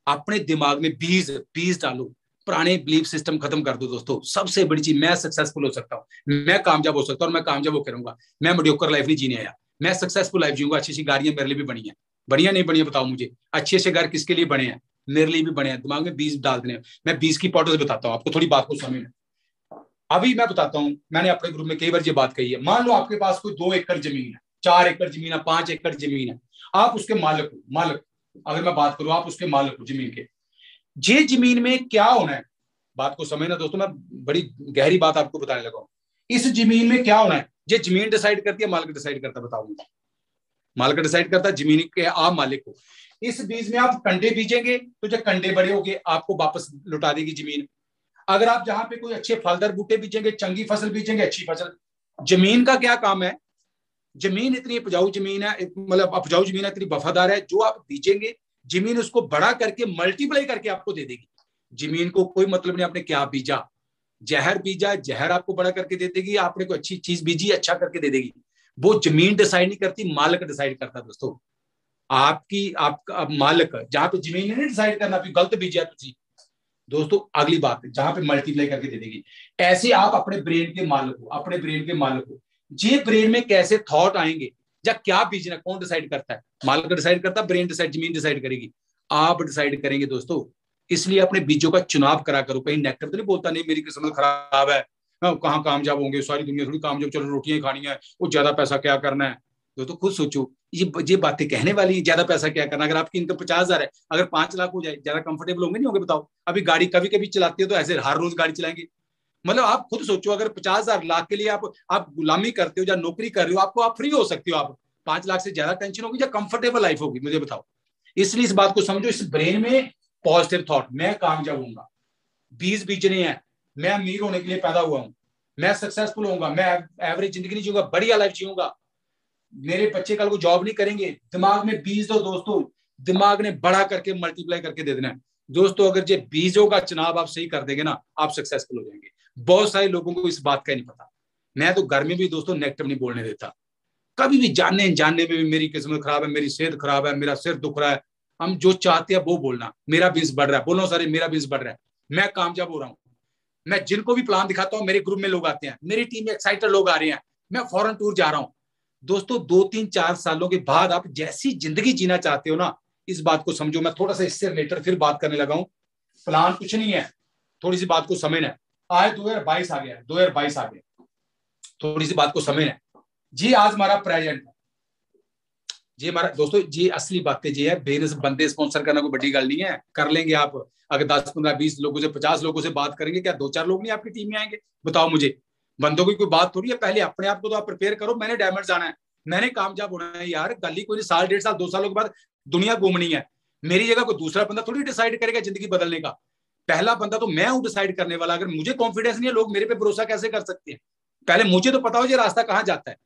अपने दिमाग में बीज बीज डालो, पुराने बिलीफ सिस्टम खत्म कर दो दोस्तों। सबसे बड़ी चीज, मैं सक्सेसफुल हो सकता हूँ, मैं कामयाब हो सकता हूँ, और मैं कामयाब हो करूंगा। मैं मीडियोकर लाइफ नहीं जीने आया, मैं सक्सेसफुल लाइफ जीऊंगा। अच्छी अच्छी गाड़ियां मेरे लिए भी बनी है, बढ़िया नहीं बनी, बताओ मुझे। अच्छे अच्छे घर किसके लिए बने हैं? मेरे लिए भी बने हैं। दिमाग में बीज डाल देने। मैं बीज की इंपॉर्टेंस बताता हूँ आपको, थोड़ी बात को समझना। अभी मैं बताता हूं, मैंने अपने ग्रुप में कई बार ये बात कही है। मान लो आपके पास कोई 2 एकड़ जमीन है, 4 एकड़ जमीन है, 5 एकड़ जमीन है, आप उसके मालिक हो। मालिक, अगर मैं बात करूं, आप उसके मालिक हो जमीन के। ये जमीन में क्या होना है, बात को समझना दोस्तों, मैं बड़ी गहरी बात आपको बताने लगा हूं। इस जमीन में क्या होना है, ये जमीन डिसाइड करती है, मालिक डिसाइड करता है? बताओ मुझे। मालिक डिसाइड करता है, जमीन के आप मालिक हो। इस बीज में आप कंडे बीजेंगे तो जो कंडे बड़े होंगे, आपको वापस लुटा देगी जमीन। अगर आप जहां पे कोई अच्छे फलदार बूटे बीजेंगे, चंगी फसल बीजेंगे, अच्छी फसल। जमीन का क्या काम है? जमीन इतनी उपजाऊ जमीन है, मतलब उपजाऊ जमीन है, इतनी वफादार है, जो आप बीजेंगे जमीन उसको बड़ा करके मल्टीप्लाई करके आपको दे देगी। जमीन को कोई मतलब नहीं आपने क्या बीजा। जहर बीजा, जहर आपको बड़ा करके दे देगी। आपने कोई अच्छी चीज बीजी, अच्छा करके दे देगी। वो जमीन डिसाइड नहीं करती, मालिक डिसाइड करता दोस्तों। आपकी आपका मालिक, जहां पे जमीन ने डिसाइड करना गलत बीजा तुझी दोस्तों, अगली बात है, जहां पे मल्टीप्लाई करके दे देगी। ऐसे आप अपने ब्रेन के मालिक हो, अपने ब्रेन के मालिक हो। ये ब्रेन में कैसे थॉट आएंगे या क्या बीजना, कौन डिसाइड करता है? मालिक डिसाइड करता है, ब्रेन डिसाइड, जमीन डिसाइड करेगी, आप डिसाइड करेंगे दोस्तों। इसलिए अपने बीजों का चुनाव करा करो। कहीं नेगेटिव तो नहीं बोलता, नहीं मेरी किस्मत खराब है, कहाँ कामयाब होंगे, सारी दुनिया थोड़ी कामयाब, चलो रोटियां खानी है, वो ज्यादा पैसा क्या करना है। दोस्तों खुद सोचो, ये बातें कहने वाली, ज्यादा पैसा क्या करना। अगर आपकी इनकम 50,000 है, अगर 5 लाख हो जाए, ज्यादा कंफर्टेबल होंगे नहीं होंगे? बताओ। अभी गाड़ी कभी कभी चलाते हो तो ऐसे हर रोज गाड़ी चलाएंगे? मतलब आप खुद सोचो, अगर 50,000 लाख के लिए आप गुलामी करते हो या नौकरी कर रहे हो, आपको आप फ्री हो सकते हो, आप 5 लाख से ज्यादा टेंशन होगी या कंफर्टेबल लाइफ होगी, मुझे बताओ। इसलिए इस बात को समझो, इस ब्रेन में पॉजिटिव थॉट, मैं कामयाब होऊंगा, बीज बीजने हैं, मैं अमीर होने के लिए पैदा हुआ हूं, मैं सक्सेसफुल होऊंगा, मैं एवरेज जिंदगी नहीं जीऊंगा, बढ़िया लाइफ जीऊंगा, मेरे बच्चे कल को जॉब नहीं करेंगे। दिमाग में बीज दो दोस्तों, दिमाग ने बड़ा करके मल्टीप्लाई करके दे देना है दोस्तों। अगर ये बीजों का चुनाव आप सही कर देंगे ना, आप सक्सेसफुल हो जाएंगे। बहुत सारे लोगों को इस बात का नहीं पता। मैं तो घर में भी दोस्तों नेगेटिव नहीं बोलने देता, कभी भी। जानने जानने में भी मेरी किस्मत खराब है, मेरी सेहत खराब है, मेरा सिर दुख रहा है, हम जो चाहते हैं वो बोलना। मेरा बिजनेस बढ़ रहा है, बोलो सारे मेरा बिजनेस बढ़ रहा है, मैं कामयाब हो रहा हूँ। मैं जिनको भी प्लान दिखाता हूँ, मेरे ग्रुप में लोग आते हैं, मेरी टीम में एक्साइटेड लोग आ रहे हैं, मैं फॉरेन टूर जा रहा हूँ। दोस्तों 2 3 4 सालों के बाद आप जैसी जिंदगी जीना चाहते हो ना, इस बात को समझो। मैं थोड़ा सा इससे रिलेटेड फिर बात करने लगा हूं। प्लान कुछ नहीं है, थोड़ी सी बात को समझना है। आज 2022 आ गया, 2022 आ गया, थोड़ी सी बात को समझना है जी। आज हमारा प्रेजेंट है जी, हमारा दोस्तों जी, असली बातें जी है। बिजनेस बंदे स्पॉन्सर करना कोई बड़ी गल नहीं है, कर लेंगे आप। अगर 10 15 20 लोगों से, 50 लोगों से बात करेंगे, क्या 2 4 लोग नहीं आपकी टीम में आएंगे? बताओ मुझे। बंदों की कोई बात थोड़ी है। पहले अपने आप को तो आप प्रिपेयर करो, मैंने डायमंड जाना है, मैंने कामयाब होना है यार। गल ही कोई नहीं, साल 1.5 साल 2 सालों के बाद दुनिया घूमनी है। मेरी जगह कोई दूसरा बंदा थोड़ी डिसाइड करेगा जिंदगी बदलने का। पहला बंदा तो मैं हूं डिसाइड करने वाला। अगर मुझे कॉन्फिडेंस नहीं है, लोग मेरे पे भरोसा कैसे कर सकते हैं? पहले मुझे तो पता हो ये रास्ता कहाँ जाता है।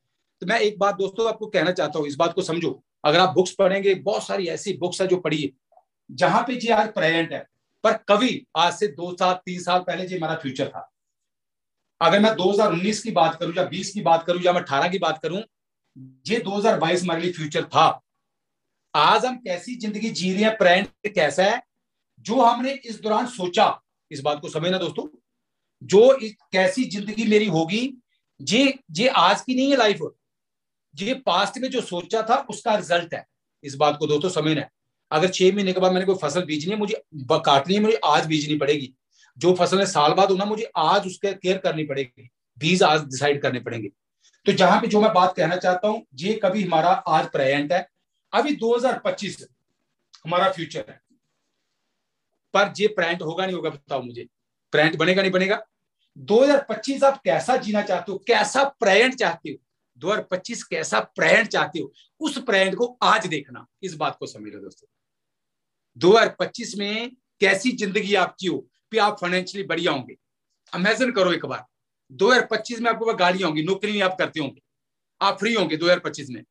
तो मैं एक बात दोस्तों आपको कहना चाहता हूँ, इस बात को समझो। अगर आप बुक्स पढ़ेंगे, बहुत सारी ऐसी बुक्स है जो पढ़िए, जहां पे जी आज प्रेजेंट है, पर कभी आज से 2 साल 3 साल पहले जी हमारा फ्यूचर था। अगर मैं 2019 की बात करूं या 20 की बात करूं या मैं 18 की बात करूं, ये 2022 हमारे लिए फ्यूचर था। आज हम कैसी जिंदगी जी रहे हैं, प्रेजेंट कैसा है, जो हमने इस दौरान सोचा, इस बात को समझना दोस्तों। जो कैसी जिंदगी मेरी होगी, ये आज की नहीं है लाइफ, ये पास्ट में जो सोचा था उसका रिजल्ट है। इस बात को दोस्तों समझना है। अगर 6 महीने के बाद मैंने कोई फसल बीजनी है, मुझे काटनी है, मुझे आज बीजनी पड़ेगी। जो फसल है साल बाद होना, मुझे आज उसके केयर करनी पड़ेगी, बीज आज डिसाइड करने पड़ेंगे। तो जहां पे जो मैं बात कहना चाहता हूं, ये कभी हमारा आज प्रेजेंट है, अभी 2025 हमारा फ्यूचर है, पर ये प्रेजेंट होगा नहीं होगा, बताओ मुझे, प्रेजेंट बनेगा नहीं बनेगा? 2025 आप कैसा जीना चाहते हो, कैसा प्रेजेंट चाहते हो, 2025 कैसा प्रेजेंट चाहते हो, उस प्रेजेंट को आज देखना। इस बात को समझ लो दोस्तों, 2025 में कैसी जिंदगी आपकी हो कि आप फाइनेंशियली बढ़िया होंगे। इमेजिन करो एक बार, 2025 में आपके पास गाड़ियां होंगी, नौकरी आप करते होंगे, आप फ्री होंगे 2025 में।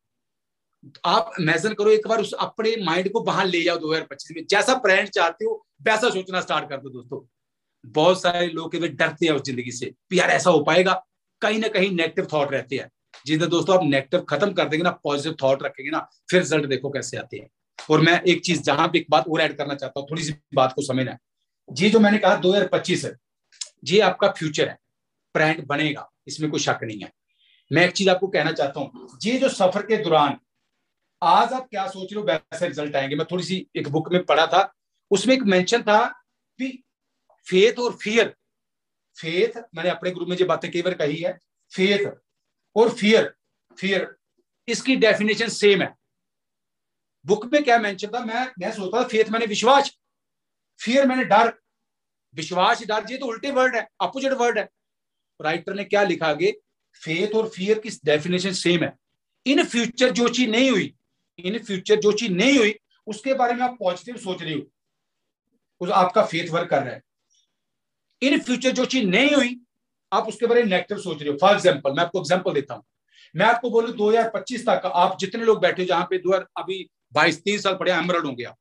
आप इमेजिन करो एक बार, उस अपने माइंड को बाहर ले जाओ 2025 में, जैसा प्रेजेंट चाहते हो वैसा सोचना स्टार्ट कर दो दोस्तों। बहुत सारे लोग डरते हैं उस जिंदगी से, यार ऐसा हो पाएगा, कहीं ना कहीं नेगेटिव थॉट रहते हैं। जिधर दोस्तों आप नेगेटिव खत्म कर देंगे ना, पॉजिटिव थॉट रखेंगे ना, फिर रिजल्ट देखो कैसे आते हैं। और मैं एक चीज जहां पे एक बात और ऐड करना चाहता हूँ, थोड़ी सी बात को समझना। ये जो मैंने कहा 2025 है, ये आपका फ्यूचर है, प्रेजेंट बनेगा, इसमें कोई शक नहीं है। मैं एक चीज आपको कहना चाहता हूँ, ये जो सफर के दौरान आज आप क्या सोच रहे हो वैसे रिजल्ट आएंगे। मैं थोड़ी सी एक बुक में पढ़ा था, उसमें एक मेंशन था कि फेथ और फियर, फेथ मैंने अपने ग्रुप में जो बातें कई बार कही है, फेथ और फियर इसकी डेफिनेशन सेम है। बुक में क्या मेंशन था, मैं सोचता था फेथ मैंने विश्वास, फियर मैंने डर, विश्वास डर, ये तो उल्टे वर्ड है, अपोजिट वर्ड है। राइटर ने क्या लिखा आगे, फेथ और फियर की डेफिनेशन सेम है। इन फ्यूचर जो चीज नहीं हुई, इन फ्यूचर जो चीज नहीं हुई उसके बारे में आप पॉजिटिव सोच रहे हो, उस आपका फेथ वर्क कर रहा है। इन फ्यूचर जो चीज नहीं हुई आप उसके बारे में नेगेटिव सोच रहे हो। फॉर एग्जांपल मैं आपको एग्जांपल देता हूं, मैं आपको बोलूं 2025 तक आप जितने लोग बैठे जहां पे अभी 22-23 साल पड़े एमरल्ड हो गया,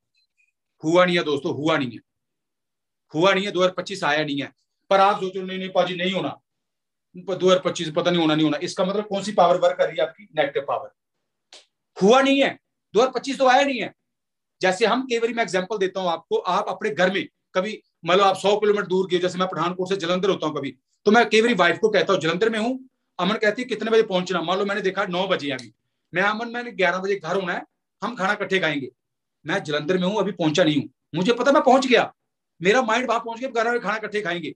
हुआ नहीं है दोस्तों, हुआ नहीं है, हुआ नहीं है, 2025 आया नहीं है। पर आप सोचो नहीं नहीं पाजी नहीं होना, 2025 पता नहीं होना, नहीं होना, इसका मतलब कौन सी पावर वर्क कर रही है आपकी, नेगेटिव पावर। हुआ नहीं है, 2025 तो आया नहीं है। जैसे हम कई बार, मैं एग्जांपल देता हूं आपको, आप अपने घर में कभी मान लो आप 100 किलोमीटर दूर गए, जैसे मैं पठानकोट से जलंधर होता हूं कभी, तो मैं कई बार वाइफ को कहता हूं जलंधर में हूं, अमन कहती है कितने बजे पहुंचना, मान लो मैंने देखा 9 बजे, अभी मैं अमन मैंने 11 बजे घर होना है, हम खाना इकट्ठे खाएंगे, मैं जलंधर में हूं अभी पहुंचा नहीं हूं, मुझे पता मैं पहुंच गया, मेरा माइंड वहां पहुंच गया, 11 बजे खाना इकट्ठे खाएंगे।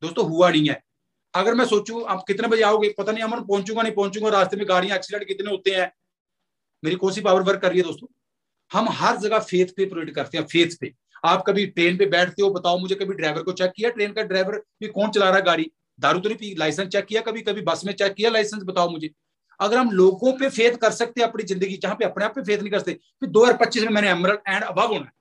दोस्तों हुआ नहीं है। अगर मैं सोचूं आप कितने बजे आओगे, पता नहीं अमन पहुंचूंगा नहीं पहुंचूंगा, रास्ते में गाड़ियां एक्सीडेंट कितने होते हैं, मेरी कौन सी पावर वर्क कर रही है दोस्तों? हम हर जगह फेथ पे प्रोवाइड करते हैं, फेथ पे। आप कभी ट्रेन पे बैठते हो, बताओ मुझे, कभी ड्राइवर को चेक किया, ट्रेन का ड्राइवर ये कौन चला रहा है गाड़ी, दारू तो नहीं पी, लाइसेंस चेक किया कभी, कभी बस में चेक किया लाइसेंस, बताओ मुझे। अगर हम लोगों पे फेथ कर सकते हैं अपनी जिंदगी, जहां पे अपने आप पे फेथ नहीं करते, फिर 2025 में मैंने एमरल्ड एंड अबव होना है,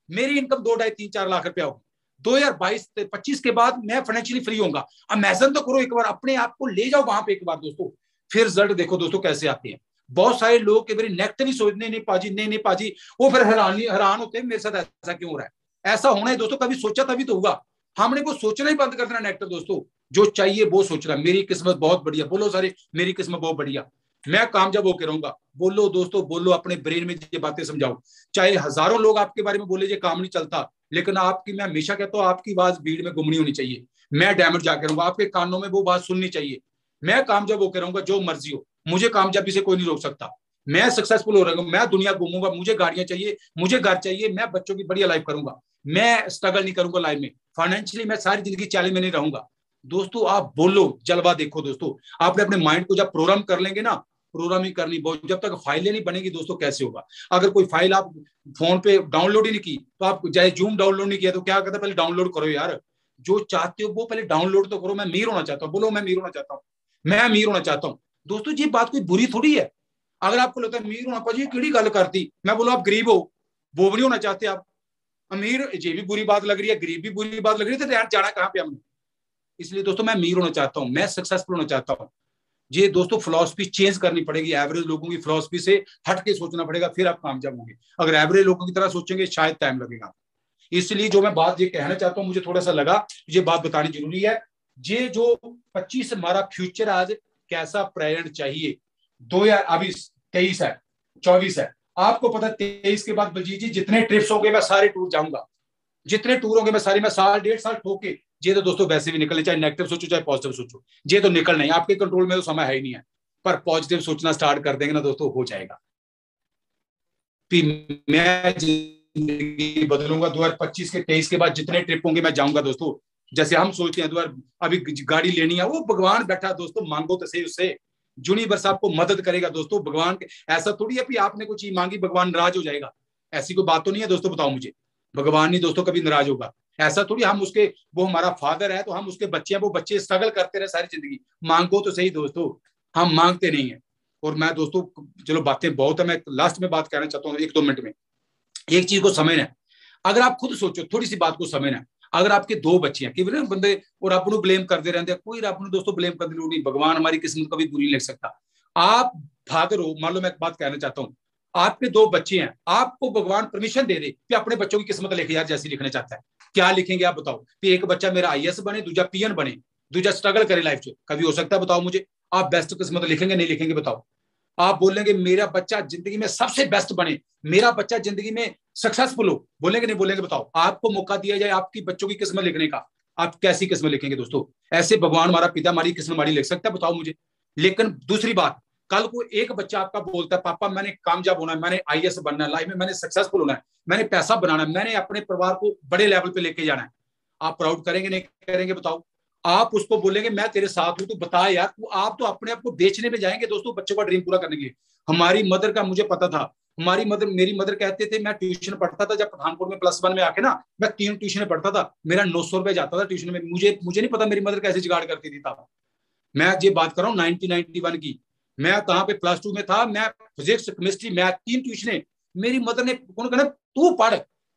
मेरी इनकम 2-2.5-3-4 लाख रुपया होगी, 2022-25 के बाद मैं फाइनेंशियली फ्री होऊंगा। इमेजिन तो करो एक बार, अपने आप को ले जाओ वहां पे एक बार दोस्तों, फिर रिजल्ट देखो दोस्तों कैसे आते हैं। बहुत सारे लोग के बारे नेगेटिव ही सोचने, नहीं पाजी नहीं नहीं पाजी, वो फिर हैरान होते हैं मेरे साथ ऐसा क्यों हो रहा है। ऐसा होना है दोस्तों, कभी सोचा तभी तो होगा, हमने वो सोचना ही बंद कर देना नेगेटिव दोस्तों, जो चाहिए वो सोचना। मेरी किस्मत बहुत बढ़िया, बोलो सारे मेरी किस्मत बहुत बढ़िया, मैं कामयाब होकर रहूंगा, बोलो दोस्तों, बोलो, अपने ब्रेन में ये बातें समझाओ। चाहे हजारों लोग आपके बारे में बोले ये काम नहीं चलता, लेकिन आपकी, मैं हमेशा कहता हूँ, आपकी आवाज भीड़ में गुमनी होनी चाहिए, मैं डैमेज जाकर रहूंगा, आपके कानों में वो बात सुननी चाहिए, मैं कामयाब होकर रहूंगा, जो मर्जी हो, मुझे कामयाबी से कोई नहीं रोक सकता, मैं सक्सेसफुल हो रहूंगा, मैं दुनिया घूमूंगा, मुझे गाड़ियां चाहिए, मुझे घर चाहिए, मैं बच्चों की बढ़िया लाइफ करूंगा, मैं स्ट्रगल नहीं करूंगा लाइफ में, फाइनेंशियली मैं सारी जिंदगी चैलेंज में नहीं रहूंगा। दोस्तों आप बोलो, जलवा देखो दोस्तों, आपने अपने माइंड को जब प्रोग्राम कर लेंगे ना, प्रोग्रामिंग करनी बहुत, जब तक फाइलें नहीं बनेगी दोस्तों कैसे होगा। अगर कोई फाइल आप फोन पे डाउनलोड ही नहीं की, तो आप चाहे जूम डाउनलोड नहीं किया तो क्या कहता है, पहले डाउनलोड करो यार, जो चाहते हो वो पहले डाउनलोड तो करो। मैं अमीर होना चाहता हूँ, बोलो मैं अमीर होना चाहता हूँ, मैं अमीर होना चाहता हूँ। दोस्तों ये बात कोई बुरी थोड़ी है, अगर आपको लगता है अमीर होना पाजी केड़ी गल करती, मैं बोलो आप गरीब हो, वो भी नहीं होना चाहते आप, अमीर ये भी बुरी बात लग रही है, गरीब भी बुरी बात लग रही है, तो जाना कहाँ पे हमने। इसलिए दोस्तों मैं अमीर होना चाहता हूँ, मैं सक्सेसफुल होना चाहता हूँ। ये दोस्तों फिलॉसफी चेंज करनी पड़ेगी, एवरेज लोगों की फिलॉसफी से हट के सोचना पड़ेगा, फिर आप कामयाब होंगे। अगर एवरेज लोगों की तरह सोचेंगे शायद टाइम लगेगा। इसलिए जो मैं बात ये कहना चाहता हूँ, मुझे थोड़ा सा लगा ये बात बतानी जरूरी है। ये जो 25 हमारा फ्यूचर आज कैसा प्रेजेंट चाहिए, 2000 अभी 23 है, 24 है, आपको पता 23 के बाद बलजीत जी जितने ट्रिप्स होंगे मैं सारे टूर जाऊंगा, जितने टूर होंगे मैं सारे, मैं साल 1.5 साल ठोके, ये तो दोस्तों वैसे भी निकले, चाहे नेगेटिव सोचो चाहे पॉजिटिव सोचो, ये तो निकल नहीं, आपके कंट्रोल में तो समय है ही नहीं है। पर पॉजिटिव सोचना स्टार्ट कर देंगे ना दोस्तों, हो जाएगा। मैं जिंदगी बदलूंगा 2025 के 23 के बाद जितने ट्रिप होंगे मैं जाऊंगा दोस्तों। जैसे हम सोचते हैं अभी गाड़ी लेनी है, वो भगवान बैठा दोस्तों, मांगो तो सही उससे, यूनिवर्स आपको मदद करेगा दोस्तों। भगवान ऐसा थोड़ी है कि आपने कोई चीज मांगी भगवान नाराज हो जाएगा, ऐसी कोई बात तो नहीं है दोस्तों, बताओ मुझे। भगवान नहीं दोस्तों कभी नाराज होगा, ऐसा थोड़ी। हम उसके, वो हमारा फादर है तो हम उसके बच्चे हैं, वो बच्चे स्ट्रगल करते रहे सारी जिंदगी, मांगो तो सही दोस्तों, हम मांगते नहीं है। और मैं दोस्तों, चलो बातें बहुत है, मैं लास्ट में बात कहना चाहता हूँ 1-2 मिनट में। एक चीज को समझना है, अगर आप खुद सोचो, थोड़ी सी बात को समझना है। अगर आपके 2 बच्चे हैं, केवल बंदे और आप ब्लेम करते रहते हैं, कोई आप दोस्तों ब्लेम करने लोग नहीं, भगवान हमारी किस्मत कभी बुरी लिख सकता। आप फादर हो, मान लो मैं एक बात कहना चाहता हूँ, आपके 2 बच्चे हैं, आपको भगवान परमिशन दे दे कि अपने बच्चों की किस्मत लिखे यार, जैसी लिखना चाहता है, क्या लिखेंगे आप बताओ? कि एक बच्चा मेरा IAS बने, दूसरा PN बने, दूसरा स्ट्रगल करे लाइफ से, कभी हो सकता है? बताओ मुझे, आप बेस्ट किस्मत लिखेंगे नहीं लिखेंगे? बताओ। आप बोलेंगे मेरा बच्चा जिंदगी में सबसे बेस्ट बने, मेरा बच्चा जिंदगी में सक्सेसफुल हो, बोलेंगे नहीं बोलेंगे? बताओ। आपको मौका दिया जाए आपकी बच्चों की किस्मत लिखने का, आप कैसी किस्मत लिखेंगे दोस्तों? ऐसे भगवान हमारा पिता हमारी किस्मत हमारी लिख सकता है? बताओ मुझे। लेकिन दूसरी बात, कल को एक बच्चा आपका बोलता है पापा मैंने कामयाब होना है, मैंने IAS बनना है, लाइफ में मैंने सक्सेसफुल होना है, मैंने पैसा बनाना है, मैंने अपने परिवार को बड़े लेवल पे लेके जाना है, आप प्राउड करेंगे नहीं करेंगे? बताओ। आप उसको बोलेंगे मैं तेरे साथ हूं, तू बता यार, तू आप तो अपने आप को बेचने पे जाएंगे दोस्तों बच्चों का ड्रीम पूरा करने के लिए। हमारी मदर का मुझे पता था, मेरी मदर कहते थे, मैं ट्यूशन पढ़ता था जब पठानकोट में +1 में आके ना, मैं 3 ट्यूशन पढ़ता था, मेरा 900 रुपए जाता था ट्यूशन में। मुझे नहीं पता मेरी मदर कैसे जुगाड़ करती थी तब। मैं ये बात कर रहा हूँ 1991 की, मैं कहाँ पे +2 में था, मैं फिजिक्स केमिस्ट्री मैथ 3 ट्यूशन, मेरी मदर ने कहना तू पढ़,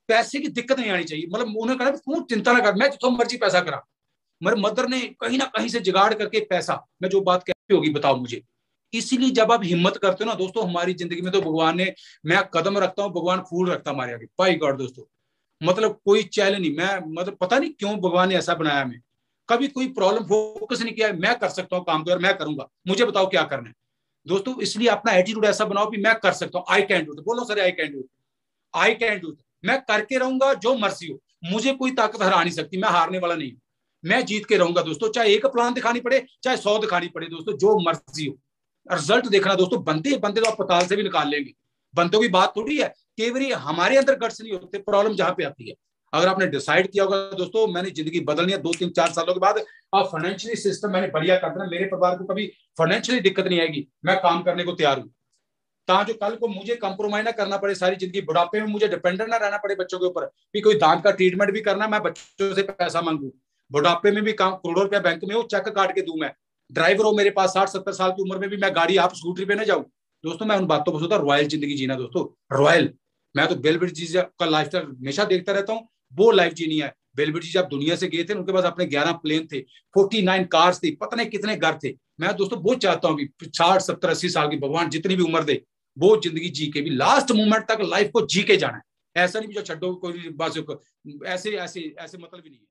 पैसे की दिक्कत नहीं आनी चाहिए, मतलब उन्होंने कहा तू चिंता ना कर, मैं जितना मर्जी पैसा करा। मगर मदर ने कहीं ना कहीं से जुगाड़ करके पैसा, मैं जो बात कहती होगी बताओ मुझे। इसीलिए जब आप हिम्मत करते हो ना दोस्तों, हमारी जिंदगी में तो भगवान ने, मैं कदम रखता हूँ भगवान फूल रखता हमारे आगे, बाई गॉड दोस्तों। मतलब कोई चैलेंज नहीं, मैं मतलब पता नहीं क्यों भगवान ने ऐसा बनाया, मैं कभी कोई प्रॉब्लम फोकस नहीं किया, मैं कर सकता हूँ काम तो यार मैं करूंगा, मुझे बताओ क्या करना है दोस्तों। इसलिए अपना एटीट्यूड ऐसा बनाओ कि मैं कर सकता हूँ, आई कैन डू इट, बोलो sir I can do it, I can do it, मैं करके रहूंगा जो मर्जी हो, मुझे कोई ताकत हरा नहीं सकती, मैं हारने वाला नहीं, मैं जीत के रहूंगा दोस्तों, चाहे एक प्लान दिखानी पड़े चाहे 100 दिखानी पड़े दोस्तों, जो मर्जी हो। रिजल्ट देखना दोस्तों, बंदे तो आप पताल से भी निकाल लेंगे, बंदों की बात थोड़ी है, केवल हमारे अंदर गट्स नहीं होते, प्रॉब्लम जहां पे आती है। अगर आपने डिसाइड किया होगा दोस्तों मैंने जिंदगी बदलनी है 2-3-4 सालों के बाद, अब फाइनेंशियली सिस्टम मैंने बढ़िया कर देना, मेरे परिवार को कभी फाइनेंशियली दिक्कत नहीं आएगी, मैं काम करने को तैयार हूँ, ताकि कल को मुझे कंप्रोमाइज ना करना पड़े सारी जिंदगी, बुढ़ापे में मुझे डिपेंडेंट ना रहना पड़े बच्चों के ऊपर, भी कोई दांत का ट्रीटमेंट भी करना मैं बच्चों से पैसा मांगू, बुढ़ापे में भी काम करोड़ों रुपया बैंक में हो चेक काट के दूं, मैं ड्राइवर हो मेरे पास 60-70 साल की उम्र में भी मैं गाड़ी आप स्कूटरी पे ना जाऊं दोस्तों। मैं उन बातों पर सोचता रॉयल जिंदगी जीना दोस्तों, रॉयल। मैं तो बिल ब्रिटिश का लाइफस्टाइल हमेशा देखता रहता हूँ, वो लाइफ जीनी है। बिल ब्रिटिश जब दुनिया से गए थे उनके पास अपने 11 प्लेन थे, 49 कार्स थी, पता नहीं कितने घर थे। मैं दोस्तों बहुत चाहता हूँ कि 60-70-80 साल की भगवान जितनी भी उम्र दे, वो जिंदगी जी के भी लास्ट मोमेंट तक लाइफ को जी के जाना है, ऐसा नहीं जो छड्डो कोई बस ऐसे ऐसे ऐसे मतलब ही नहीं है।